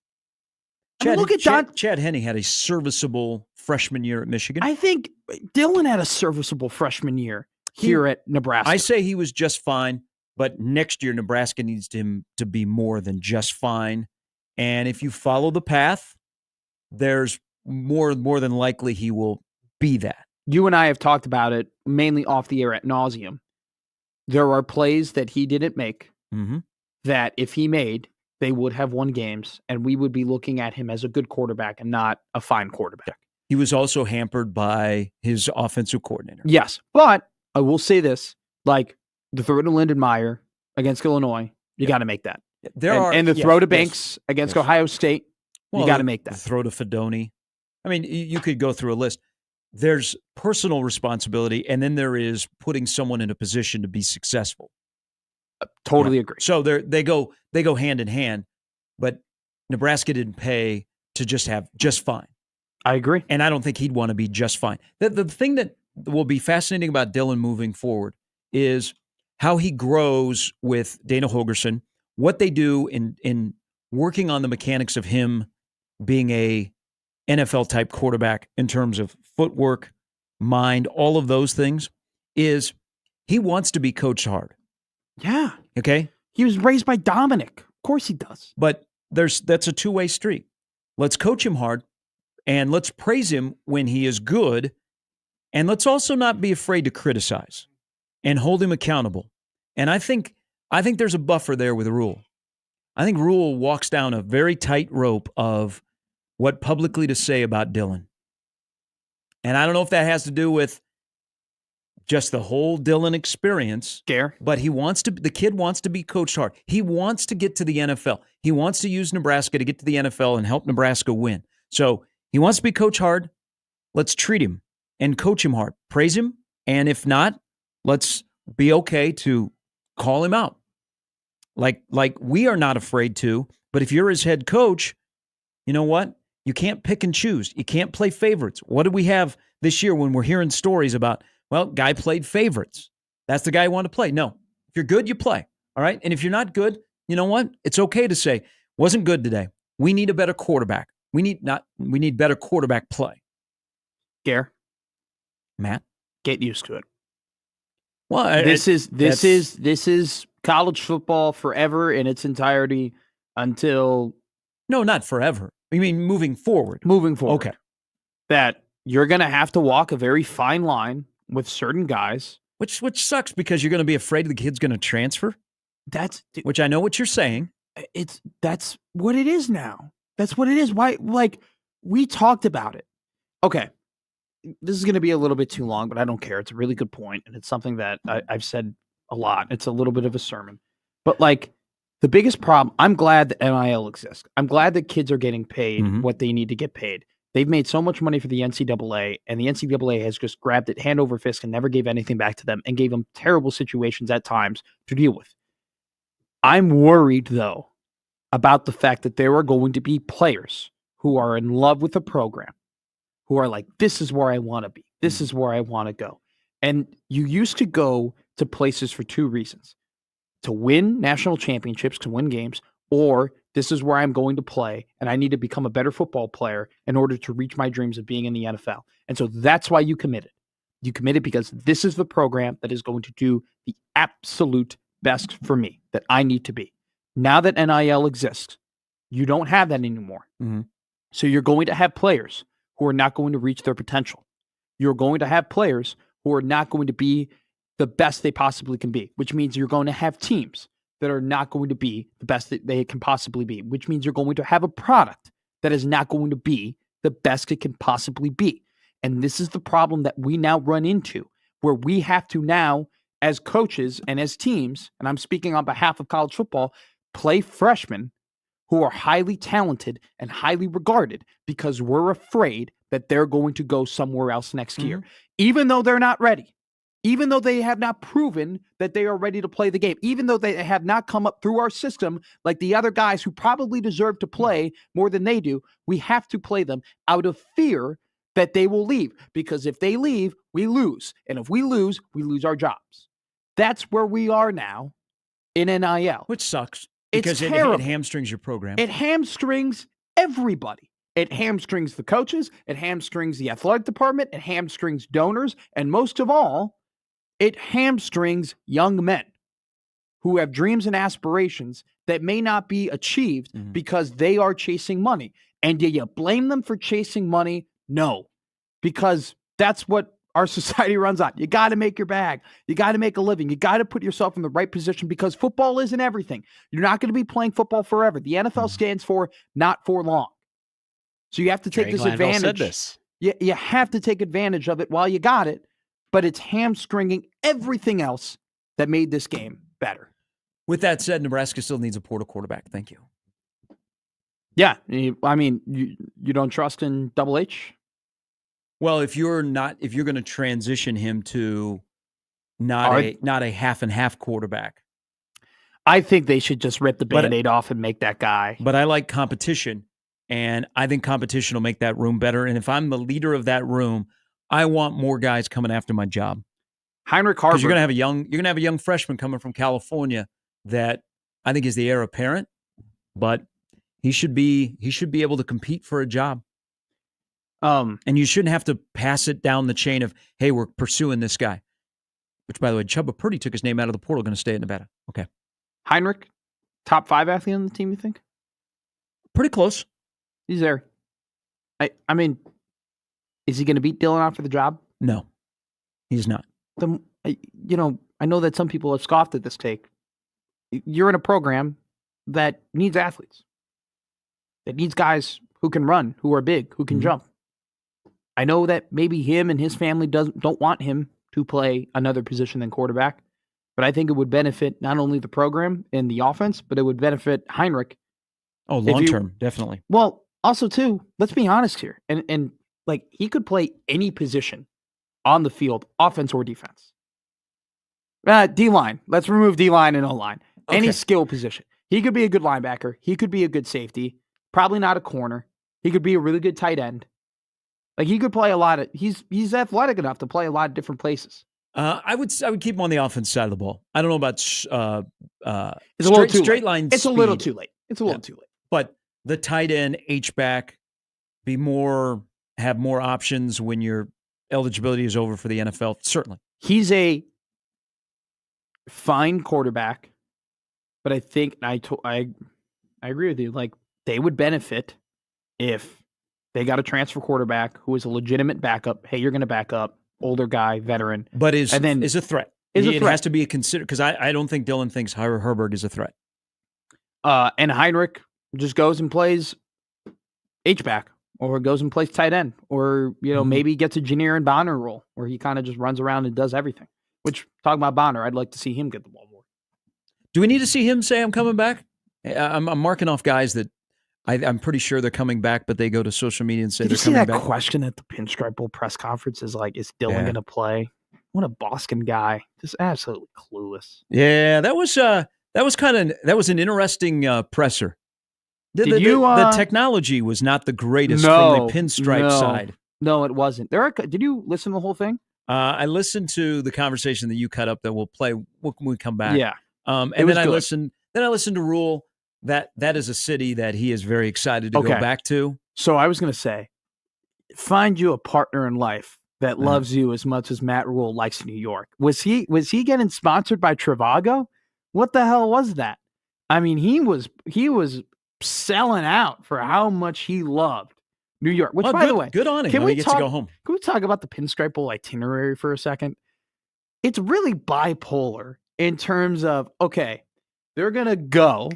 Chad Henne had a serviceable freshman year at Michigan. I think Dylan had a serviceable freshman year here at Nebraska. I say he was just fine, but next year Nebraska needs him to be more than just fine. And if you follow the path, there's more than likely he will be that. You and I have talked about it mainly off the air at nauseum. There are plays that he didn't make mm-hmm. that if he made, they would have won games, and we would be looking at him as a good quarterback and not a fine quarterback. He was also hampered by his offensive coordinator. Yes, but I will say this, like the throw to Lyndon Meyer against Illinois, you got to make that. And the throw to Banks against Ohio State, you got to make that. The throw to Fedoni. I mean, you could go through a list. There's personal responsibility, and then there is putting someone in a position to be successful. Totally agree. So they go hand in hand, but Nebraska didn't pay to just have just fine. I agree. And I don't think he'd want to be just fine. The thing that will be fascinating about Dylan moving forward is how he grows with Dana Holgorsen, what they do in working on the mechanics of him being a NFL-type quarterback in terms of footwork, mind, all of those things, is he wants to be coached hard. Yeah. Okay? He was raised by Dominic. Of course he does. But that's a two-way street. Let's coach him hard, and let's praise him when he is good, and let's also not be afraid to criticize and hold him accountable. And I think there's a buffer there with Rhule. I think Rhule walks down a very tight rope of what publicly to say about Dylan. And I don't know if that has to do with just the whole Dylan experience. But the kid wants to be coached hard. He wants to get to the NFL. He wants to use Nebraska to get to the NFL and help Nebraska win. So he wants to be coached hard. Let's treat him and coach him hard. Praise him. And if not, let's be okay to call him out. Like we are not afraid to, but if you're his head coach, you know what? You can't pick and choose. You can't play favorites. What did we have this year when we're hearing stories about, well, guy played favorites. That's the guy who wanted to play. No. If you're good, you play. All right? And if you're not good, you know what? It's okay to say, wasn't good today. We need a better quarterback. We need better quarterback play. Gare. Matt. Get used to it. Well, this is college football forever in its entirety until No, not forever. You mean moving forward? moving forward. Okay. That you're going to have to walk a very fine line with certain guys. Which sucks because you're going to be afraid the kid's going to transfer. Which I know what you're saying. That's what it is now. That's what it is. Why? Like, we talked about it. Okay. This is going to be a little bit too long, but I don't care. It's a really good point, and it's something that I've said a lot. It's a little bit of a sermon. But, like, the biggest problem, I'm glad that NIL exists. I'm glad that kids are getting paid what they need to get paid. They've made so much money for the NCAA, and the NCAA has just grabbed it hand over fist and never gave anything back to them and gave them terrible situations at times to deal with. I'm worried, though, about the fact that there are going to be players who are in love with the program, who are like, this is where I want to be. This is where I want to go. And you used to go to places for two reasons: to win national championships, to win games, or this is where I'm going to play, and I need to become a better football player in order to reach my dreams of being in the NFL. And so that's why you committed. You committed because this is the program that is going to do the absolute best for me, that I need to be. Now that NIL exists, you don't have that anymore. So you're going to have players who are not going to reach their potential. You're going to have players who are not going to be the best they possibly can be, which means you're going to have teams that are not going to be the best that they can possibly be, which means you're going to have a product that is not going to be the best it can possibly be. And this is the problem that we now run into, where we have to now, as coaches and as teams, and I'm speaking on behalf of college football, play freshmen who are highly talented and highly regarded because we're afraid that they're going to go somewhere else next year, even though they're not ready. Even though they have not proven that they are ready to play the game, even though they have not come up through our system like the other guys who probably deserve to play more than they do, we have to play them out of fear that they will leave. Because if they leave, we lose. And if we lose our jobs. That's where we are now in NIL. Which sucks. It's Because it hamstrings your program. It hamstrings everybody. It hamstrings the coaches. It hamstrings the athletic department. It hamstrings donors. And most of all, it hamstrings young men who have dreams and aspirations that may not be achieved because they are chasing money. And do you blame them for chasing money? No, because that's what our society runs on. You got to make your bag. You got to make a living. You got to put yourself in the right position because football isn't everything. You're not going to be playing football forever. The NFL stands for not for long. So you have to take this advantage. Said this. You have to take advantage of it while you got it. But it's hamstringing everything else that made this game better. With that said, Nebraska still needs a portal quarterback. Thank you. Yeah. I mean, you don't trust in Double H? Well, if you're going to transition him to not a half and half quarterback. I think they should just rip the Band-Aid off and make that guy. But I like competition, and I think competition will make that room better. And if I'm the leader of that room, I want more guys coming after my job. Heinrich Haarberg. Because you're gonna have a young freshman coming from California that I think is the heir apparent, but he should be able to compete for a job. And you shouldn't have to pass it down the chain of, hey, we're pursuing this guy. Which, by the way, Chubba Purdy took his name out of the portal, going to stay at Nevada. Okay. Heinrich, top 5 athlete on the team, you think? Pretty close. He's there. I mean, is he going to beat Dylan out for the job? No, he's not. I know that some people have scoffed at this take. You're in a program that needs athletes, that needs guys who can run, who are big, who can jump. I know that maybe him and his family don't want him to play another position than quarterback, but I think it would benefit not only the program and the offense, but it would benefit Heinrich. Oh, long term, definitely. Well, also too, let's be honest here, and like he could play any position on the field, offense or defense. D-line. Let's remove D-line and O-line. Okay. Any skill position. He could be a good linebacker. He could be a good safety. Probably not a corner. He could be a really good tight end. Like he could play a lot of. He's athletic enough to play a lot of different places. I would keep him on the offense side of the ball. I don't know about it's a little too straight late. line. It's speed. a little too late. It's a little too late. But the tight end, H-back, have more options when your eligibility is over for the NFL. Certainly. He's a fine quarterback, but I think I I agree with you. Like, they would benefit if they got a transfer quarterback who is a legitimate backup. Hey, you're going to back up, older guy, veteran. But is and then a threat. Is a It threat. has to be a consider because I don't think Dylan thinks Herberg is a threat. And Heinrich just goes and plays H-back or goes and plays tight end or, maybe gets a Janier and Bonner role where he kind of just runs around and does everything. Which, talking about Bonner, I'd like to see him get the ball more. Do we need to see him say I'm coming back? I'm marking off guys that I'm pretty sure they're coming back, but they go to social media and say Did they're you see coming that back. question at the Pinstripe Bowl press conference is like, is Dylan Yeah. going to play? What a Boston guy. Just absolutely clueless. Yeah, that was an interesting presser. The technology was not the greatest from the Pinstripe side. No, it wasn't. Did you listen to the whole thing? I listened to the conversation that you cut up that we'll play when we come back. Yeah. And It was then I good. listened to Rule. That is a city that he is very excited to go Okay. back to. So I was going to say, find you a partner in life that Uh-huh. loves you as much as Matt Rule likes New York. Was he getting sponsored by Trivago? What the hell was that? I mean, he was selling out for how much he loved New York. Which, Well, by the good- way, good on him. Can He we gets to talk? go home. Can we talk about the Pinstripe Bowl itinerary for a second? It's really bipolar in terms of, okay, they're gonna go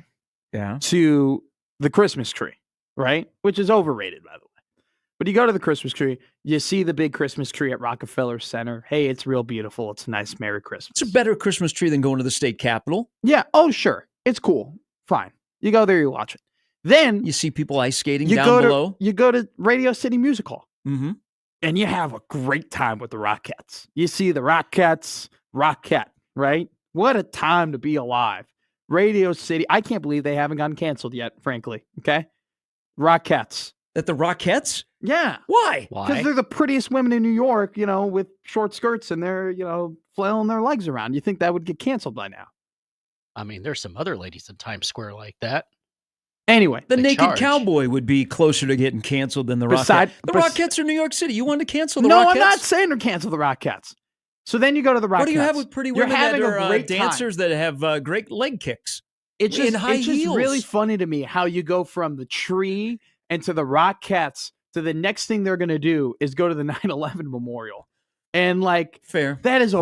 to the Christmas tree, right? Which is overrated, by the way. But you go to the Christmas tree, you see the big Christmas tree at Rockefeller Center. Hey, it's real beautiful. It's nice. Merry Christmas. It's a better Christmas tree than going to the state capitol. Yeah. Oh, sure. It's cool. Fine. You go there, you watch it. Then you see people ice skating you down go below. You go to Radio City Music Hall. Mm-hmm. And you have a great time with the Rockettes. You see the Rockettes, Rockette, right? What a time to be alive. Radio City. I can't believe they haven't gotten canceled yet, frankly. Okay? Rockettes. At the Rockettes? Yeah. Why? Because they're the prettiest women in New York, with short skirts and they're, flailing their legs around. You think that would get canceled by now? I mean, there's some other ladies in Times Square like that. Anyway, The They Naked charge. Cowboy would be closer to getting canceled than the Rockettes. The Rockettes are New York City. You wanted to cancel the No, Rockettes? I'm not saying to cancel the Rockettes. So then you go to the Rockettes. What do you have with pretty You're women having that a are great time. dancers that have great leg kicks? It's in just, high it's just heels. really funny to me how you go from the tree and to the Rockettes to the next thing they're going to do is go to the 9/11 memorial. And fair. That is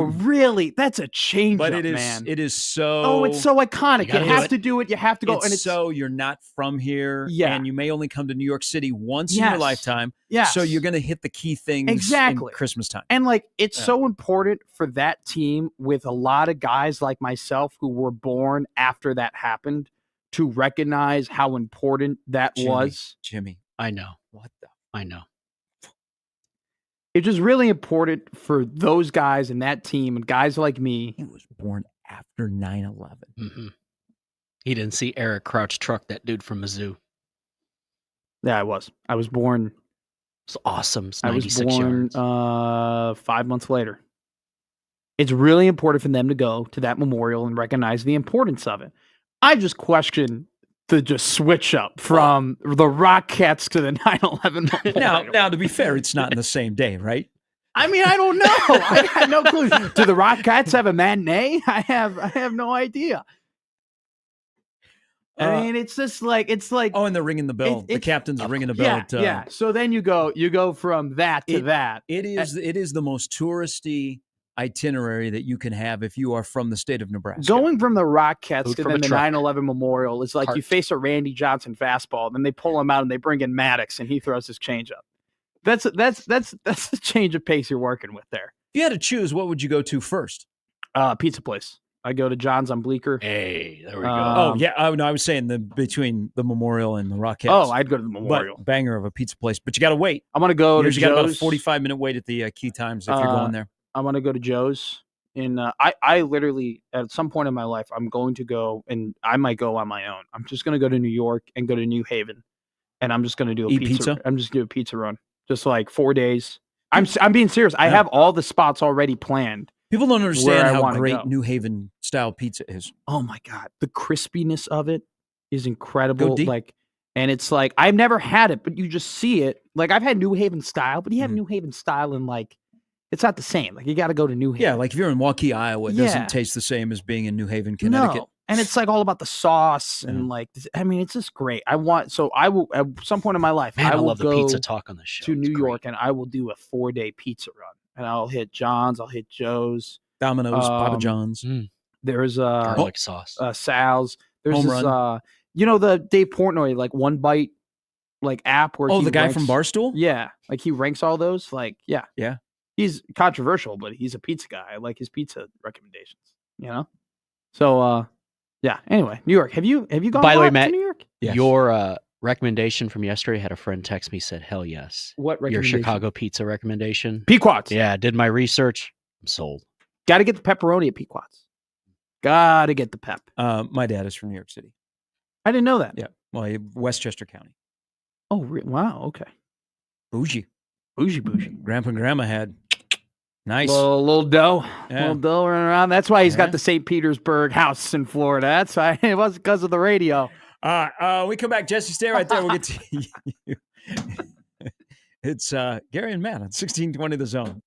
that's a change But up, it is man. it is so Oh, it's so iconic. You gotta do have it. to do it. You have to go. It's and it's so you're not from here, Yeah. and you may only come to New York City once in your Yes. lifetime. Yes. So you're going to hit the key things Exactly. in Christmas time. And it's Yeah. so important for that team with a lot of guys like myself who were born after that happened to recognize how important that was. Jimmy. I know. What the? I know. It's just really important for those guys and that team and guys like me. He was born after 9/11. Mm-hmm. He didn't see Eric Crouch truck that dude from Mizzou. Yeah, I was. I was born. It's awesome. It's I was 96 born yards. 5 months later. It's really important for them to go to that memorial and recognize the importance of it. I just question the just switch up from the Rockettes to the 9/11 memorial. Now, to be fair, it's not in the same day, right? I mean, I don't know. I had no clue. Do the Rockettes have a matinee? I have no idea. I mean, it's just it's like Oh, and they're ringing the bell. The captain's ringing the bell. yeah, at, yeah. So then you go from that to that. It is the most touristy itinerary that you can have if you are from the state of Nebraska. Going from the Rockettes Food to from then a the truck. 9/11 memorial is like you Cart. face a Randy Johnson fastball, then they pull him out and they bring in Maddox and he throws his changeup. That's the change of pace you're working with there. If you had to choose, what would you go to first? Pizza place. I go to John's on Bleecker. Hey, there we go. Oh yeah, I was saying between the memorial and the Rockettes. Oh, I'd go to the memorial. But banger of a pizza place, but you got to wait. I'm gonna go to You got about a Joe's. 45-minute wait at the key times if you're going there. I'm gonna go to Joe's. I literally at some point in my life I'm going to go, and I might go on my own. I'm just gonna go to New York and go to New Haven, and I'm just gonna do a Eat pizza. pizza? I'm just do a pizza run, just like 4 days. I'm being serious. I have all the spots already planned. People don't where understand I how wanna great go. New Haven style pizza is. Oh my god, the crispiness of it is incredible. deep. And it's like I've never had it, but you just see it. Like I've had New Haven style, but you have New Haven style and it's not the same. Like you got to go to New Haven. Yeah, like if you're in Waukee, Iowa, it Yeah. doesn't taste the same as being in New Haven, Connecticut. No. and it's like all about the sauce and like I mean, it's just great. I will at some point in my life. Man, I will love the go pizza talk on the show. to New York, and I will do a 4-day pizza run, and I'll hit John's, I'll hit Joe's, Domino's, Papa John's. There's garlic sauce, Sal's. There's Home this Run. The Dave Portnoy like One Bite like app where the guy from Barstool. Yeah, like he ranks all those. Like yeah. He's controversial, but he's a pizza guy. I like his pizza recommendations. So yeah. Anyway, New York. Have you gone? By the way, to Matt, New York? your recommendation from yesterday had a friend text me, said, "Hell yes." What Your recommendation? Chicago pizza recommendation? Pequot's. Yeah, did my research. I'm sold. Got to get the pepperoni at Pequot's. Got to get the pep. My dad is from New York City. I didn't know that. Yeah. Well, Westchester County. Oh, wow. Okay. Bougie. Bougie. Grandpa and Grandma had nice. Little dough. Yeah. Little dough running around. That's why he's got the St. Petersburg house in Florida. That's why it wasn't because of the radio. We come back. Jesse, stay right there. We'll get to you. It's Gary and Matt on 1620 The Zone.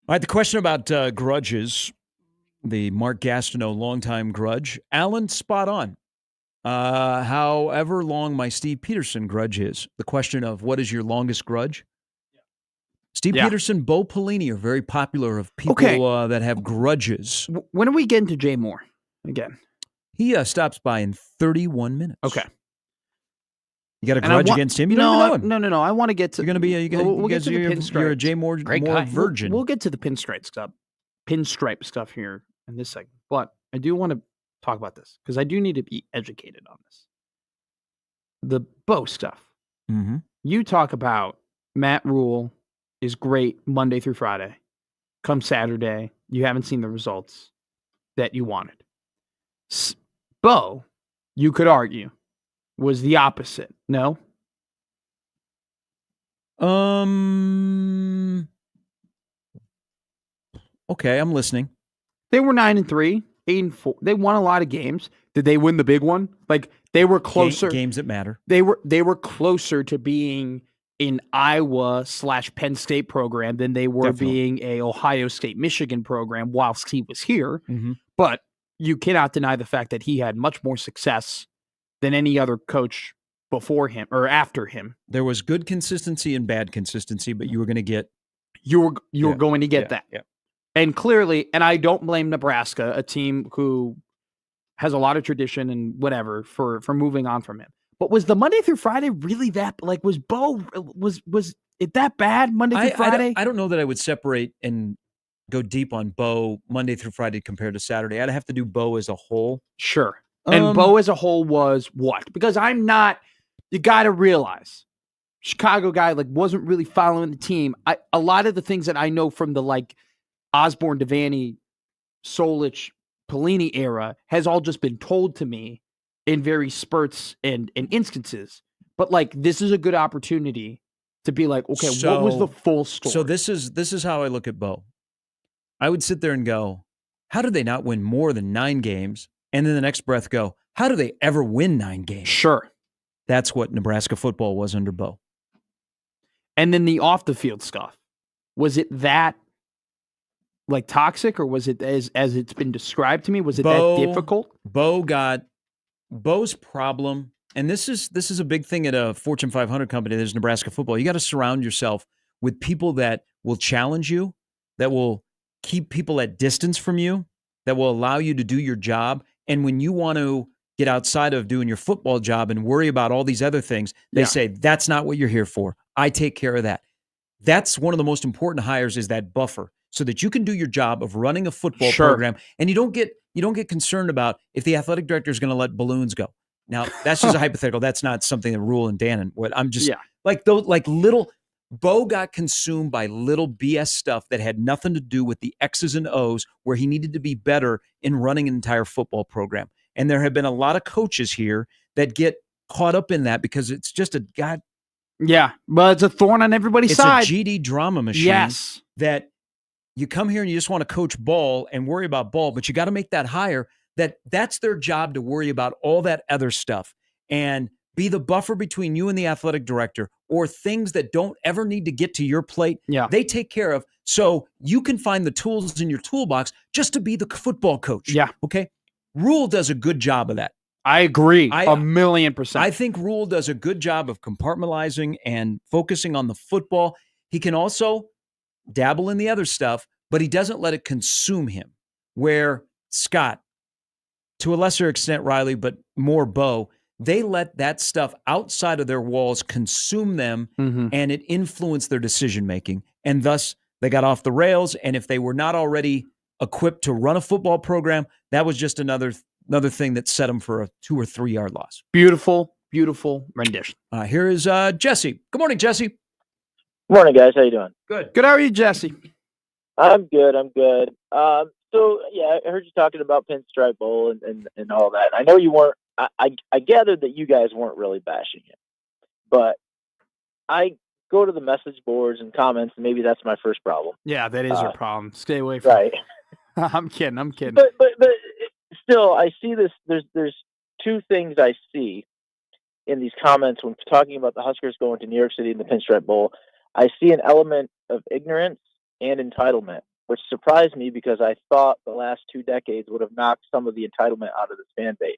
All right, the question about grudges, the Mark Gastineau longtime grudge. Alan, spot on. However long my Steve Peterson grudge is, the question of what is your longest grudge? Steve Peterson, Bo Pelini are very popular of people that have grudges. When are we getting to Jay Moore again? He stops by in 31 minutes. Okay. You got a grudge against him? You don't even know him. No. I want to get to. You're going to be we'll get to the pinstripes. You're a Jay Moore virgin. We'll get to the pinstripe stuff here in this segment. But I do want to talk about this because I do need to be educated on this. The Bo stuff. Mm-hmm. You talk about Matt Rule is great Monday through Friday. Come Saturday, you haven't seen the results that you wanted. Bo, you could argue, was the opposite. No? Okay, I'm listening. They were 9-3, 8-4. They won a lot of games. Did they win the big one? Like they were closer. Games that matter. They were closer to being an Iowa/Penn State program than they were being a Ohio State Michigan program whilst he was here. Mm-hmm. But you cannot deny the fact that he had much more success than any other coach before him or after him. There was good consistency and bad consistency, but you were going to get were going to get that. Yeah. And clearly, and I don't blame Nebraska, a team who has a lot of tradition and whatever for moving on from him. But was the Monday through Friday really that, like, was Bo, was it that bad Monday through Friday? I don't know that I would separate and go deep on Bo Monday through Friday compared to Saturday. I'd have to do Bo as a whole. Sure. And Bo as a whole was what? Because you got to realize, Chicago guy, like, wasn't really following the team. A lot of the things that I know from the, like, Osborne, Devaney, Solich, Pelini era has all just been told to me in very spurts and instances. But, like, this is a good opportunity to be like, okay, what was the full story? So this is how I look at Bo. I would sit there and go, how did they not win more than 9 games? And then the next breath go, how do they ever win 9 games? Sure. That's what Nebraska football was under Bo. And then the off the field stuff. Was it that, like, toxic, or was it as it's been described to me? Was it that difficult? Bo's problem, and this is a big thing at a Fortune 500 company. There's Nebraska football. You got to surround yourself with people that will challenge you, that will keep people at distance from you, that will allow you to do your job. And when you want to get outside of doing your football job and worry about all these other things, they say, that's not what you're here for. I take care of that. That's one of the most important hires, is that buffer, so that you can do your job of running a football program, and you don't get concerned about if the athletic director is going to let balloons go. Now, that's just a hypothetical. That's not something that Rule and Dannon would. I'm just like those, like, little. Bo got consumed by little BS stuff that had nothing to do with the X's and O's, where he needed to be better in running an entire football program. And there have been a lot of coaches here that get caught up in that because it's just a god. Yeah, but it's a thorn on everybody's side. It's a GD drama machine. Yes. That you come here and you just want to coach ball and worry about ball, but you got to make that hire. That's their job, to worry about all that other stuff and be the buffer between you and the athletic director, or things that don't ever need to get to your plate. Yeah. They take care of, so you can find the tools in your toolbox just to be the football coach. Yeah. Okay. Rule does a good job of that. I agree. 1,000,000%. I think Rule does a good job of compartmentalizing and focusing on the football. He can also dabble in the other stuff, but he doesn't let it consume him. Where Scott, to a lesser extent Riley, but more Bo, they let that stuff outside of their walls consume them, and it influenced their decision-making. And thus, they got off the rails. And if they were not already equipped to run a football program, that was just another thing that set them for a 2 or 3 yard loss. Beautiful, beautiful rendition. Here is Jesse. Good morning, Jesse. Good morning, guys. How you doing? Good. Good. How are you, Jesse? I'm good. So, yeah, I heard you talking about Pinstripe Bowl and all that. I know you weren't. I gathered that you guys weren't really bashing it, but I go to the message boards and comments, and maybe that's my first problem. Yeah, that is your problem. Stay away from right. I'm kidding. But still, I see this. There's 2 things I see in these comments when talking about the Huskers going to New York City in the Pinstripe Bowl. I see an element of ignorance and entitlement which surprised me because I thought the last 2 decades would have knocked some of the entitlement out of this fan base.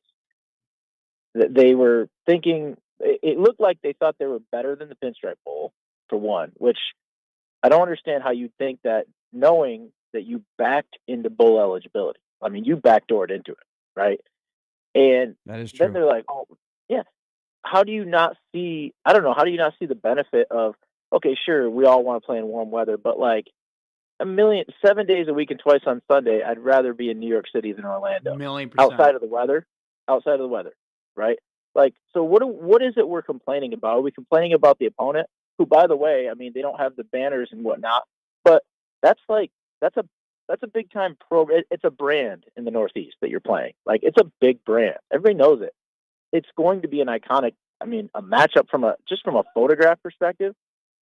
They were thinking, it looked like they thought they were better than the Pinstripe Bowl, for one, which I don't understand how you think that, knowing that you backed into bowl eligibility. I mean, you backdoored into it, right? And that is true. Then they're like, oh, yeah. How do you not see, I don't know, how do you not see the benefit of, okay, sure, we all want to play in warm weather, but like 7 days a week and twice on Sunday, I'd rather be in New York City than Orlando. 1,000,000%. Outside of the weather, right? Like, so what is it we're complaining about? Are we complaining about the opponent, who, by the way, I mean, they don't have the banners and whatnot, but that's a big time program. It's a brand in the Northeast that you're playing. Like, it's a big brand. Everybody knows it. It's going to be an iconic, I mean, a matchup from a photograph perspective,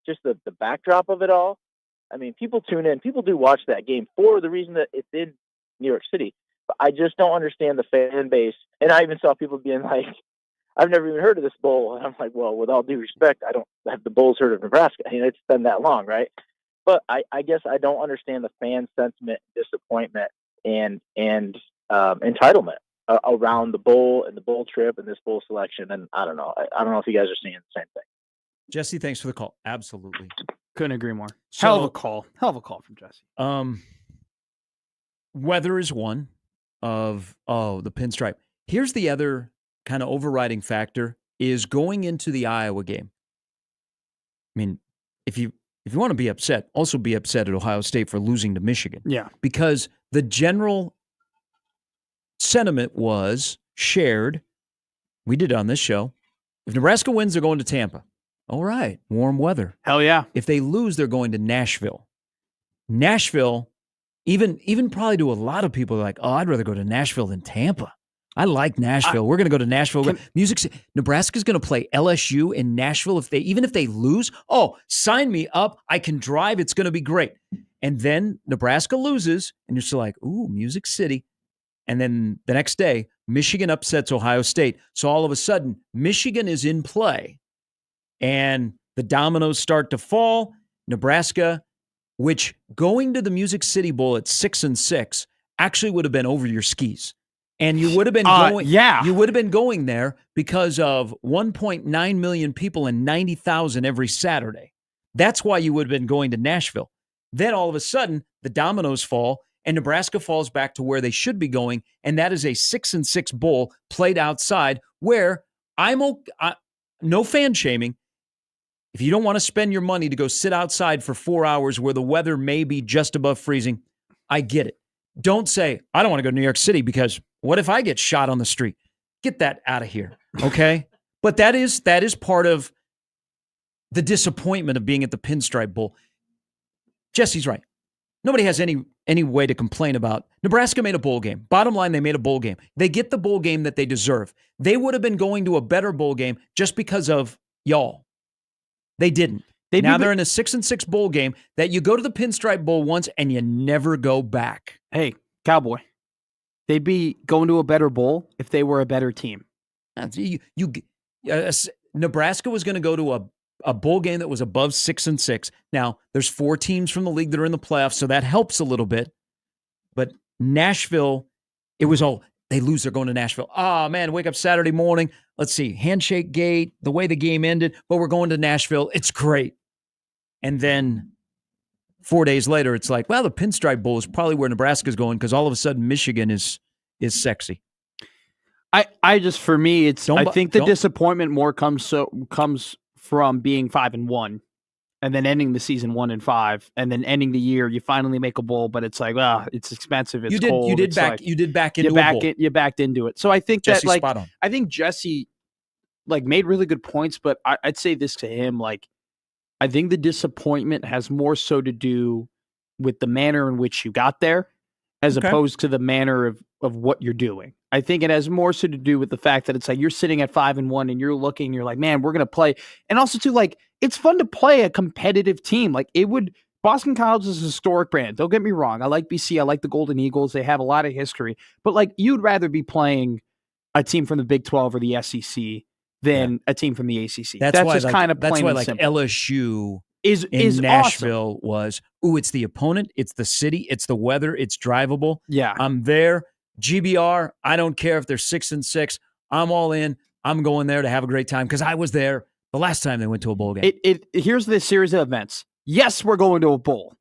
just the backdrop of it all. I mean, people tune in, people do watch that game for the reason that it's in New York City. But I just don't understand the fan base. And I even saw people being like, I've never even heard of this bowl. And I'm like, well, with all due respect, I don't have the Bulls heard of Nebraska. I mean, it's been that long, right? But I guess I don't understand the fan sentiment, disappointment, and entitlement around the bowl and the bowl trip and this bowl selection. And I don't know. I don't know if you guys are seeing the same thing. Jesse, thanks for the call. Absolutely. Couldn't agree more. So, Hell of a call from Jesse. Weather is one of the Pinstripe. Here's the other kind of overriding factor is going into the Iowa game. I mean, if you want to be upset, also be upset at Ohio State for losing to Michigan. Yeah. Because the general sentiment was shared. We did it on this show. If Nebraska wins, they're going to Tampa. All right. Warm weather. Hell yeah. If they lose, they're going to Nashville. Nashville, even probably to a lot of people, are like, oh, I'd rather go to Nashville than Tampa. I like Nashville. We're going to go to Nashville. Nebraska's going to play LSU in Nashville. Even if they lose, oh, sign me up. I can drive. It's going to be great. And then Nebraska loses, and you're still like, ooh, Music City. And then the next day, Michigan upsets Ohio State. So all of a sudden, Michigan is in play. And the dominoes start to fall. Nebraska, which going to the Music City Bowl at 6-6 actually would have been over your skis. And you would have been going. Yeah. You would have been going there because of 1.9 million people and 90,000 every Saturday. That's why you would have been going to Nashville. Then all of a sudden, the dominoes fall, and Nebraska falls back to where they should be going, and that is a 6-6 bowl played outside. Where no fan shaming. If you don't want to spend your money to go sit outside for 4 hours where the weather may be just above freezing, I get it. Don't say, I don't want to go to New York City because what if I get shot on the street? Get that out of here, okay? But that is part of the disappointment of being at the Pinstripe Bowl. Jesse's right. Nobody has any way to complain about. Nebraska made a bowl game. Bottom line, they made a bowl game. They get the bowl game that they deserve. They would have been going to a better bowl game just because of y'all. They didn't. Now they're in a 6-6 bowl game that you go to the Pinstripe Bowl once and you never go back. Hey, Cowboy, they'd be going to a better bowl if they were a better team. Nebraska was going to go to a bowl game that was above 6-6. Now, there's 4 teams from the league that are in the playoffs, so that helps a little bit. But Nashville, it was all, they lose, they're going to Nashville. Oh, man, wake up Saturday morning. Let's see, handshake gate, the way the game ended, but we're going to Nashville. It's great. And then 4 days later, it's like, well, the Pinstripe Bowl is probably where Nebraska's going because all of a sudden Michigan is sexy. I just, for me, I think the disappointment more comes from being 5-1 and then ending the season 1-5 and then ending the year. You finally make a bowl, but it's like, it's expensive. It's cold. You did back into a bowl. You backed into it. So I think Jesse's that, like, spot on. I think Jesse, like, made really good points, but I'd say this to him, like, I think the disappointment has more so to do with the manner in which you got there as opposed to the manner of what you're doing. I think it has more so to do with the fact that it's like you're sitting at 5-1 and you're looking, you're like, man, we're going to play. And also too, like, it's fun to play a competitive team. Like, Boston College is a historic brand. Don't get me wrong. I like BC. I like the Golden Eagles. They have a lot of history. But, like, you'd rather be playing a team from the Big 12 or the SEC than a team from the ACC. That's why, just like, kind of plain that's why, and like, simple. LSU is Nashville awesome. was, it's the opponent, it's the city, it's the weather, it's drivable. Yeah. I'm there. GBR, I don't care if they're 6-6. I'm all in. I'm going there to have a great time because I was there the last time they went to a bowl game. Here's the series of events. Yes, we're going to a bowl.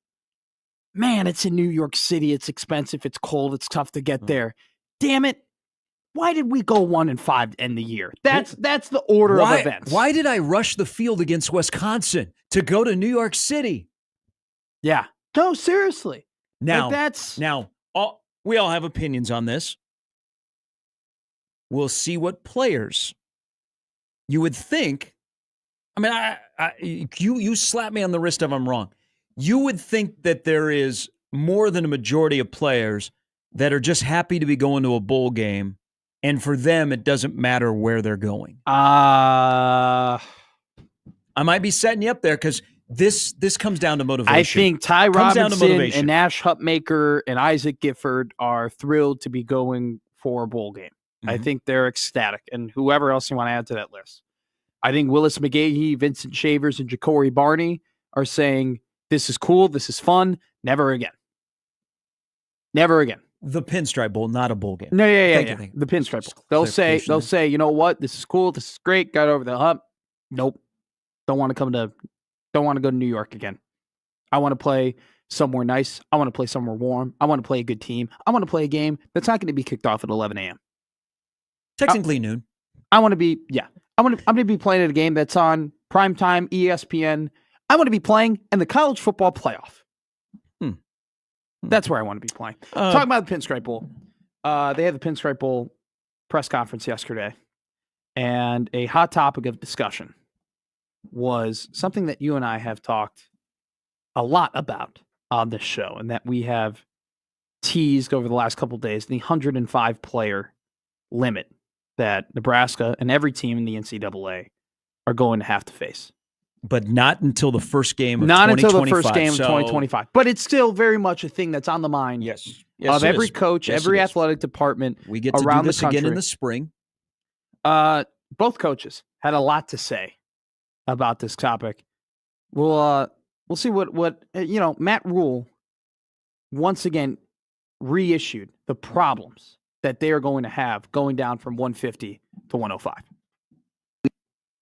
Man, it's in New York City. It's expensive. It's cold. It's tough to get there. Damn it. Why did we go 1-5 to end the year? That's the order of events. Why did I rush the field against Wisconsin to go to New York City? Yeah. No, seriously. Now, Like we all have opinions on this. We'll see what players you would think. I mean, you slap me on the wrist if I'm wrong. You would think that there is more than a majority of players that are just happy to be going to a bowl game, and for them, it doesn't matter where they're going. I might be setting you up there because this comes down to motivation. I think Ty Robinson and Nash Hutmaker and Isaac Gifford are thrilled to be going for a bowl game. Mm-hmm. I think they're ecstatic, and whoever else you want to add to that list. I think Willis McGahee, Vincent Shavers, and Ja'Cory Barney are saying, this is cool, this is fun, never again. Never again. The Pinstripe Bowl, not a bowl game. No, yeah. Thank you. The Pinstripe Bowl. They'll say, you know what, this is cool, this is great, got over the hump. Nope. Don't want to go to New York again. I want to play somewhere nice. I want to play somewhere warm. I want to play a good team. I want to play a game that's not going to be kicked off at 11 a.m. Technically noon. I'm going to be playing at a game that's on primetime ESPN. I want to be playing in the college football playoff. That's where I want to be playing. Talking about the Pinstripe Bowl. They had the Pinstripe Bowl press conference yesterday, and a hot topic of discussion was something that you and I have talked a lot about on this show, and that we have teased over the last couple of days, the 105 player limit that Nebraska and every team in the NCAA are going to have to face. But not until the first game of 2025. Not until the first game of 2025. But it's still very much a thing that's on the mind of every coach, every athletic department we get to around do this the country. again in the spring. Both coaches had a lot to say about this topic. We'll see what Matt Rule once again reissued the problems that they are going to have going down from 150 to 105.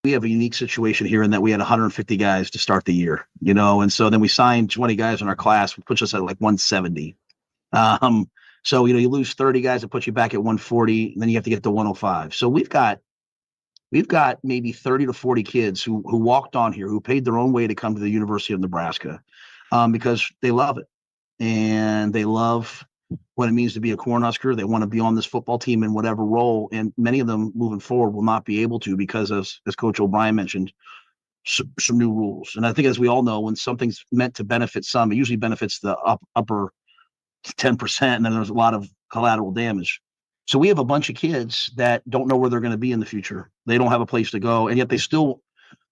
We have a unique situation here in that we had 150 guys to start the year, and so then we signed 20 guys in our class, which puts us at like 170. So, you lose 30 guys, it puts you back at 140, and then you have to get to 105. So we've got maybe 30 to 40 kids who walked on here, who paid their own way to come to the University of Nebraska because they love it. And they love what it means to be a Cornhusker. They want to be on this football team in whatever role. And many of them moving forward will not be able to because, as Coach O'Brien mentioned, some new rules. And I think, as we all know, when something's meant to benefit some, it usually benefits the upper 10%, and then there's a lot of collateral damage. So we have a bunch of kids that don't know where they're going to be in the future. They don't have a place to go, and yet they still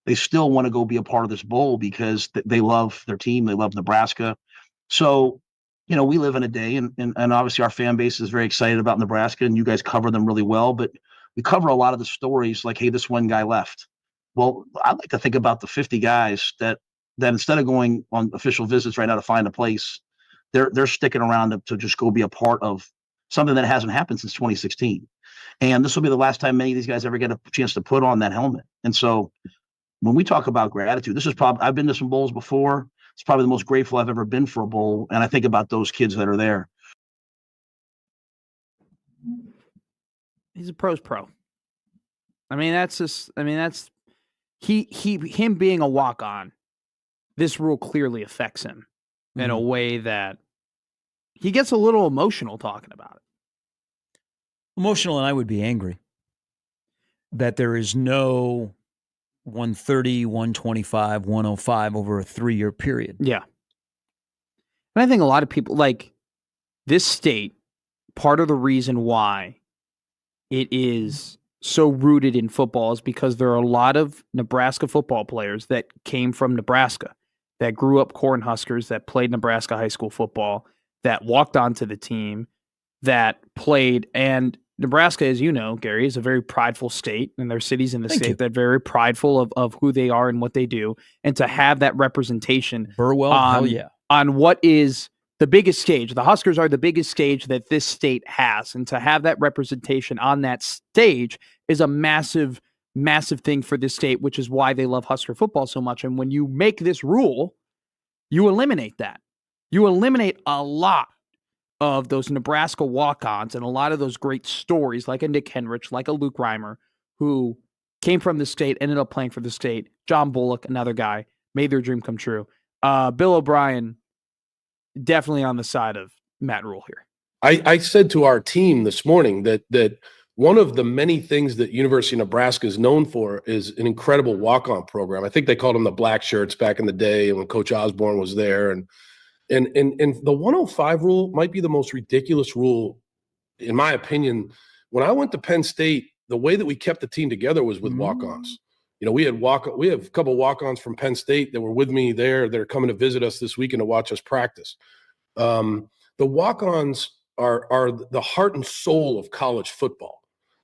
want to go be a part of this bowl because they love their team. They love Nebraska. So, we live in a day, and obviously our fan base is very excited about Nebraska, and you guys cover them really well, but we cover a lot of the stories like, hey, this one guy left. Well, I'd like to think about the 50 guys that instead of going on official visits right now to find a place, they're sticking around to just go be a part of something that hasn't happened since 2016. And this will be the last time many of these guys ever get a chance to put on that helmet. And so when we talk about gratitude, this is probably, I've been to some bowls before. It's probably the most grateful I've ever been for a bowl. And I think about those kids that are there. He's a pro's pro. Him being a walk-on, this rule clearly affects him in a way that he gets a little emotional talking about it. Emotional, and I would be angry that there is no 130, 125, 105 over a 3-year period. Yeah. And I think a lot of people, like this state, part of the reason why it is so rooted in football is because there are a lot of Nebraska football players that came from Nebraska, that grew up Cornhuskers, that played Nebraska high school football, that walked onto the team, that played. And Nebraska, as you know, Gary, is a very prideful state, and there are cities in the Thank state you. that are very prideful of who they are and what they do. And to have that representation Burwell, hell yeah. on what is the biggest stage. The Huskers are the biggest stage that this state has. And to have that representation on that stage is a massive, massive thing for this state, which is why they love Husker football so much. And when you make this rule, you eliminate that. You eliminate a lot of those Nebraska walk-ons and a lot of those great stories like a Nick Henrich, like a Luke Reimer, who came from the state, ended up playing for the state. John Bullock, another guy, made their dream come true. Bill O'Brien, definitely on the side of Matt Rule here. I said to our team this morning that one of the many things that University of Nebraska is known for is an incredible walk-on program. I think they called them the Black Shirts back in the day when Coach Osborne was there. And the 105 rule might be the most ridiculous rule, in my opinion. When I went to Penn State, the way that we kept the team together was with walk-ons. You know, we have a couple walk-ons from Penn State that were with me there that are coming to visit us this weekend to watch us practice. The walk-ons are the heart and soul of college football.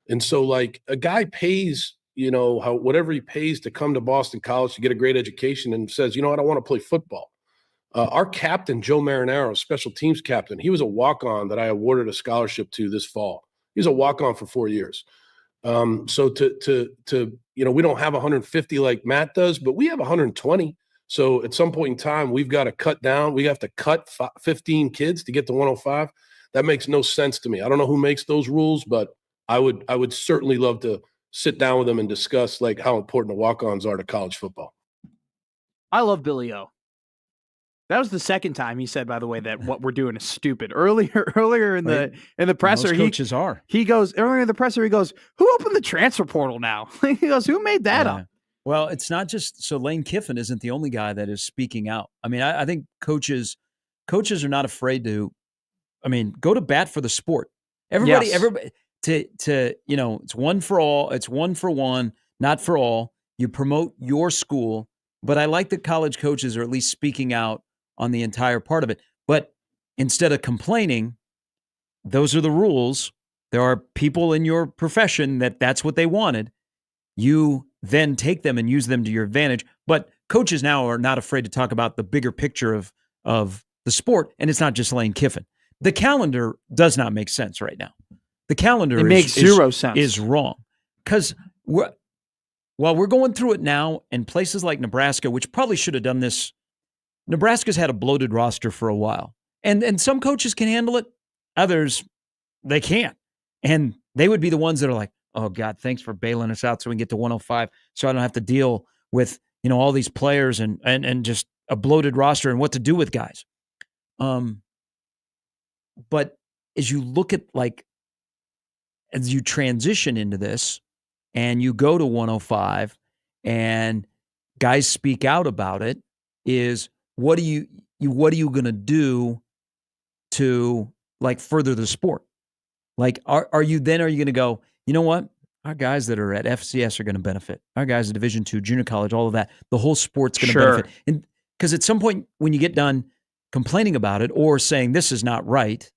And so, like, a guy pays, you know, whatever he pays to come to Boston College to get a great education and says, you know what, I want to play football. Our captain, Joe Marinaro, special teams captain, he was a walk-on that I awarded a scholarship to this fall. He was a walk-on for 4 years. So to you know, we don't have 150 like Matt does, but we have 120. So at some point in time, we've got to cut down. We have to cut 15 kids to get to 105. That makes no sense to me. I don't know who makes those rules, but I would certainly love to sit down with them and discuss like how important the walk-ons are to college football. I love Billy O. That was the second time he said, by the way, that what we're doing is stupid. Earlier in the presser, Most coaches are. He goes, earlier in the presser, he goes, who opened the transfer portal now? He goes, who made that up? Well, it's not just so Lane Kiffin isn't the only guy that is speaking out. I mean, I think coaches are not afraid to, I mean, go to bat for the sport. Everybody to you know, it's one for all, it's one for one, not for all. You promote your school, but I like that college coaches are at least speaking out on the entire part of it. But instead of complaining, those are the rules. There are people in your profession that's what they wanted. You then take them and use them to your advantage. But coaches now are not afraid to talk about the bigger picture of the sport, and it's not just Lane Kiffin. The calendar does not make sense right now. The calendar makes zero sense. Is wrong. Because while we're going through it now, and places like Nebraska, which probably should have done this, Nebraska's had a bloated roster for a while. And some coaches can handle it. Others, they can't. And they would be the ones that are like, oh, God, thanks for bailing us out so we can get to 105 so I don't have to deal with, you know, all these players and just a bloated roster and what to do with guys. But as you look at, like, as you transition into this and you go to 105 and guys speak out about it, is what are you going to do to, like, further the sport? Like, are you going to go, you know what? Our guys that are at FCS are going to benefit. Our guys at Division II, junior college, all of that, the whole sport's going to benefit. And because at some point when you get done complaining about it or saying this is not right,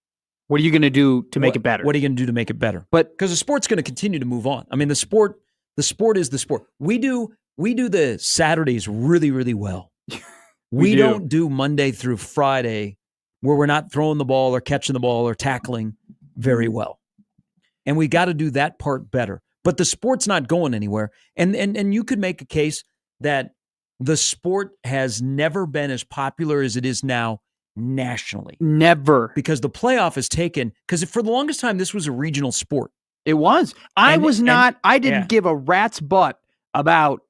what are you going to do to make it better? What are you going to do to make it better? But because the sport's going to continue to move on. I mean, the sport is the sport. We do the Saturdays really, really well. We don't do Monday through Friday where we're not throwing the ball or catching the ball or tackling very well. And we got to do that part better. But the sport's not going anywhere. And you could make a case that the sport has never been as popular as it is now nationally. Never. Because the playoff is taken, because for the longest time, this was a regional sport. It was. I didn't give a rat's butt about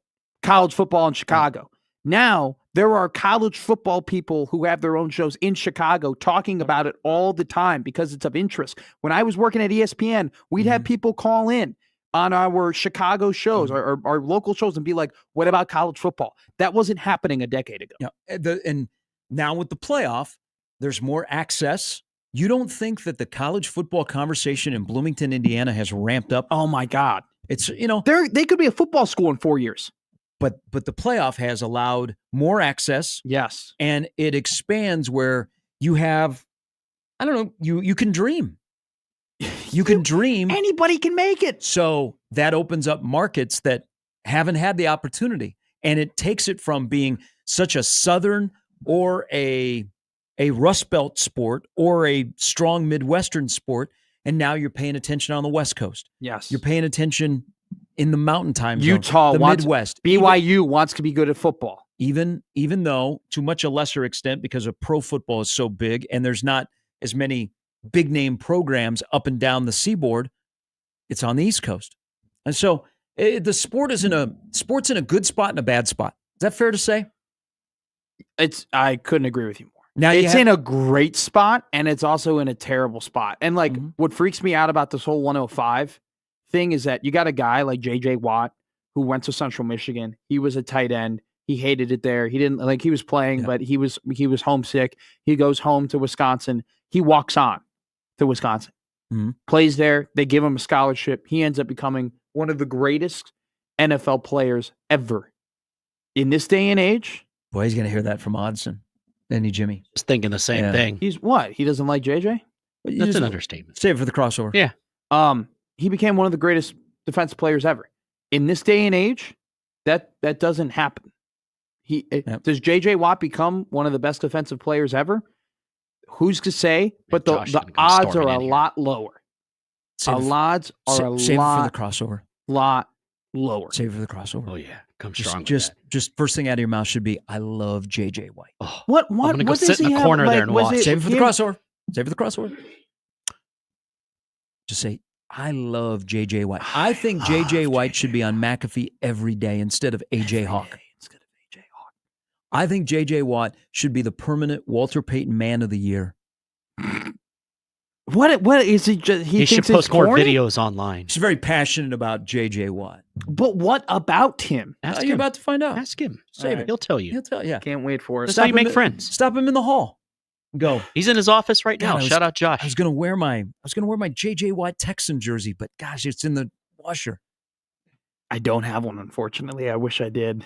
college football in Chicago. Now, there are college football people who have their own shows in Chicago talking about it all the time because it's of interest. When I was working at ESPN, we'd have people call in on our Chicago shows or our local shows and be like, what about college football? That wasn't happening a decade ago. Yeah, and now with the playoff, there's more access. You don't think that the college football conversation in Bloomington, Indiana has ramped up? Oh, my God. It's, you know. They could be a football school in 4 years. But the playoff has allowed more access. Yes. And it expands where you have, I don't know, you can dream. You can dream. Anybody can make it. So that opens up markets that haven't had the opportunity. And it takes it from being such a Southern or a Rust Belt sport or a strong Midwestern sport. And now you're paying attention on the West Coast. Yes. You're paying attention in the mountain time zone, Utah the wants, Midwest. BYU wants to be good at football. Even though to much a lesser extent because of pro football is so big and there's not as many big name programs up and down the seaboard, it's on the East Coast. And so the sport's in a good spot and a bad spot. Is that fair to say? I couldn't agree with you more. Now it's in a great spot and it's also in a terrible spot. And like what freaks me out about this whole 105 thing is that you got a guy like JJ Watt who went to Central Michigan. He was a tight end. He hated it there. He didn't like he was playing, but he was homesick. He goes home to Wisconsin. He walks on to Wisconsin. Plays there. They give him a scholarship. He ends up becoming one of the greatest NFL players ever. In this day and age. Boy, he's going to hear that from Odson. Isn't he, Jimmy? Just thinking the same thing. He's what? He doesn't like JJ? That's an understatement. Save it for the crossover. Yeah. He became one of the greatest defensive players ever. In this day and age, that doesn't happen. Does JJ Watt become one of the best defensive players ever? Who's to say? But the odds are a lot lower. Save it for the crossover. Lot lower. Save it for the crossover. Oh yeah, come strong. Just first thing out of your mouth should be, "I love JJ White." Oh, what? I'm gonna go what sit does in he the have? corner Like, there and was watch. it Save it for the him- crossover. Save it for the crossover. Just say, "I love JJ White." I think JJ White should be on McAfee every day instead of AJ Hawk. I think JJ Watt should be the permanent Walter Payton Man of the Year. What is he? Just He should thinks it's post more corny? videos online. He's very passionate about JJ Watt. But what about him? Ask You're him. about to find out. Ask him. Save it. He'll tell you. He'll tell you. Can't wait for it. That's how you make friends. Stop him in the hall. Go. He's in his office right now. God, Shout out I Josh. was gonna wear my JJ Watt Texan jersey, but gosh, it's in the washer. I don't have one, unfortunately. I wish I did.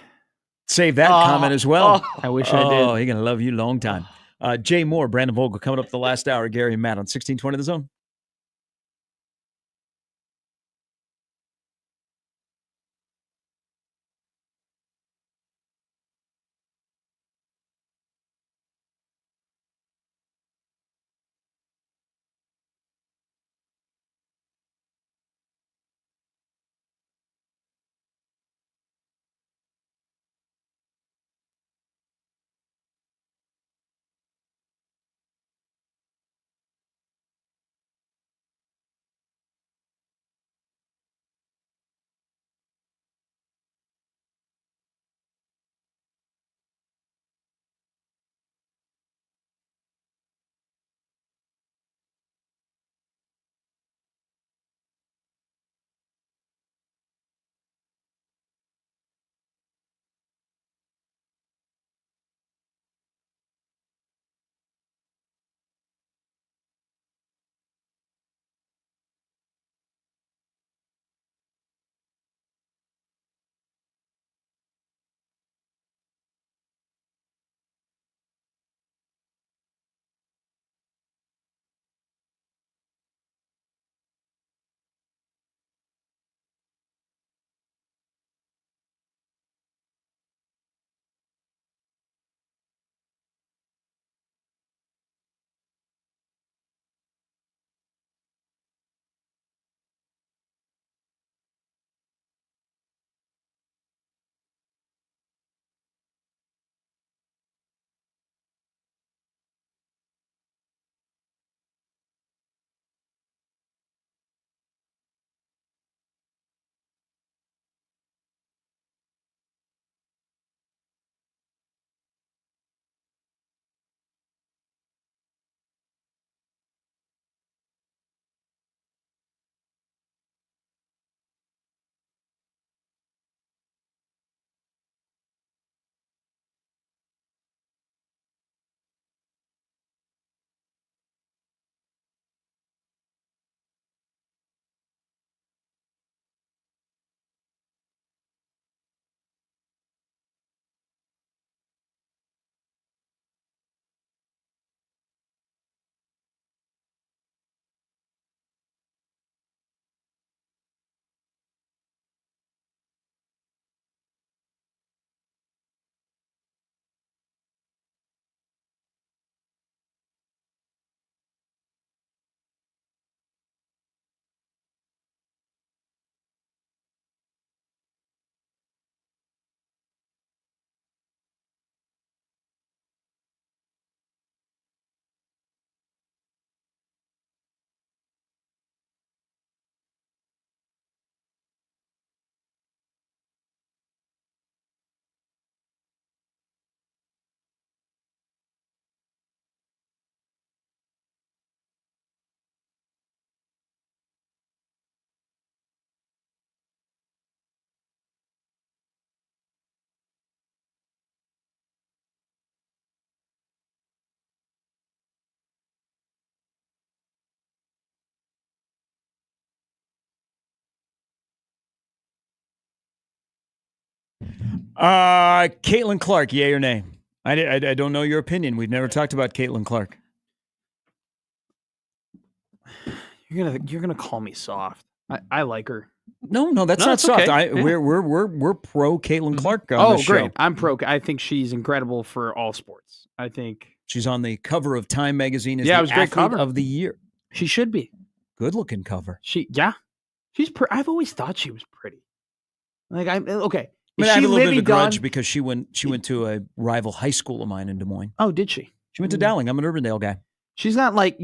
Save that comment as well. I wish I did. Oh, he's gonna love you long time. Jay Moore, Brandon Vogel coming up the last hour. Gary and Matt on 1620 The Zone. Caitlin Clark, yay or nay? I don't know your opinion. We've never talked about Caitlin Clark. You're gonna call me soft. I like her. No, that's not soft. okay. Yeah. We're pro Caitlin Clark on Oh, this show. great! I'm pro. I think she's incredible for all sports. I think She's on the cover of Time magazine as Yeah, it the was a great athlete cover. of the year. she should be. Good looking cover. She's. I've always thought she was pretty. Like I'm okay. I Is have she a little bit of Livy a grudge Dunn? because she went to a rival high school of mine in Des Moines. Oh, did she? She went to Dowling. I'm an Urbandale guy. She's not like,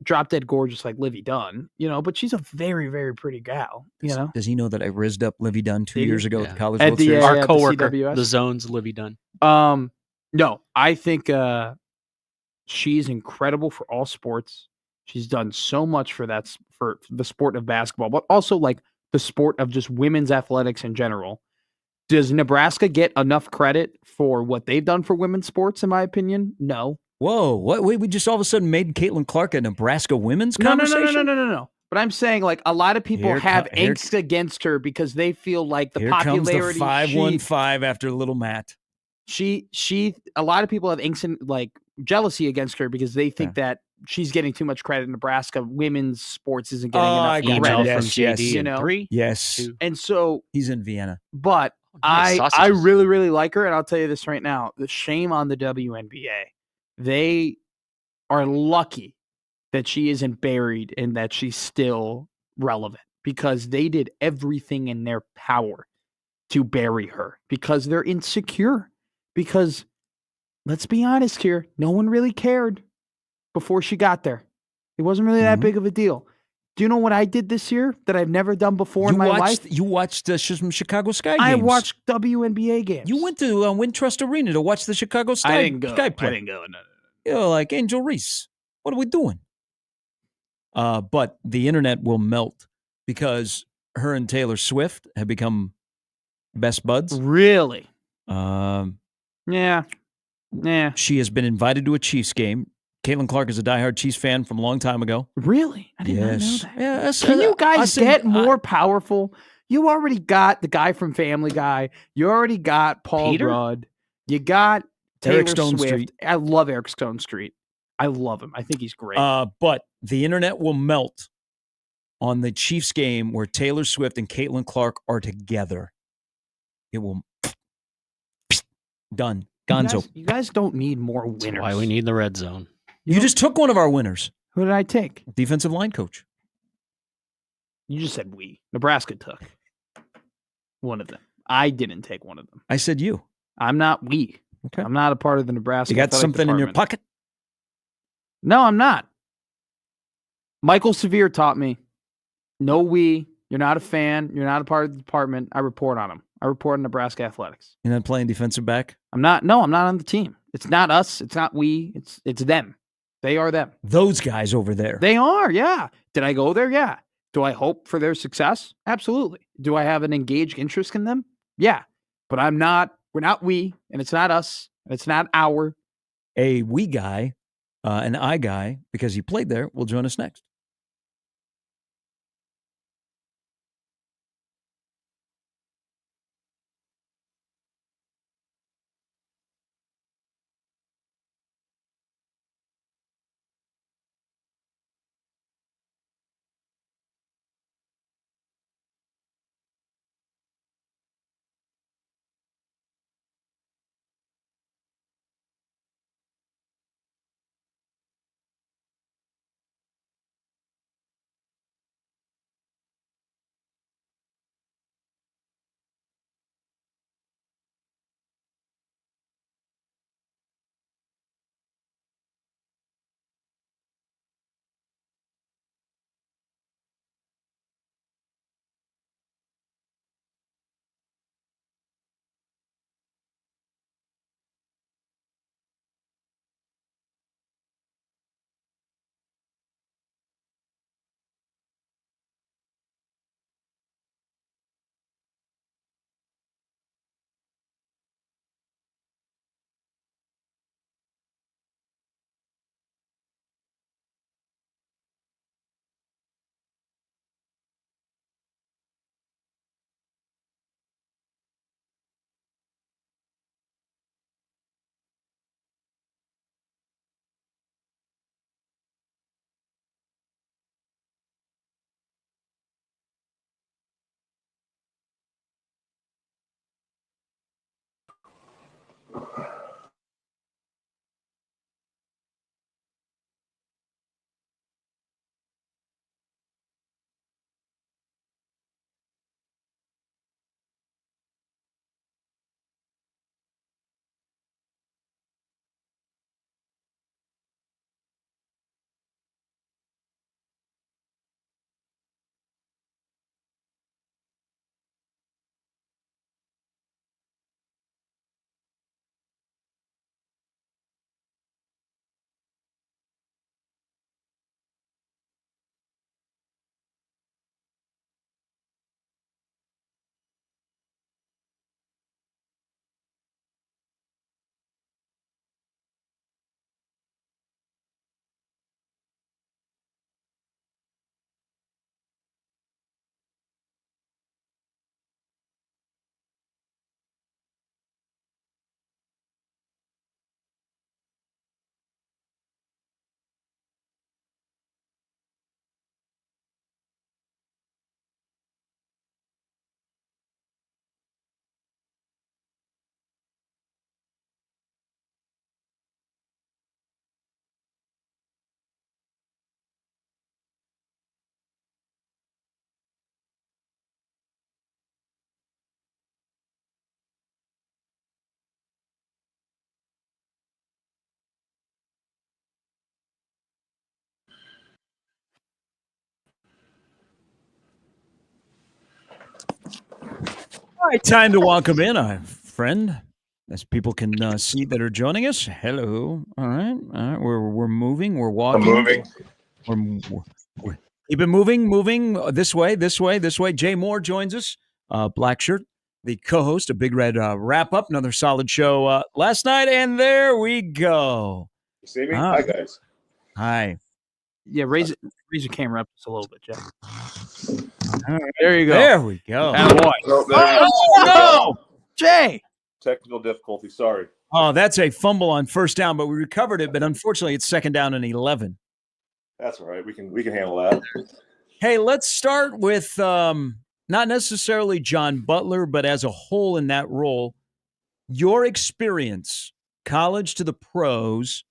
drop dead gorgeous like Livy Dunn, but she's a very, very pretty gal, Does he know that I rizzed up Livy Dunn 2 Did years you? ago at the College At World the, Series? at Our the coworker, CWS? the Zone's Livy Dunn. No, I think she's incredible for all sports. She's done so much for the sport of basketball, but also like the sport of just women's athletics in general. Does Nebraska get enough credit for what they've done for women's sports, in my opinion? No. Whoa, what? Wait, we just all of a sudden made Caitlin Clark a Nebraska women's conversation? No. But I'm saying, like, a lot of people have angst against her because they feel like the Here popularity. comes the 515 after little Matt. A lot of people have angst and like jealousy against her because they think that she's getting too much credit. Nebraska women's sports isn't getting enough credit. Yes. And so he's in Vienna. But I really, really like her, and I'll tell you this right now: the shame on the WNBA. They are lucky that she isn't buried and that she's still relevant because they did everything in their power to bury her because they're insecure. Because let's be honest here, no one really cared before she got there. It wasn't really that big of a deal. Do you know what I did this year that I've never done before in my life? You watched some Chicago Sky games. I watched WNBA games. You went to Wintrust Arena to watch the Chicago Sky. I didn't go. Sky play. I didn't go. No. You're like Angel Reese. What are we doing? But the internet will melt because her and Taylor Swift have become best buds. Really? Yeah. She has been invited to a Chiefs game. Caitlin Clark is a diehard Chiefs fan from a long time ago. Really? I did not know that. Yes. Can you guys get more powerful? You already got the guy from Family Guy. You already got Paul Peter? Rudd. You got Taylor Eric Stone Swift. Street. I love Eric Stone Street. I love him. I think he's great. But the internet will melt on the Chiefs game where Taylor Swift and Caitlin Clark are together. It will done. Gonzo. You guys don't need more winners. That's why we need the red zone. You just took one of our winners. Who did I take? Defensive line coach. You just said we. Nebraska took one of them. I didn't take one of them. I said you. I'm not we. Okay. I'm not a part of the Nebraska. You got athletic something in your department. pocket? No, I'm not. Michael Severe taught me, no we. You're not a fan. You're not a part of the department. I report on them. I report on Nebraska athletics. You're not playing defensive back? I'm not. No, I'm not on the team. It's not us. It's not we. It's them. They are them. Those guys over there. They are, yeah. Did I go there? Yeah. Do I hope for their success? Absolutely. Do I have an engaged interest in them? Yeah. But I'm not, we're not we, and it's not us, and it's not our. A we guy, an I guy, because he played there, will join us next. right, time to welcome in a friend, as people can see that are joining us. Hello. All right. We're moving. We're walking. I'm moving. We're keep it moving this way. Jay Moore joins us. Black shirt, the co-host of Big Red Wrap Up. Another solid show last night, and there we go. You see me? Hi, guys. Hi. Yeah, raise your camera up just a little bit, Jeff. All right, there you go. There we go. Boy. No! Jay. Technical difficulty. Sorry. Oh, that's a fumble on first down, but we recovered it. But unfortunately, it's second down and 11. That's all right. We can handle that. Hey, let's start with not necessarily John Butler, but as a whole in that role, your experience, college to the pros,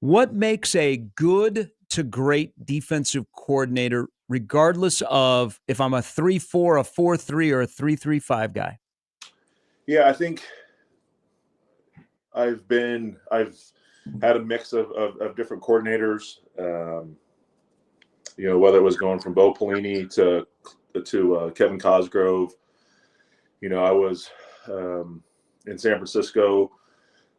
what makes a good to great defensive coordinator, regardless of if I'm a 3-4, a 4-3, or a 3-3-5 guy? Yeah, I think I've had a mix of different coordinators. Whether it was going from Bo Pelini to Kevin Cosgrove. I was in San Francisco,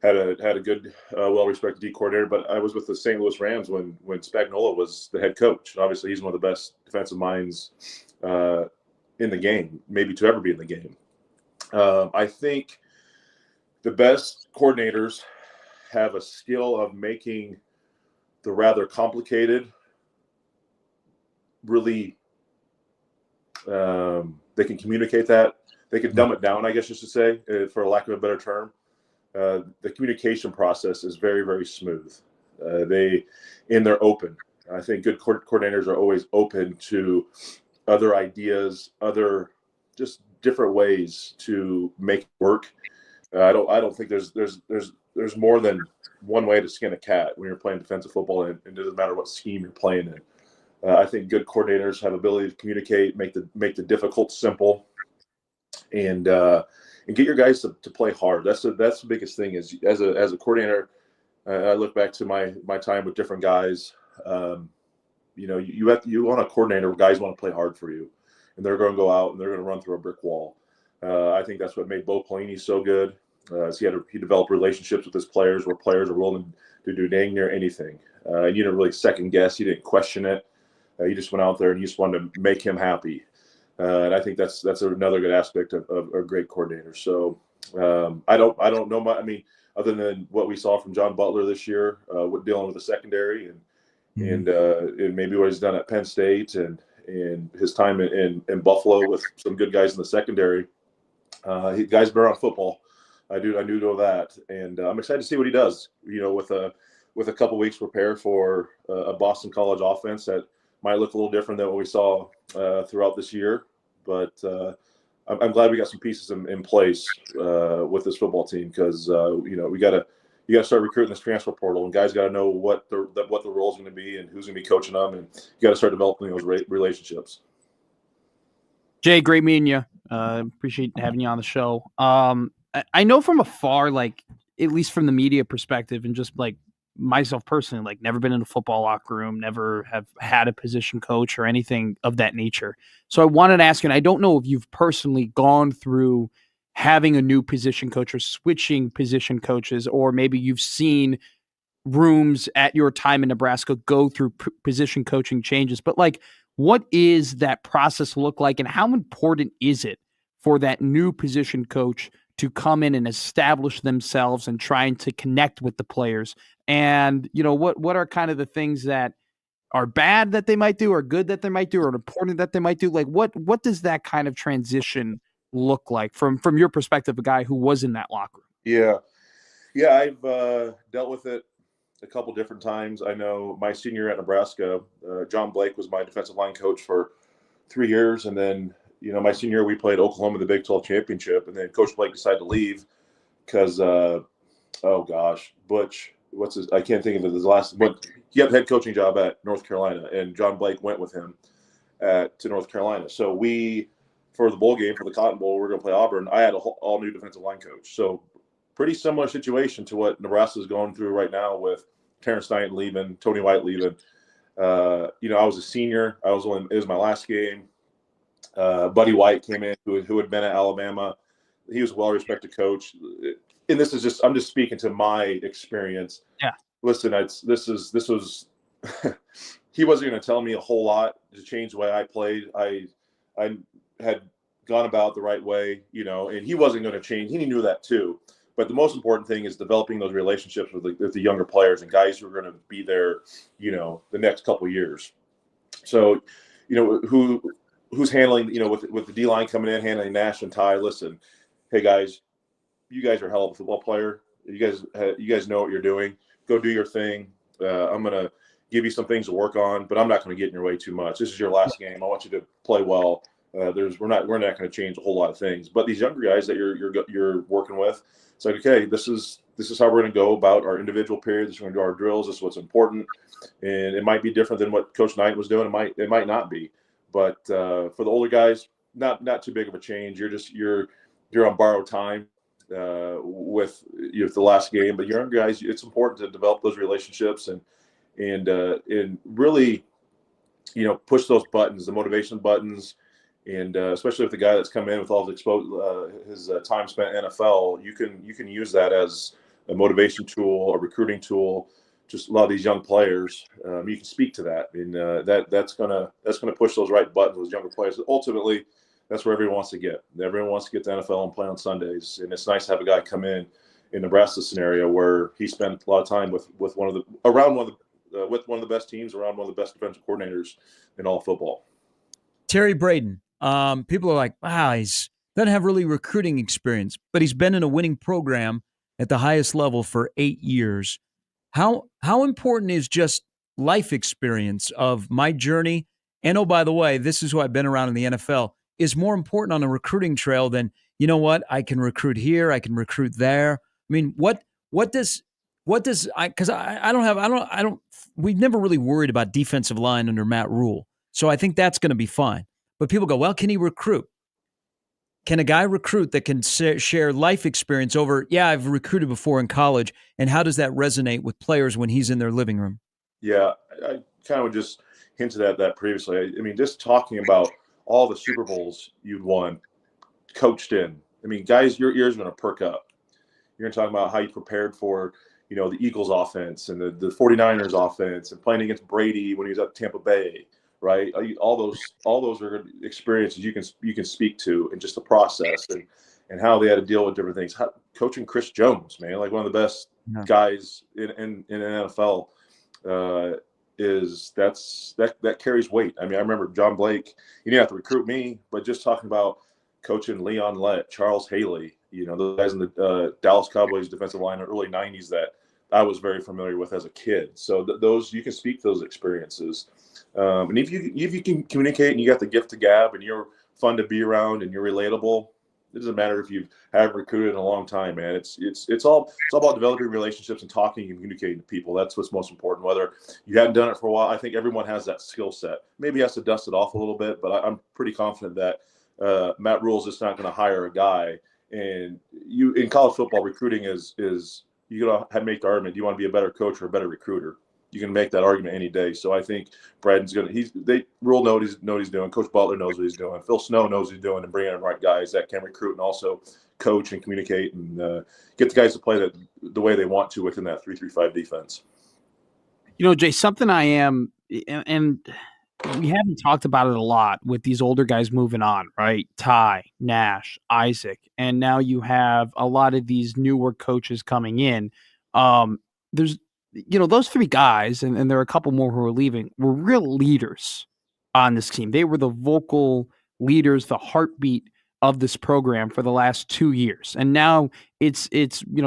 had a good, well-respected D coordinator, but I was with the St. Louis Rams when Spagnuolo was the head coach. Obviously, he's one of the best defensive minds in the game, maybe to ever be in the game. I think the best coordinators have a skill of making the rather complicated really they can communicate that. They can dumb it down, I guess you should say, for lack of a better term. The communication process is very, very smooth. They're open. I think good coordinators are always open to other ideas, other just different ways to make it work. I don't think there's more than one way to skin a cat when you're playing defensive football, and it doesn't matter what scheme you're playing in. I think good coordinators have ability to communicate, make the difficult simple, and get your guys to play hard. That's the biggest thing. Is as a coordinator, I look back to my time with different guys. You want a coordinator where guys want to play hard for you, and they're going to go out and they're going to run through a brick wall. I think that's what made Bo Pelini so good. He developed relationships with his players where players are willing to do dang near anything. You didn't really second guess. You didn't question it. You just went out there and you just wanted to make him happy. And I think that's another good aspect of a great coordinator. So I don't know much. I mean, other than what we saw from John Butler this year, with dealing with the secondary and maybe what he's done at Penn State and his time in Buffalo with some good guys in the secondary. Guys better on football. I do know that, and I'm excited to see what he does. With a couple weeks prepare for a Boston College offense that might look a little different than what we saw throughout this year, but I'm glad we got some pieces in place with this football team because you got to start recruiting this transfer portal, and guys got to know what the role is going to be and who's going to be coaching them, and you got to start developing those relationships. Jay, great meeting you. Appreciate having you on the show. I know from afar, like at least from the media perspective, and just like myself personally, like never been in a football locker room, never have had a position coach or anything of that nature. So I wanted to ask you, and I don't know if you've personally gone through having a new position coach or switching position coaches, or maybe you've seen rooms at your time in Nebraska go through position coaching changes, but like, what is that process look like, and how important is it for that new position coach to come in and establish themselves and trying to connect with the players? And, what are kind of the things that are bad that they might do, or good that they might do, or important that they might do? Like, what does that kind of transition look like from your perspective, a guy who was in that locker room? Yeah, I've dealt with it a couple different times. I know my senior year at Nebraska, John Blake was my defensive line coach for 3 years, and then my senior year we played Oklahoma in the Big 12 championship, and then Coach Blake decided to leave because Butch. I can't think of his last. But he had the head coaching job at North Carolina, and John Blake went with him to North Carolina. So for the bowl game, for the Cotton Bowl, we're going to play Auburn. I had an all new defensive line coach. So pretty similar situation to what Nebraska is going through right now with Terrence Knight leaving, Tony White leaving. I was a senior. It was my last game. Buddy White came in, who had been at Alabama, He was a well-respected coach. And this is just, I'm just speaking to my experience. Yeah. Listen, this was, he wasn't going to tell me a whole lot to change the way I played. I had gone about the right way, and he wasn't going to change. He knew that too. But the most important thing is developing those relationships with the younger players and guys who are going to be there, the next couple of years. So, who's handling, with the D-line coming in, handling Nash and Ty, listen, hey guys, you guys are a hell of a football player. You guys know what you're doing. Go do your thing. I'm going to give you some things to work on, but I'm not going to get in your way too much. This is your last game. I want you to play well. We're not going to change a whole lot of things. But these younger guys that you're working with, it's like, okay, this is how we're going to go about our individual periods. This is going to do our drills. This is what's important, and it might be different than what Coach Knight was doing. It might not be, but for the older guys, not too big of a change. You're on borrowed time with the last game. But younger guys, it's important to develop those relationships and really, push those buttons, the motivation buttons. And especially with the guy that's come in with all his time spent in NFL, you can use that as a motivation tool, a recruiting tool. Just a lot of these young players, you can speak to that, and that's gonna push those right buttons, those younger players. Ultimately, that's where everyone wants to get. Everyone wants to get to NFL and play on Sundays, and it's nice to have a guy come in Nebraska's scenario where he spent a lot of time with one of the best teams, around one of the best defensive coordinators in all of football. Terry Braden. People are like, wow, he's doesn't have really recruiting experience, but he's been in a winning program at the highest level for 8 years. How important is just life experience of my journey? And oh, by the way, this is who I've been around in the NFL, is more important on a recruiting trail than, you know what, I can recruit here, I can recruit there. I mean, because we've never really worried about defensive line under Matt Rule. So I think that's going to be fine. But people go, well, can he recruit? Can a guy recruit that can share life experience over, yeah, I've recruited before in college, and how does that resonate with players when he's in their living room? Yeah, I kind of just hinted at that previously. I mean, just talking about all the Super Bowls you'd won, coached in. I mean, guys, your ears are going to perk up. You're going to talk about how you prepared for, the Eagles offense and the 49ers offense and playing against Brady when he was at Tampa Bay. Right, all those are experiences you can speak to, and just the process and how they had to deal with different things. Coaching Chris Jones, man, like one of the best guys in NFL, that carries weight. I mean, I remember John Blake. You didn't have to recruit me, but just talking about coaching Leon Lett, Charles Haley, those guys in the Dallas Cowboys defensive line in the early '90s that I was very familiar with as a kid. So those you can speak to those experiences. And if you can communicate and you got the gift of gab and you're fun to be around and you're relatable, it doesn't matter if you haven't recruited in a long time, man. It's all about developing relationships and talking and communicating to people. That's what's most important. Whether you hadn't done it for a while, I think everyone has that skill set. Maybe he has to dust it off a little bit, but I'm pretty confident that Matt Rule's just not going to hire a guy. And in college football, recruiting is you got to make the argument: do you want to be a better coach or a better recruiter? You can make that argument any day. So I think Braden's Rule knows what he's doing. Coach Butler knows what he's doing. Phil Snow knows what he's doing, and bringing in the right guys that can recruit and also coach and communicate and get the guys to play the way they want to within that 3-3-5 defense. Jay, something I am, and we haven't talked about it a lot with these older guys moving on, right? Ty, Nash, Isaac, and now you have a lot of these newer coaches coming in. There's those three guys, and there are a couple more who are leaving, were real leaders on this team. They were the vocal leaders, the heartbeat of this program for the last 2 years. And now it's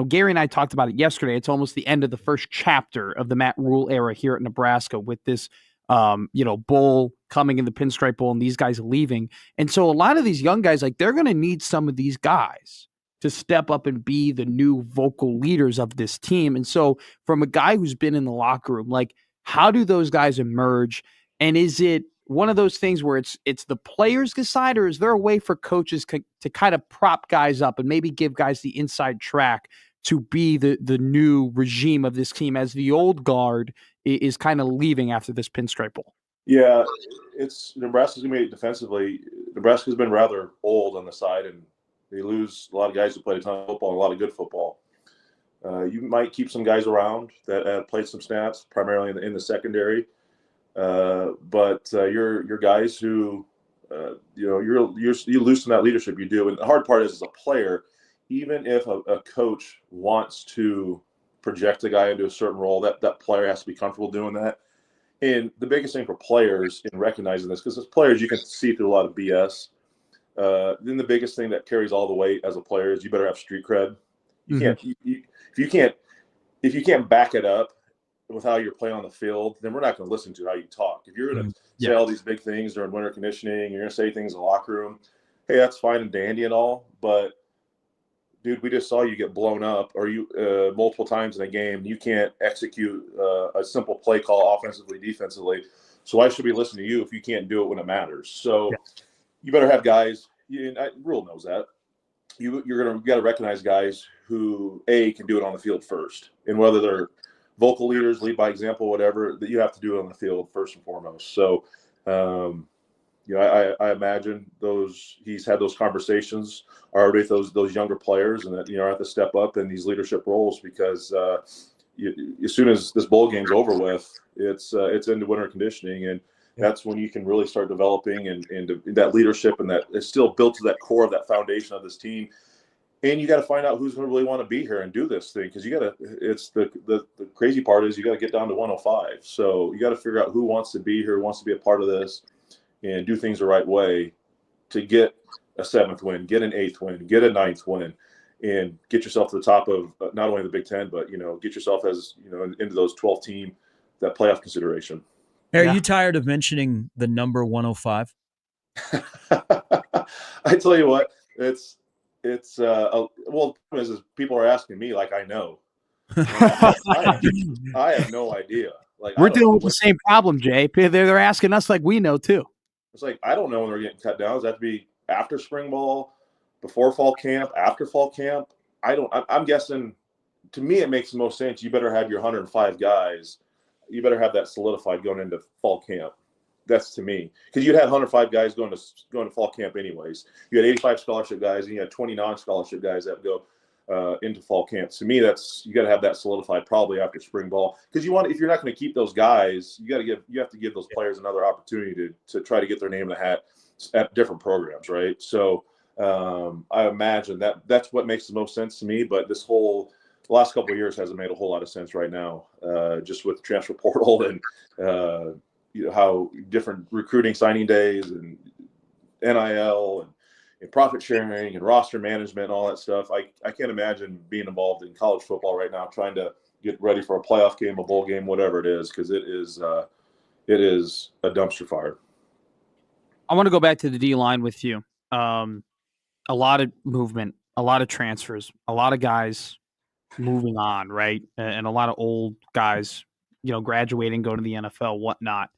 Gary and I talked about it yesterday. It's almost the end of the first chapter of the Matt Rule era here at Nebraska with this, bowl coming in, the Pinstripe Bowl, and these guys leaving. And so a lot of these young guys, they're going to need some of these guys to step up and be the new vocal leaders of this team. And so from a guy who's been in the locker room, how do those guys emerge? And is it one of those things where it's the players decide, or is there a way for coaches to kind of prop guys up and maybe give guys the inside track to be the new regime of this team as the old guard is kind of leaving after this Pinstripe Bowl? Yeah, Nebraska's going to be defensively. Nebraska's been rather old on the side, and They lose a lot of guys who played a ton of football and a lot of good football. You might keep some guys around that have played some snaps, primarily in the secondary. But your guys who, you lose some of that leadership. You do, and the hard part is, as a player, even if a coach wants to project a guy into a certain role, that player has to be comfortable doing that. And the biggest thing for players in recognizing this, because as players you can see through a lot of BS. Then the biggest thing that carries all the weight as a player is you better have street cred. You can't if you can't back it up with how you're playing on the field, then we're not going to listen to how you talk. If you're going to say all these big things during winter conditioning, you're going to say things in the locker room, hey, that's fine and dandy and all, but dude, we just saw you get blown up, or you multiple times in a game. You can't execute a simple play call offensively, defensively. So why should we listen to you if you can't do it when it matters? So you better have guys. Rule knows that. You got to recognize guys who can do it on the field first, and whether they're vocal leaders, lead by example, whatever, that you have to do it on the field first and foremost. So, I imagine he's had those conversations already with those younger players, and that have to step up in these leadership roles, because as soon as this bowl game's over with, it's into winter conditioning, and that's when you can really start developing and that leadership, and that it's still built to that core of that foundation of this team. And you got to find out who's going to really want to be here and do this thing, because it's the crazy part is you got to get down to 105. So you got to figure out who wants to be here, who wants to be a part of this, and do things the right way to get a 7th win, get an 8th win, get a 9th win, and get yourself to the top of not only the Big Ten, but get yourself into those 12 team, that playoff consideration. Are you tired of mentioning the number 105? I tell you what, it's well, the problem is people are asking me like I know. I have no idea. Like, we're dealing with the same problem, Jay. They're asking us like we know too. It's like, I don't know when they're getting cut down. Does that have to be after spring ball, before fall camp, after fall camp? I'm guessing. To me, it makes the most sense. You better have your 105 guys. You better have that solidified going into fall camp. That's to me, because you'd have 105 guys going to fall camp anyways. You had 85 scholarship guys, and you had 20 non-scholarship guys that go into fall camp. To me, you got to have that solidified probably after spring ball, because if you're not going to keep those guys, you have to give those players another opportunity to try to get their name in the hat at different programs, right? So I imagine that's what makes the most sense to me. But the last couple of years hasn't made a whole lot of sense right now, just with the transfer portal and how different recruiting signing days and NIL and profit sharing and roster management and all that stuff. I can't imagine being involved in college football right now, trying to get ready for a playoff game, a bowl game, whatever it is, because it is a dumpster fire. I want to go back to the D line with you. A lot of movement, a lot of transfers, a lot of guys moving on, right? And a lot of old guys, graduating, going to the NFL, whatnot.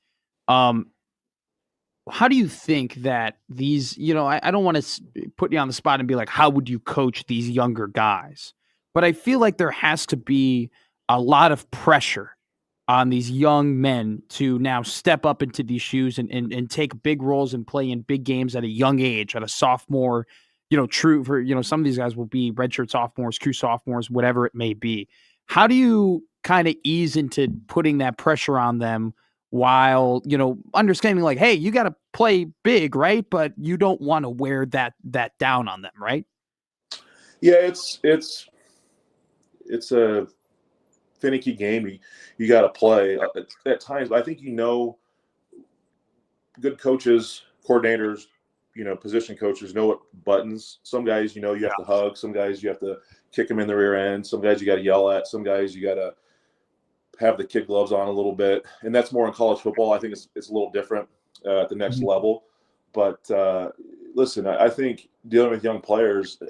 How do you think that these, I don't want to put you on the spot and be like, how would you coach these younger guys? But I feel like there has to be a lot of pressure on these young men to now step up into these shoes and take big roles and play in big games at a young age, at a sophomore, true for, some of these guys will be redshirt sophomores, true sophomores, whatever it may be. How do you kind of ease into putting that pressure on them while, understanding like, hey, you got to play big, right? But you don't want to wear that down on them, right? Yeah, it's a finicky game. You got to play at times. I think good coaches, coordinators, position coaches know what buttons. Some guys, you have to hug. Some guys you have to kick them in the rear end. Some guys you got to yell at. Some guys you got to have the kid gloves on a little bit, and that's more in college football. I think it's a little different at the next level. But listen, I think dealing with young players,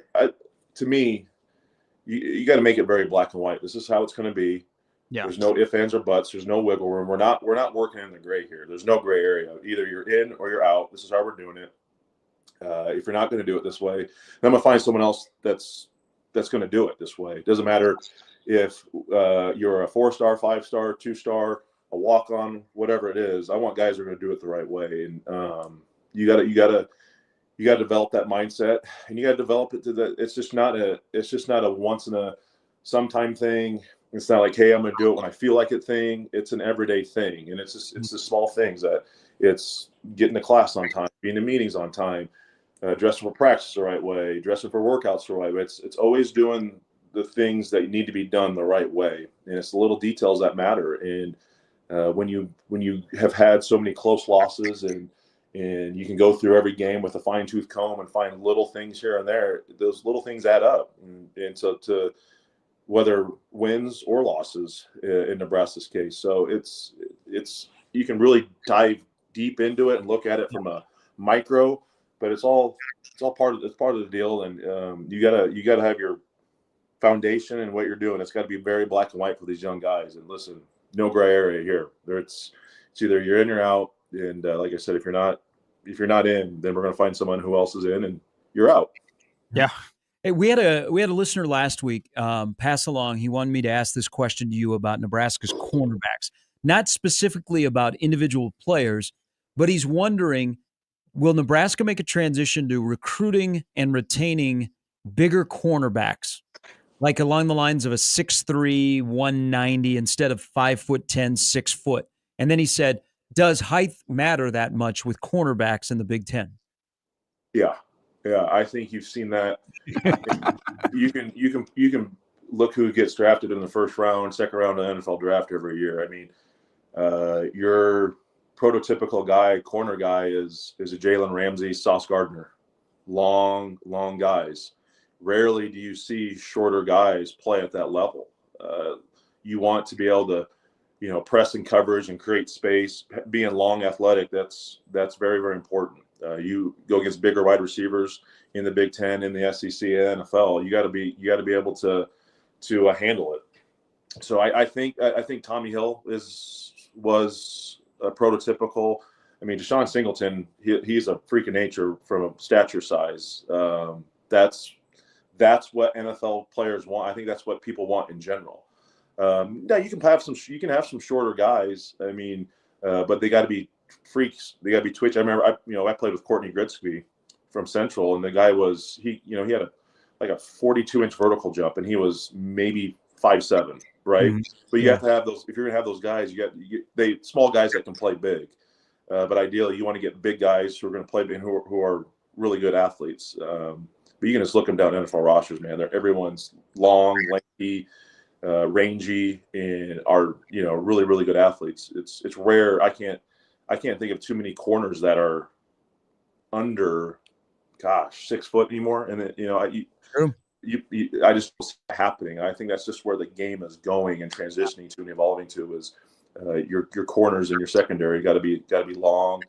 to me, you got to make it very black and white. This is how it's going to be. Yeah. There's no ifs, ands, or buts. There's no wiggle room. We're not working in the gray here. There's no gray area. Either you're in or you're out. This is how we're doing it. If you're not going to do it this way, then I'm going to find someone else that's going to do it this way. It doesn't matter if you're a 4-star, 5-star, 2-star, a walk-on, whatever it is. I want guys who are going to do it the right way. And you got to you got to develop that mindset, and you got to develop it to the. It's just not a once in a sometime thing. It's not like, hey, I'm going to do it when I feel like it thing. It's an everyday thing, and it's the small things that it's getting to class on time, being in meetings on time, dressing for practice the right way, dressing for workouts the right way. It's always doing the things that need to be done the right way, and it's the little details that matter. And when you have had so many close losses, and you can go through every game with a fine-tooth comb and find little things here and there, those little things add up. And so to whether wins or losses in Nebraska's case. So it's you can really dive deep into it and look at it from a micro, but it's all part of the deal. And you gotta have your foundation and what you're doing. It's got to be very black and white for these young guys. And listen, no gray area here. It's either you're in or out. And like I said, if you're not in, then we're going to find someone who else is in, and you're out. Yeah. Hey, we had a listener last week pass along. He wanted me to ask this question to you about Nebraska's cornerbacks, not specifically about individual players, but he's wondering, will Nebraska make a transition to recruiting and retaining bigger cornerbacks, like along the lines of a 6'3", 190 instead of 5'10", 6 foot? And then he said, does height matter that much with cornerbacks in the Big Ten? Yeah. I think you've seen that. You can look who gets drafted in the first round, second round of the NFL draft every year. I mean, your prototypical corner guy is a Jalen Ramsey, Sauce Gardner, long guys. Rarely do you see shorter guys play at that level. You want to be able to, press in coverage and create space. Being long, athletic, that's very, very important. You go against bigger wide receivers in the Big Ten, in the SEC, and NFL. You got to be able to handle it. So I think Tommy Hill was a prototypical. I mean, Deshaun Singleton, he's a freak of nature from a stature size. That's what NFL players want. I think that's what people want in general. Yeah, you can have some shorter guys. I mean, but they got to be freaks. They got to be twitch. I remember, I played with Courtney Grigsby from Central, and the guy he had a 42-inch vertical jump, and he was maybe 5'7", right? Mm-hmm. But you have to have those. If you're gonna have those guys, small guys that can play big. But ideally, you want to get big guys who are going to play big, who are really good athletes. But you can just look them down NFL rosters, man. Everyone's long, lengthy, rangy, and are really, really good athletes. It's rare. I can't think of too many corners that are under 6 foot anymore. And I just see it happening. I think that's just where the game is going and transitioning to and evolving to is your corners and your secondary got to be long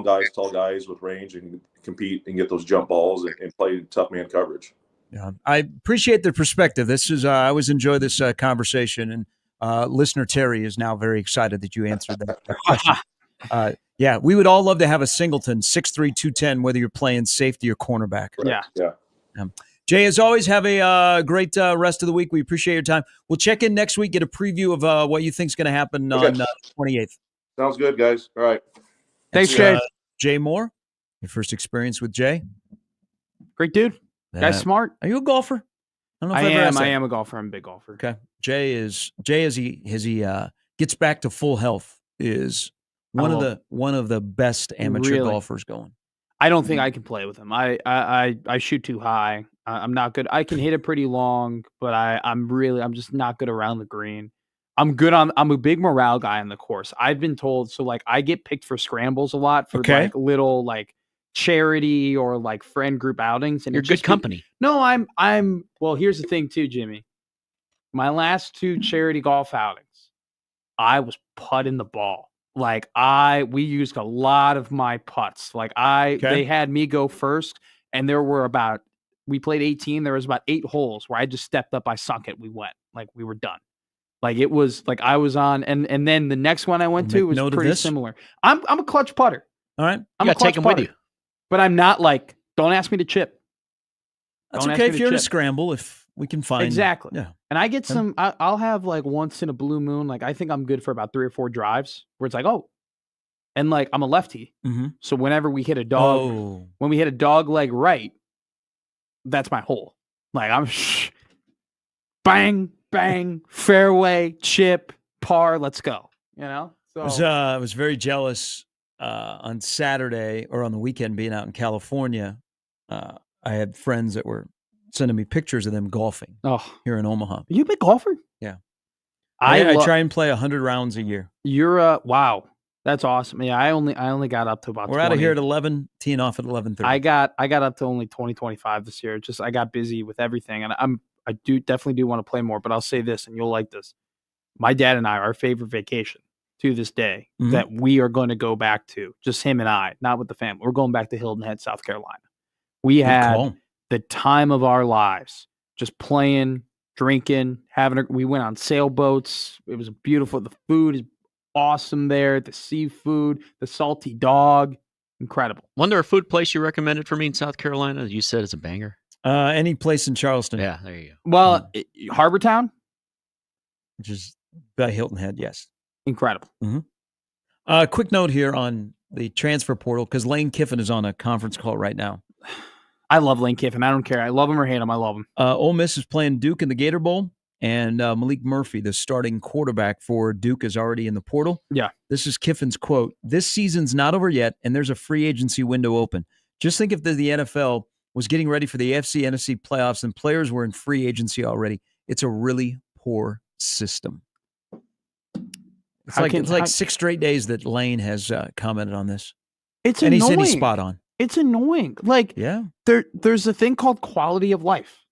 guys, tall guys with range, and compete and get those jump balls and play tough man coverage. Yeah, I appreciate the perspective. This is I always enjoy this conversation, and listener Terry is now very excited that you answered that question. Yeah, we would all love to have a Singleton, 6'3", 210, whether you're playing safety or cornerback. Right. Yeah. Jay, as always, have a great rest of the week. We appreciate your time. We'll check in next week, get a preview of what you think is going to happen on the 28th. Sounds good, guys. All right. Thanks, Jay. Jay Moore, your first experience with Jay? Great dude. Guy's smart. Are you a golfer? I am a golfer. I'm a big golfer. Okay. Jay as he gets back to full health is one of the best amateur golfers going. I don't think I can play with him. I shoot too high. I'm not good. I can hit it pretty long, but I'm just not good around the green. I'm a big morale guy on the course. I've been told, so like I get picked for scrambles a lot for like little like charity or like friend group outings, and you're good company. No, I'm well, here's the thing too, Jimmy. My last 2 charity golf outings, I was putting the ball. Like we used a lot of my putts. Like they had me go first, and we played 18. There was about 8 holes where I just stepped up, I sunk it, we went. Like we were done. Like it was like I was on, and then the next one I went to was pretty similar. I'm a clutch putter. All right, you got to take them with you. But I'm not like, don't ask me to chip. That's okay if you're in a scramble. If we can find exactly, yeah. And I get some. I'll have like once in a blue moon. Like I think I'm good for about 3 or 4 drives where it's like, oh, And like I'm a lefty. Mm-hmm. So whenever we hit a dog, when we hit a dog leg right, that's my hole. Like I'm bang, bang, fairway, chip, par, let's go. You know? So I was very jealous on Saturday or on the weekend being out in California. I had friends that were sending me pictures of them golfing here in Omaha. Are you a big golfer? Yeah. I try and play 100 rounds a year. You're wow. That's awesome. Yeah, I only got up to about We're 20. out of here at 11, teeing off at 11:30. I got up to only 2025 this year. Just I got busy with everything, and I definitely do want to play more. But I'll say this, and you'll like this. My dad and I, our favorite vacation to this day that we are going to go back to, just him and I, not with the family. We're going back to Hilton Head, South Carolina. We had the time of our lives, just playing, drinking, we went on sailboats. It was beautiful. The food is awesome there. The seafood, the salty dog, incredible. Wonder a food place you recommended for me in South Carolina? You said it's a banger. Any place in Charleston. Yeah, there you go. Well, Harbor Town, which is by Hilton Head, yes. Incredible. Mm-hmm. Quick note here on the transfer portal, because Lane Kiffin is on a conference call right now. I love Lane Kiffin. I don't care. I love him or hate him. I love him. Ole Miss is playing Duke in the Gator Bowl, and Malik Murphy, the starting quarterback for Duke, is already in the portal. Yeah. This is Kiffin's quote. "This season's not over yet, and there's a free agency window open. Just think if the NFL was getting ready for the AFC NFC playoffs and players were in free agency already. It's a really poor system." It's like 6 straight days that Lane has commented on this. It's and annoying. He's spot on. It's annoying. Like, there's a thing called quality of life.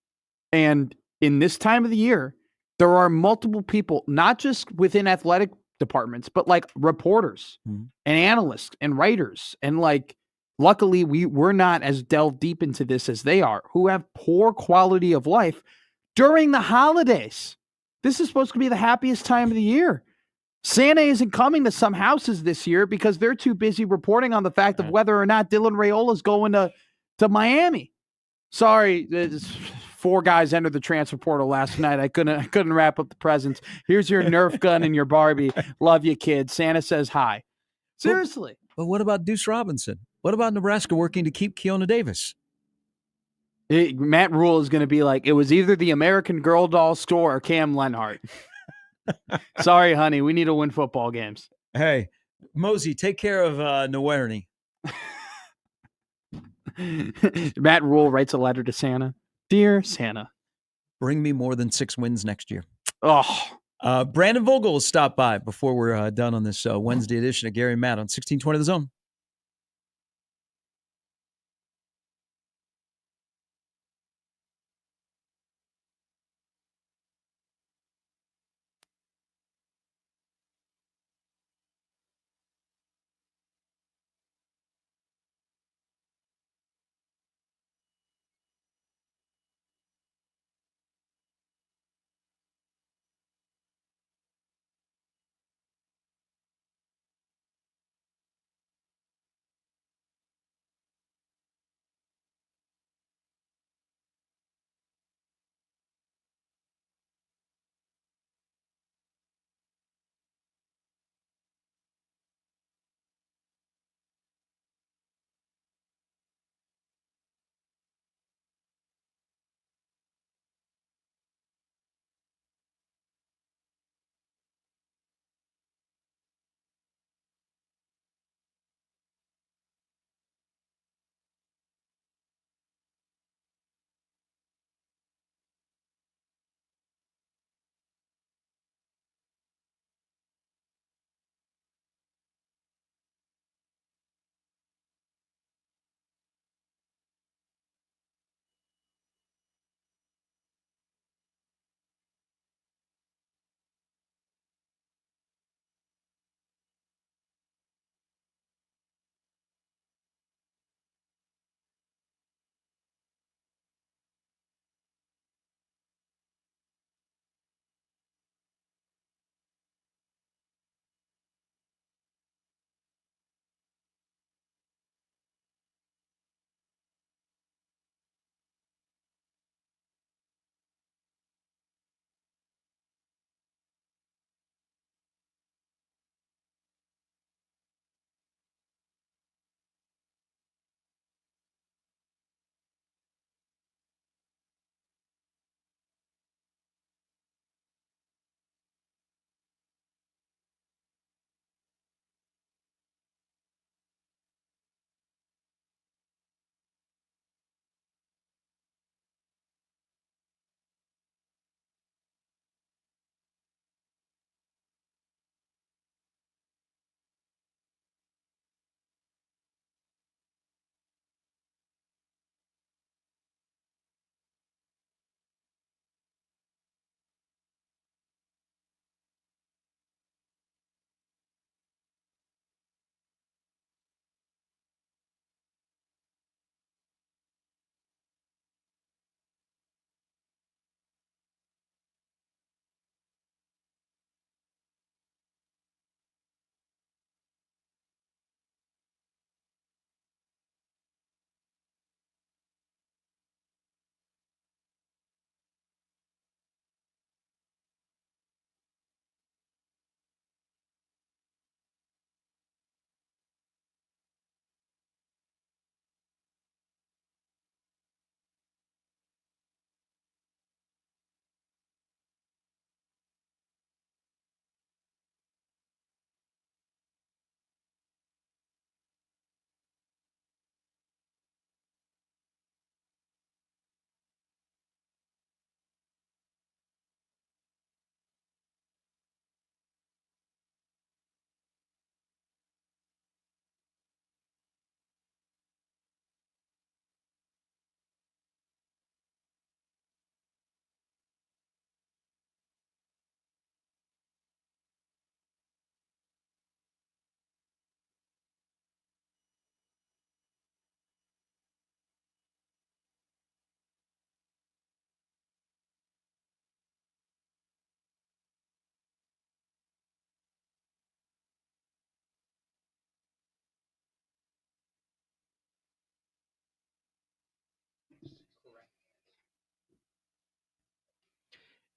And in this time of the year, there are multiple people, not just within athletic departments, but like reporters and analysts and writers. And like, luckily, we're not as delved deep into this as they are, who have poor quality of life during the holidays. This is supposed to be the happiest time of the year. Santa isn't coming to some houses this year because they're too busy reporting on the fact of whether or not Dylan Raiola is going to Miami. Sorry, 4 guys entered the transfer portal last night. I couldn't wrap up the presents. Here's your Nerf gun and your Barbie. Love you, kid. Santa says hi. Seriously. But what about Deuce Robinson? What about Nebraska working to keep Keona Davis? Matt Rule is going to be like, it was either the American Girl doll store or Cam Lenhart. Sorry, honey. We need to win football games. Hey, Mosey, take care of Nowerney. Matt Rule writes a letter to Santa. Dear Santa, bring me more than 6 wins next year. Oh, Brandon Vogel will stop by before we're done on this Wednesday edition of Gary and Matt on 1620 The Zone.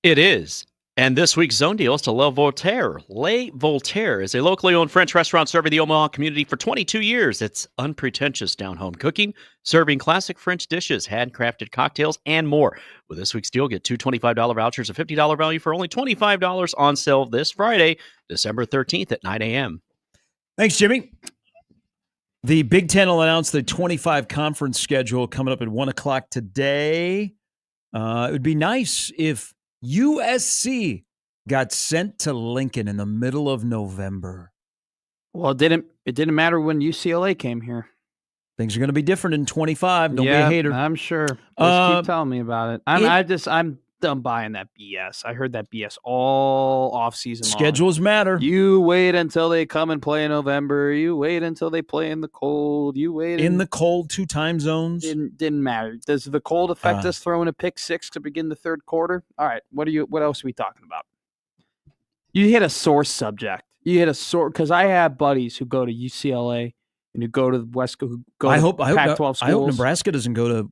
It is. And this week's Zone Deal is to Le Voltaire. Le Voltaire is a locally owned French restaurant serving the Omaha community for 22 years. It's unpretentious down-home cooking, serving classic French dishes, handcrafted cocktails, and more. With this week's deal, get two $25 vouchers, a $50 value for only $25 on sale this Friday, December 13th at 9 a.m. Thanks, Jimmy. The Big Ten will announce the 25 conference schedule coming up at 1 o'clock today. It would be nice if USC got sent to Lincoln in the middle of November. Well, it didn't matter when UCLA came here. Things are going to be different in 25. Don't be a hater. I'm sure. Just keep telling me about it. I'm done buying that BS. I heard that BS all off season. Schedules matter. You wait until they come and play in November. You wait until they play in the cold. You wait in the cold, 2 time zones. Didn't matter. Does the cold affect us throwing a pick 6 to begin the third quarter? All right. What else are we talking about? You hit a sore subject. Because I have buddies who go to UCLA and who go to the West. Who go I to hope Pac-12 schools. I hope Nebraska doesn't go to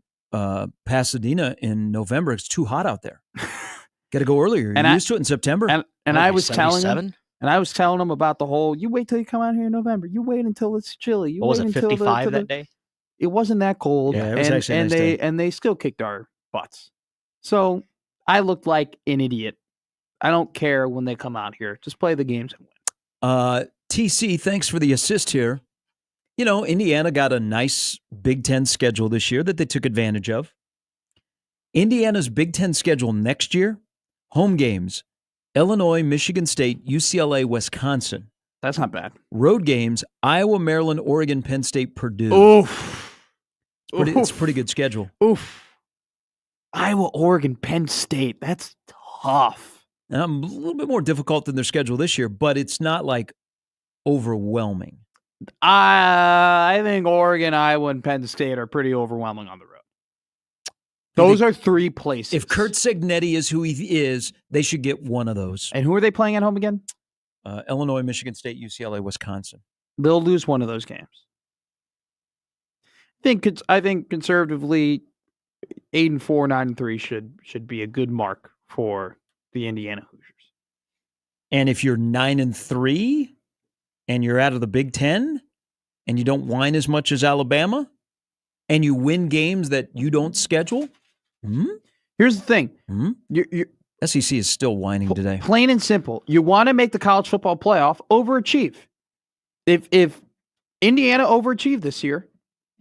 Pasadena in November. It's too hot out there. Got to go earlier. You're used to it in September. And I was telling them about the whole. You wait till you come out here in November. You wait until it's chilly. Was it 55 that day? It wasn't that cold. Yeah, it was actually a nice day. And they still kicked our butts. So I looked like an idiot. I don't care when they come out here. Just play the games and win. TC, thanks for the assist here. You know, Indiana got a nice Big Ten schedule this year that they took advantage of. Indiana's Big Ten schedule next year, home games, Illinois, Michigan State, UCLA, Wisconsin. That's not bad. Road games, Iowa, Maryland, Oregon, Penn State, Purdue. Oof. It's a pretty good schedule. Oof. Iowa, Oregon, Penn State. That's tough. A little bit more difficult than their schedule this year, but it's not like overwhelming. I think Oregon, Iowa, and Penn State are pretty overwhelming on the road. Those are 3 places. If Kurt Cignetti is who he is, they should get one of those. And who are they playing at home again? Illinois, Michigan State, UCLA, Wisconsin. They'll lose one of those games. I think conservatively, 8-4, 9-3 should be a good mark for the Indiana Hoosiers. And if you're 9-3 and you're out of the Big Ten and you don't whine as much as Alabama and you win games that you don't schedule, here's the thing. You're SEC is still whining today. Plain and simple. You want to make the college football playoff, overachieve. If Indiana overachieved this year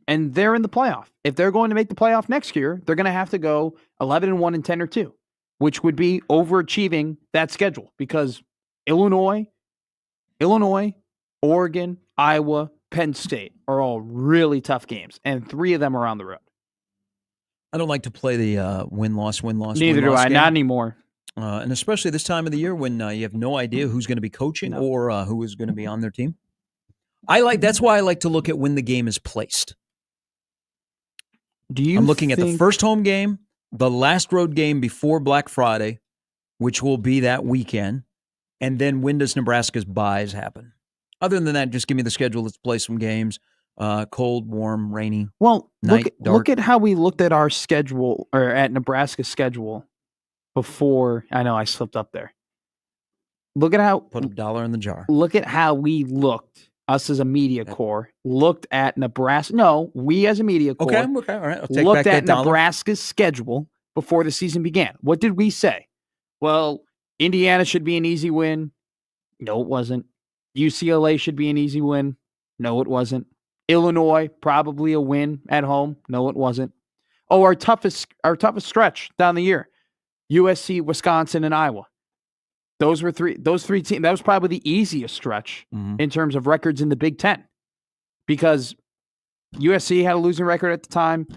and they're in the playoff, if they're going to make the playoff next year, they're going to have to go 11-1 and 10-2, which would be overachieving that schedule because Illinois, Oregon, Iowa, Penn State are all really tough games, and 3 of them are on the road. I don't like to play the win-loss. Neither do I. Game. Not anymore. And especially this time of the year when you have no idea who's going to be coaching or who is going to be on their team. That's why I like to look at when the game is placed. I'm looking at the first home game, the last road game before Black Friday, which will be that weekend, and then when does Nebraska's buys happen? Other than that, just give me the schedule. Let's play some games. Cold, warm, rainy. Well, night, look at how we looked at our schedule or at Nebraska's schedule before. I know I slipped up there. Look at how put $1 in the jar. Look at how we looked. Us as a media corps looked at Nebraska. No, we as a media corps. Okay, all right. I'll take looked back at that $1. Nebraska's schedule before the season began. What did we say? Well, Indiana should be an easy win. No, it wasn't. UCLA should be an easy win. No, it wasn't. Illinois, probably a win at home. No, it wasn't. Oh, our toughest stretch down the year. USC, Wisconsin, and Iowa. Those three teams. That was probably the easiest stretch in terms of records in the Big Ten. Because USC had a losing record at the time.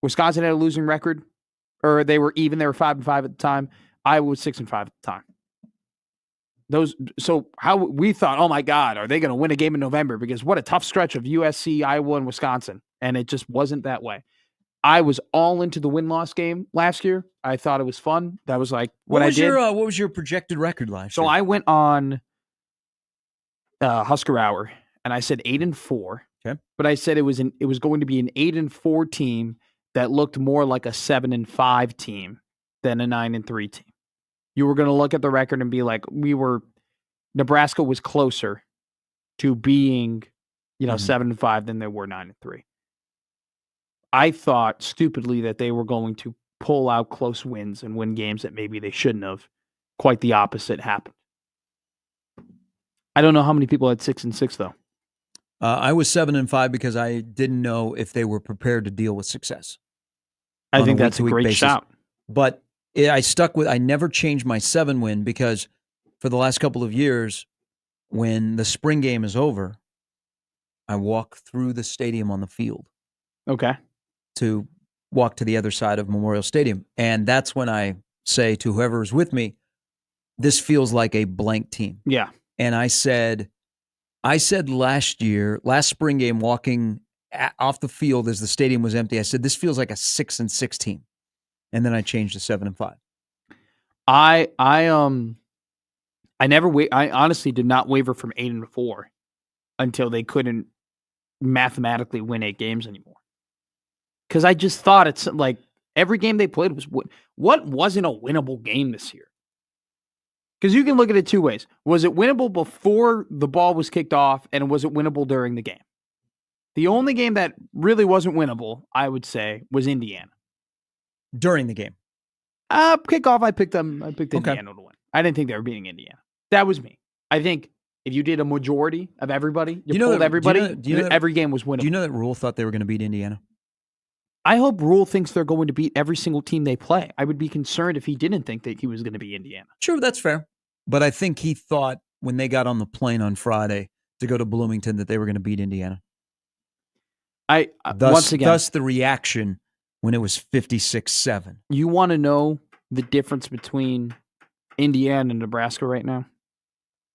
Wisconsin had a losing record. Or they were even. They were 5-5 at the time. Iowa was 6-5 at the time. So how we thought, oh my God, are they going to win a game in November? Because what a tough stretch of USC, Iowa, and Wisconsin. And it just wasn't that way. I was all into the win-loss game last year. I thought it was fun. That was like what I did. What was your projected record last year? So I went on Husker Hour, and I said 8-4. Okay. But I said it was going to be an 8-4 team that looked more like a 7-5 team than a 9-3 team. you were going to look at the record and be like, Nebraska was closer to being, 7-5 than they were 9-3. I thought stupidly that they were going to pull out close wins and win games that maybe they shouldn't have. Quite the opposite happened. I don't know how many people had 6-6 though. I was 7-5 because I didn't know if they were prepared to deal with success. I think that's a great shout. But I never changed my 7-win because for the last couple of years, when the spring game is over, I walk through the stadium on the field. Okay. To walk to the other side of Memorial Stadium. And that's when I say to whoever is with me, this feels like a blank team. Yeah. And I said last spring game, walking off the field as the stadium was empty, I said, this feels like a 6-6 team. And then I changed to 7-5. I honestly did not waver from 8-4 until they couldn't mathematically win 8 games anymore. Because I just thought it's like every game they played was what wasn't a winnable game this year. Because you can look at it two ways. Was it winnable before the ball was kicked off, and was it winnable during the game? The only game that really wasn't winnable, I would say, was Indiana. During the game? Kickoff, I picked Indiana to win. I didn't think they were beating Indiana. That was me. I think if you did a majority of everybody, pulled everybody, every game was winnable. Do you know that Rule thought they were going to beat Indiana? I hope Rule thinks they're going to beat every single team they play. I would be concerned if he didn't think that he was going to be Indiana. Sure, that's fair. But I think he thought when they got on the plane on Friday to go to Bloomington that they were going to beat Indiana. Once again, thus the reaction when it was 56-7. You want to know the difference between Indiana and Nebraska right now?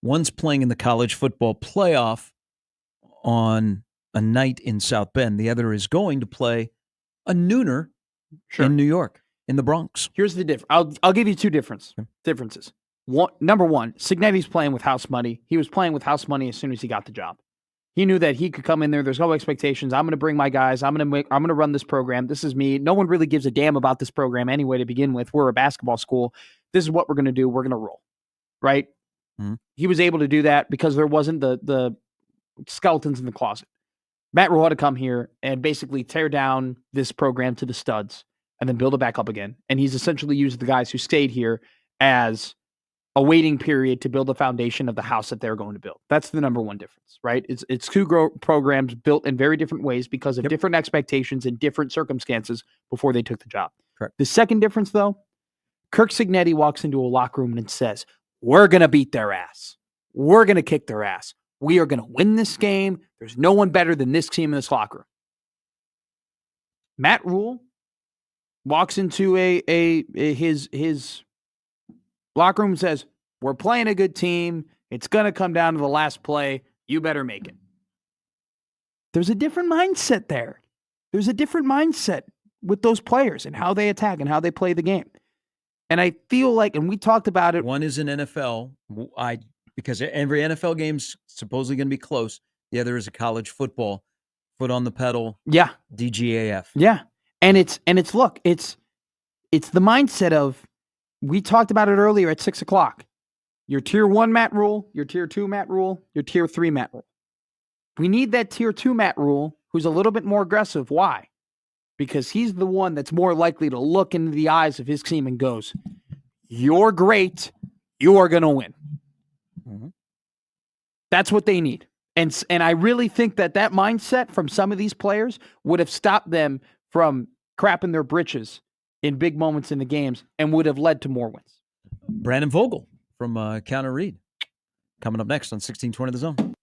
One's playing in the college football playoff on a night in South Bend. The other is going to play a nooner in New York, in the Bronx. Here's the difference. I'll give you two differences. Number one, Cignetti's playing with house money. He was playing with house money as soon as he got the job. He knew that he could come in there. There's no expectations. I'm going to bring my guys. I'm going to run this program. This is me. No one really gives a damn about this program anyway to begin with. We're a basketball school. This is what we're going to do. We're going to roll. Right? Mm-hmm. He was able to do that because there wasn't the skeletons in the closet. Matt Rhule had to come here and basically tear down this program to the studs and then build it back up again. And he's essentially used the guys who stayed here as a waiting period to build a foundation of the house that they're going to build. That's the number one difference, right? It's two programs built in very different ways because of different expectations and different circumstances before they took the job. Correct. The second difference, though, Kirk Cignetti walks into a locker room and says, we're going to beat their ass. We're going to kick their ass. We are going to win this game. There's no one better than this team in this locker room. Matt Rhule walks into his locker room and says, we're playing a good team. It's going to come down to the last play. You better make it. There's a different mindset there. There's a different mindset with those players and how they attack and how they play the game. And I feel like, and we talked about it. One is an NFL. Because every NFL game's supposedly going to be close. The other is a college football. Foot on the pedal. Yeah. DGAF. Yeah. And it's the mindset of, we talked about it earlier at 6:00. Your tier 1 Matt Rhule, your tier 2 Matt Rhule, your tier 3 Matt Rhule. We need that tier 2 Matt Rhule who's a little bit more aggressive. Why? Because he's the one that's more likely to look into the eyes of his team and goes, you're great. You are going to win. Mm-hmm. That's what they need. And I really think that mindset from some of these players would have stopped them from crapping their britches in big moments in the games and would have led to more wins. Brandon Vogel from Counter Reed coming up next on 1620 The Zone.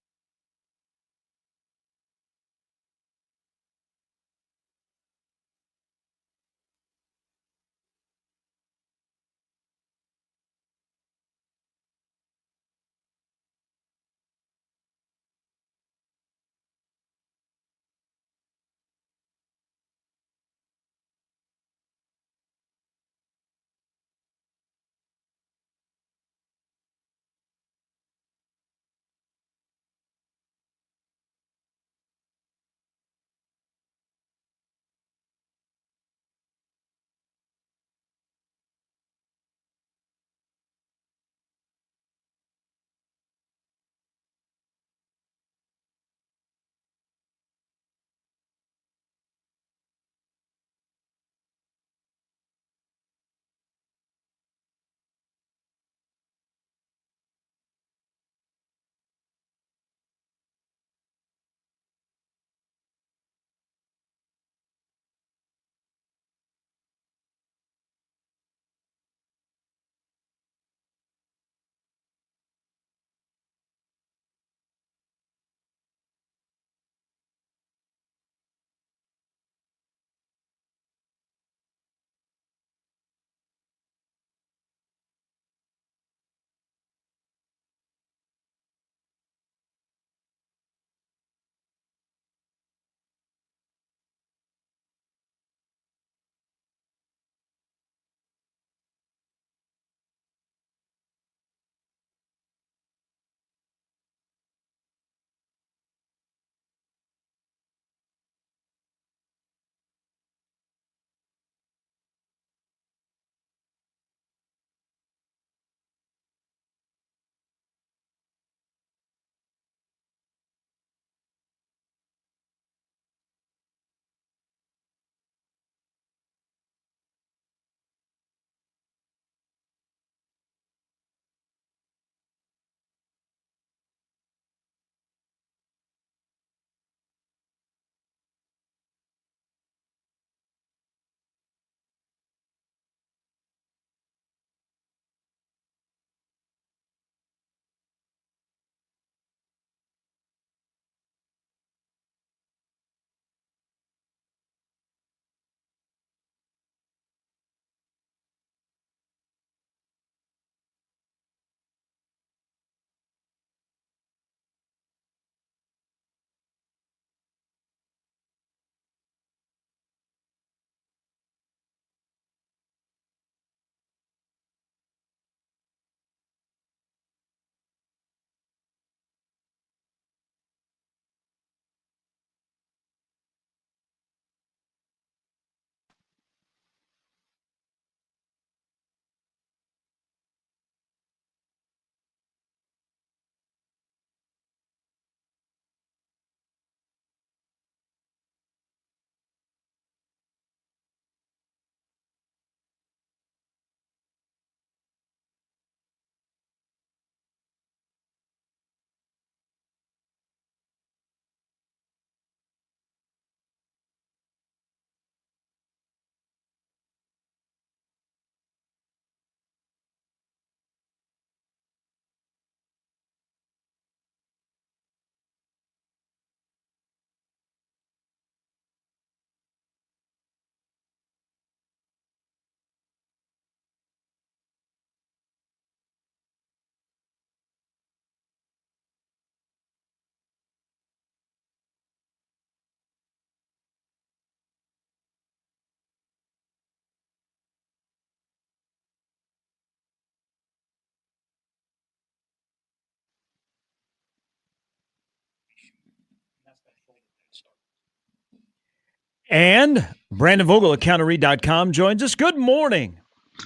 And Brandon Vogel at counterread.com joins us. Good morning.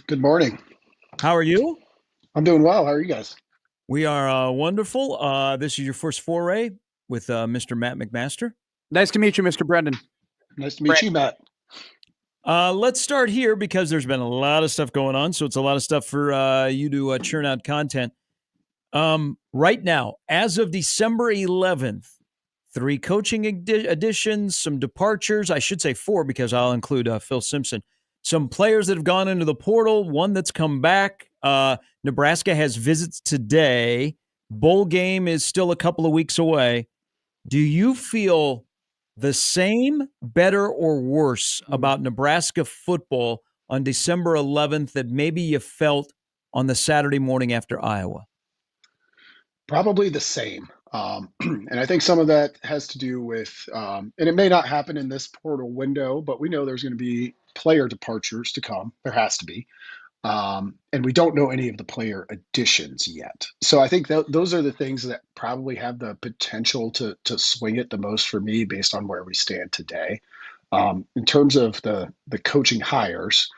Good morning. How are you? I'm doing well. How are you guys? We are wonderful. This is your first foray with Mr. Matt McMaster. Nice to meet you, Mr. Brendan. Nice to meet you, Matt. Let's start here because there's been a lot of stuff going on. So it's a lot of stuff for you to churn out content. Right now, as of December 11th, 3 coaching additions, some departures. I should say 4 because I'll include Phil Simpson. Some players that have gone into the portal, one that's come back. Nebraska has visits today. Bowl game is still a couple of weeks away. Do you feel the same, better, or worse about Nebraska football on December 11th that maybe you felt on the Saturday morning after Iowa? Probably the same. And I think some of that has to do with, and it may not happen in this portal window, but we know there's going to be player departures to come. There has to be. And we don't know any of the player additions yet. So I think those are the things that probably have the potential to swing it the most for me based on where we stand today. In terms of the coaching hires,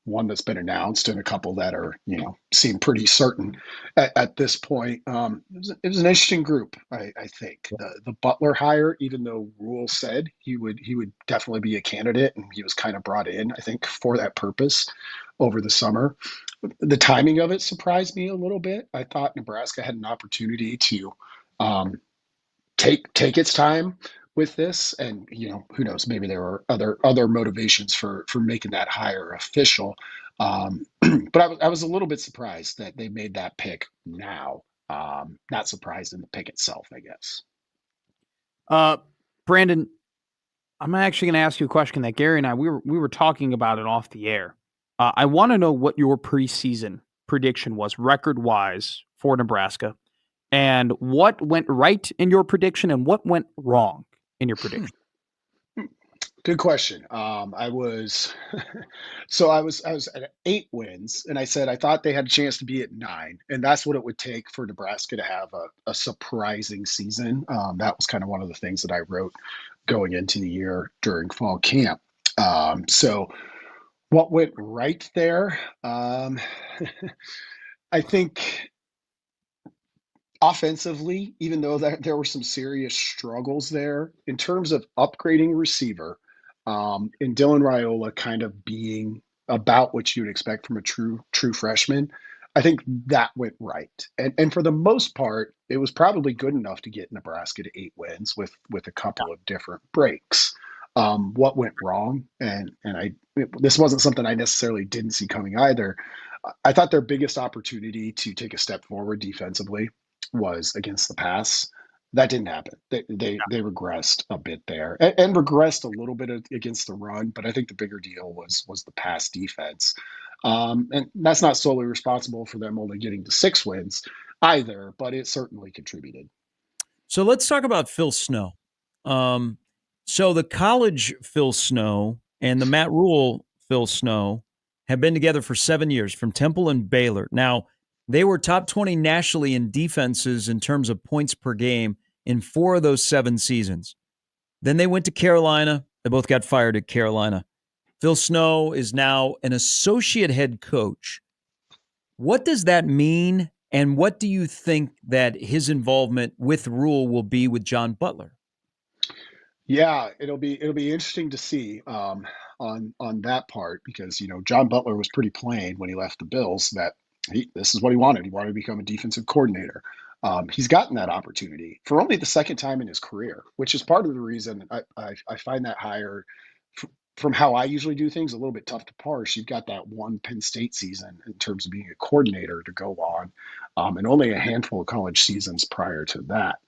one that's been announced and a couple that are, seem pretty certain at this point. It was an interesting group, I think. The Butler hire, even though Rule said he would definitely be a candidate, and he was kind of brought in, I think, for that purpose over the summer. The timing of it surprised me a little bit. I thought Nebraska had an opportunity to take its time with this, and who knows, maybe there were other motivations for making that hire official, but I was a little bit surprised that they made that pick now. Not surprised in the pick itself, I guess. Brandon, I'm actually going to ask you a question that Gary and I we were talking about it off the air. I want to know what your preseason prediction was record wise for Nebraska, and what went right in your prediction and what went wrong in your prediction. Good question. I was at 8 wins, and I said I thought they had a chance to be at 9, and that's what it would take for Nebraska to have a surprising season. That was kind of one of the things that I wrote going into the year during fall camp. So what went right there? I think offensively, even though there were some serious struggles there in terms of upgrading receiver, and Dylan Raiola kind of being about what you'd expect from a true freshman, I think that went right. And for the most part, it was probably good enough to get Nebraska to 8 wins with a couple of different breaks. What went wrong? And this wasn't something I necessarily didn't see coming either. I thought their biggest opportunity to take a step forward defensively was against the pass. That didn't happen. They regressed a bit there, and regressed a little bit against the run. But I think the bigger deal was the pass defense, and that's not solely responsible for them only getting to 6 wins either, but it certainly contributed. So let's talk about Phil Snow. So the college Phil Snow and the Matt Rule Phil Snow have been together for 7 years from Temple and Baylor. Now, they were top 20 nationally in defenses in terms of points per game in 4 of those 7 seasons. Then they went to Carolina. They both got fired at Carolina. Phil Snow is now an associate head coach. What does that mean, and what do you think that his involvement with Rule will be with John Butler? Yeah, it'll be interesting to see on that part, because John Butler was pretty plain when he left the Bills that this is what he wanted. He wanted to become a defensive coordinator. He's gotten that opportunity for only the second time in his career, which is part of the reason I find that hire, from how I usually do things, a little bit tough to parse. You've got that one Penn State season in terms of being a coordinator to go on, and only a handful of college seasons prior to that.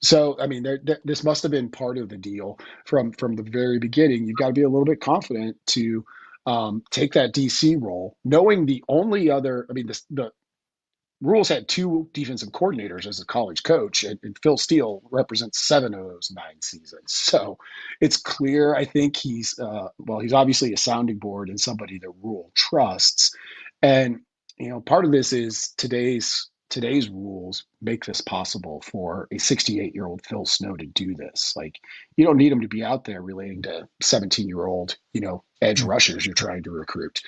So, I mean, this must have been part of the deal from the very beginning. You've got to be a little bit confident to take that DC role, knowing the only other, the Rules had 2 defensive coordinators as a college coach, and Phil Steele represents 7 of those 9 seasons. So it's clear, I think he's obviously a sounding board and somebody that Rule trusts. And, part of this is today's today's rules make this possible for a 68-year-old Phil Snow to do this. Like, you don't need him to be out there relating to 17-year-old, edge rushers you're trying to recruit.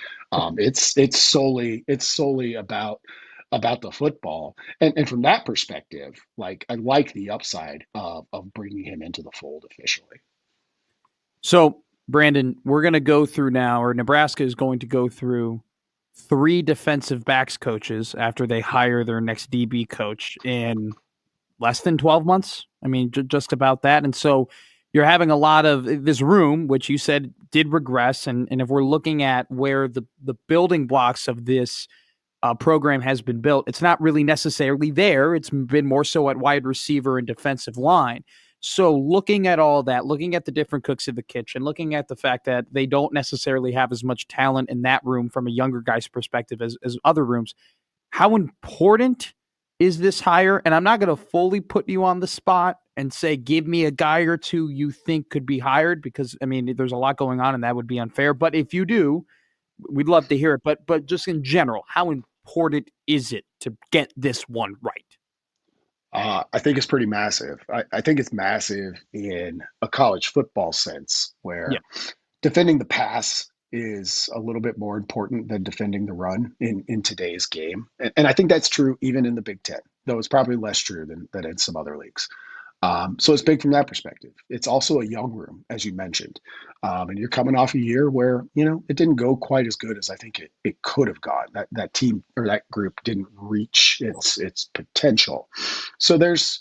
It's solely about the football. And from that perspective, like, I like the upside of bringing him into the fold officially. So, Brandon, we're going to go through now, or Nebraska is going to go through 3 defensive backs coaches after they hire their next DB coach in less than 12 months. I mean, just about that. And so you're having a lot of this room, which you said did regress. And if we're looking at where the building blocks of this program has been built, it's not really necessarily there. It's been more so at wide receiver and defensive line. So looking at all that, looking at the different cooks in the kitchen, looking at the fact that they don't necessarily have as much talent in that room from a younger guy's perspective as other rooms, how important is this hire? And I'm not going to fully put you on the spot and say, give me a guy or two you think could be hired, because, I mean, there's a lot going on and that would be unfair. But if you do, we'd love to hear it. But just in general, how important is it to get this one right? I think it's pretty massive. I think it's massive in a college football sense, where defending the pass is a little bit more important than defending the run in today's game. And I think that's true even in the Big Ten, though it's probably less true than in some other leagues. So it's big from that perspective. It's also a young room, as you mentioned. And you're coming off a year where, it didn't go quite as good as I think it could have gone. That team or that group didn't reach its potential. So there's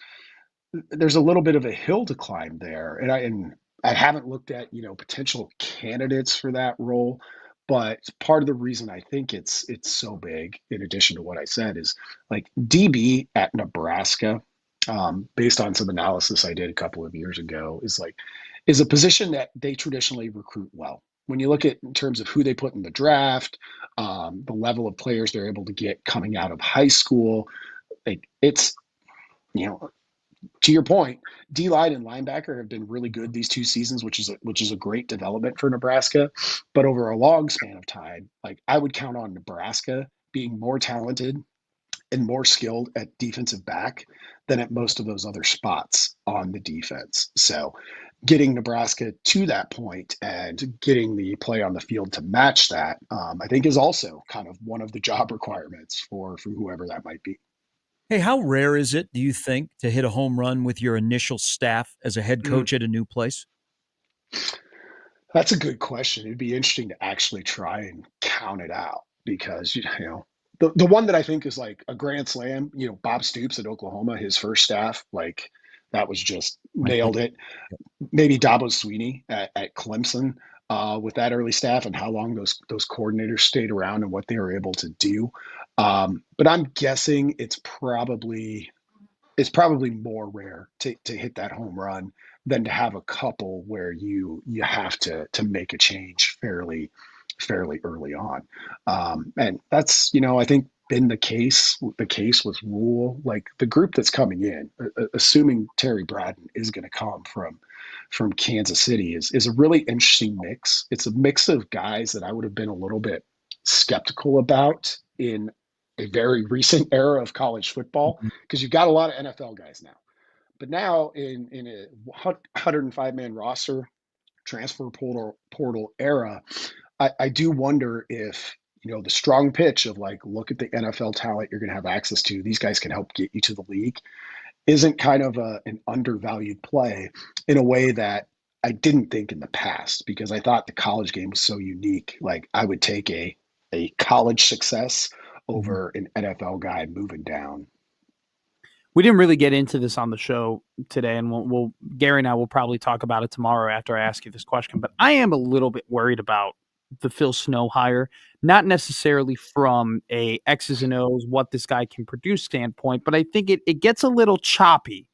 a little bit of a hill to climb there. And I haven't looked at, potential candidates for that role. But part of the reason I think it's so big, in addition to what I said, is like DB at Nebraska, based on some analysis I did a couple of years ago, is a position that they traditionally recruit well. When you look at in terms of who they put in the draft, the level of players they're able to get coming out of high school, it's, to your point, D-line and linebacker have been really good these 2 seasons, which is a great development for Nebraska. But over a long span of time, like, I would count on Nebraska being more talented and more skilled at defensive back than at most of those other spots on the defense. So getting Nebraska to that point and getting the play on the field to match that, I think, is also kind of one of the job requirements for whoever that might be. Hey, how rare is it, do you think, to hit a home run with your initial staff as a head coach at a new place? That's a good question. It'd be interesting to actually try and count it out, because, the one that I think is like a grand slam, Bob Stoops at Oklahoma, his first staff, like, that was just nailed it. Maybe Dabo Sweeney at Clemson with that early staff, and how long those coordinators stayed around and what they were able to do. But I'm guessing it's probably more rare to hit that home run than to have a couple where you have to make a change fairly early on. And that's, I think, been the case with Rule. Like, the group that's coming in, assuming Terry Bradden is going to come from Kansas City, is a really interesting mix. It's a mix of guys that I would have been a little bit skeptical about in a very recent era of college football, because you've got a lot of NFL guys now. But now in a 105-man roster, transfer portal era, I do wonder if, the strong pitch of, like, look at the NFL talent you're going to have access to, these guys can help get you to the league, isn't kind of an undervalued play in a way that I didn't think in the past, because I thought the college game was so unique. Like, I would take a college success over an NFL guy moving down. We didn't really get into this on the show today, and we'll Gary and I will probably talk about it tomorrow after I ask you this question. But I am a little bit worried about the Phil Snow hire, not necessarily from a X's and O's, what this guy can produce standpoint, but I think it gets a little choppy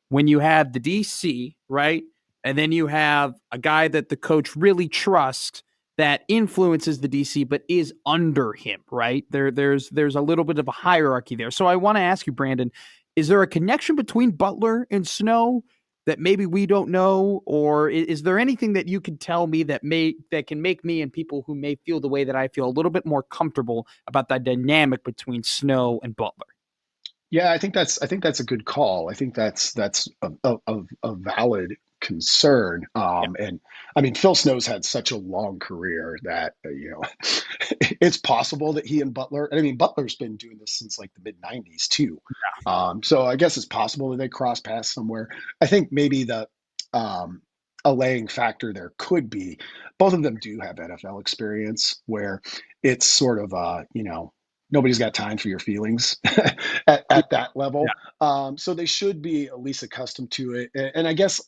when you have the DC, right? And then you have a guy that the coach really trusts that influences the DC, but is under him, right? There's a little bit of a hierarchy there. So I want to ask you, Brandon, is there a connection between Butler and Snow that maybe we don't know? Or is there anything that you could tell me that can make me and people who may feel the way that I feel a little bit more comfortable about the dynamic between Snow and Butler? Yeah, I think that's a good call. I think that's a valid concern. And I mean, Phil Snow's had such a long career that it's possible that he and Butler. I mean, Butler's been doing this since like the mid '90s too. So I guess it's possible that they cross paths somewhere. I think maybe the allaying factor there could be both of them do have NFL experience, where it's sort of nobody's got time for your feelings at that level. So they should be at least accustomed to it. And I guess,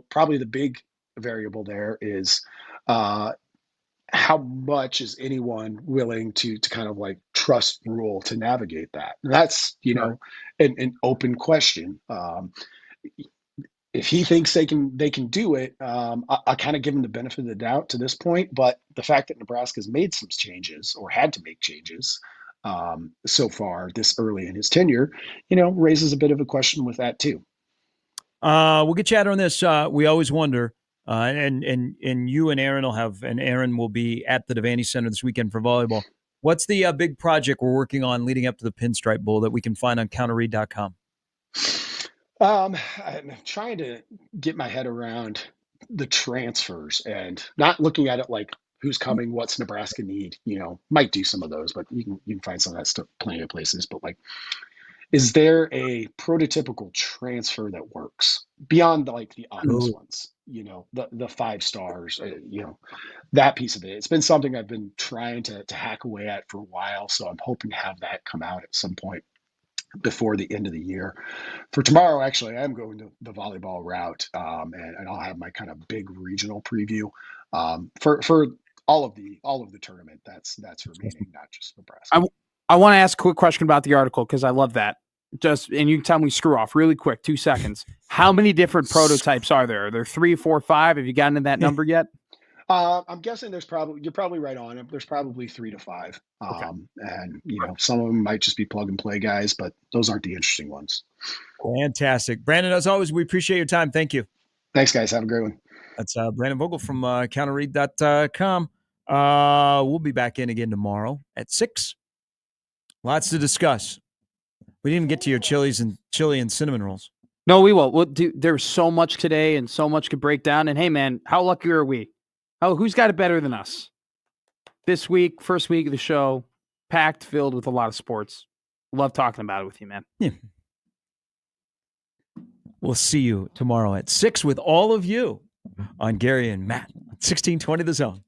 probably the big variable there is how much is anyone willing to kind of like trust Rule to navigate that? And that's, an open question. If he thinks they can do it, I kind of give him the benefit of the doubt to this point. But the fact that Nebraska's made some changes or had to make changes so far this early in his tenure, raises a bit of a question with that too. We'll get you out on this. We always wonder, and you and Aaron Aaron will be at the Devaney Center this weekend for volleyball. What's the big project we're working on leading up to the Pinstripe Bowl that we can find on counterread.com? I'm trying to get my head around the transfers and not looking at it like who's coming, what's Nebraska need, might do some of those, but you can find some of that stuff plenty of places. But like, is there a prototypical transfer that works beyond the obvious ones, the 5 stars, that piece of it? It's been something I've been trying to hack away at for a while. So I'm hoping to have that come out at some point before the end of the year. For tomorrow, actually, I'm going to the volleyball route, and I'll have my kind of big regional preview for all of the tournament that's remaining, not just Nebraska. I want to ask a quick question about the article because I love that. And you can tell me screw off really quick, 2 seconds. How many different prototypes are there? Are there 3, 4, 5? Have you gotten to that number yet? I'm guessing you're probably right on it. There's probably 3 to 5. Okay. And some of them might just be plug and play guys, but those aren't the interesting ones. Fantastic. Brandon, as always, we appreciate your time. Thank you. Thanks, guys. Have a great one. That's Brandon Vogel from counterread.com. We'll be back in again tomorrow at 6. Lots to discuss. We didn't even get to your chili and cinnamon rolls. No, we won't. There's so much today and so much could break down. And hey, man, how lucky are we? Who's got it better than us? This week, first week of the show, packed, filled with a lot of sports. Love talking about it with you, man. Yeah. We'll see you tomorrow at 6 with all of you on Gary and Matt, 1620 The Zone.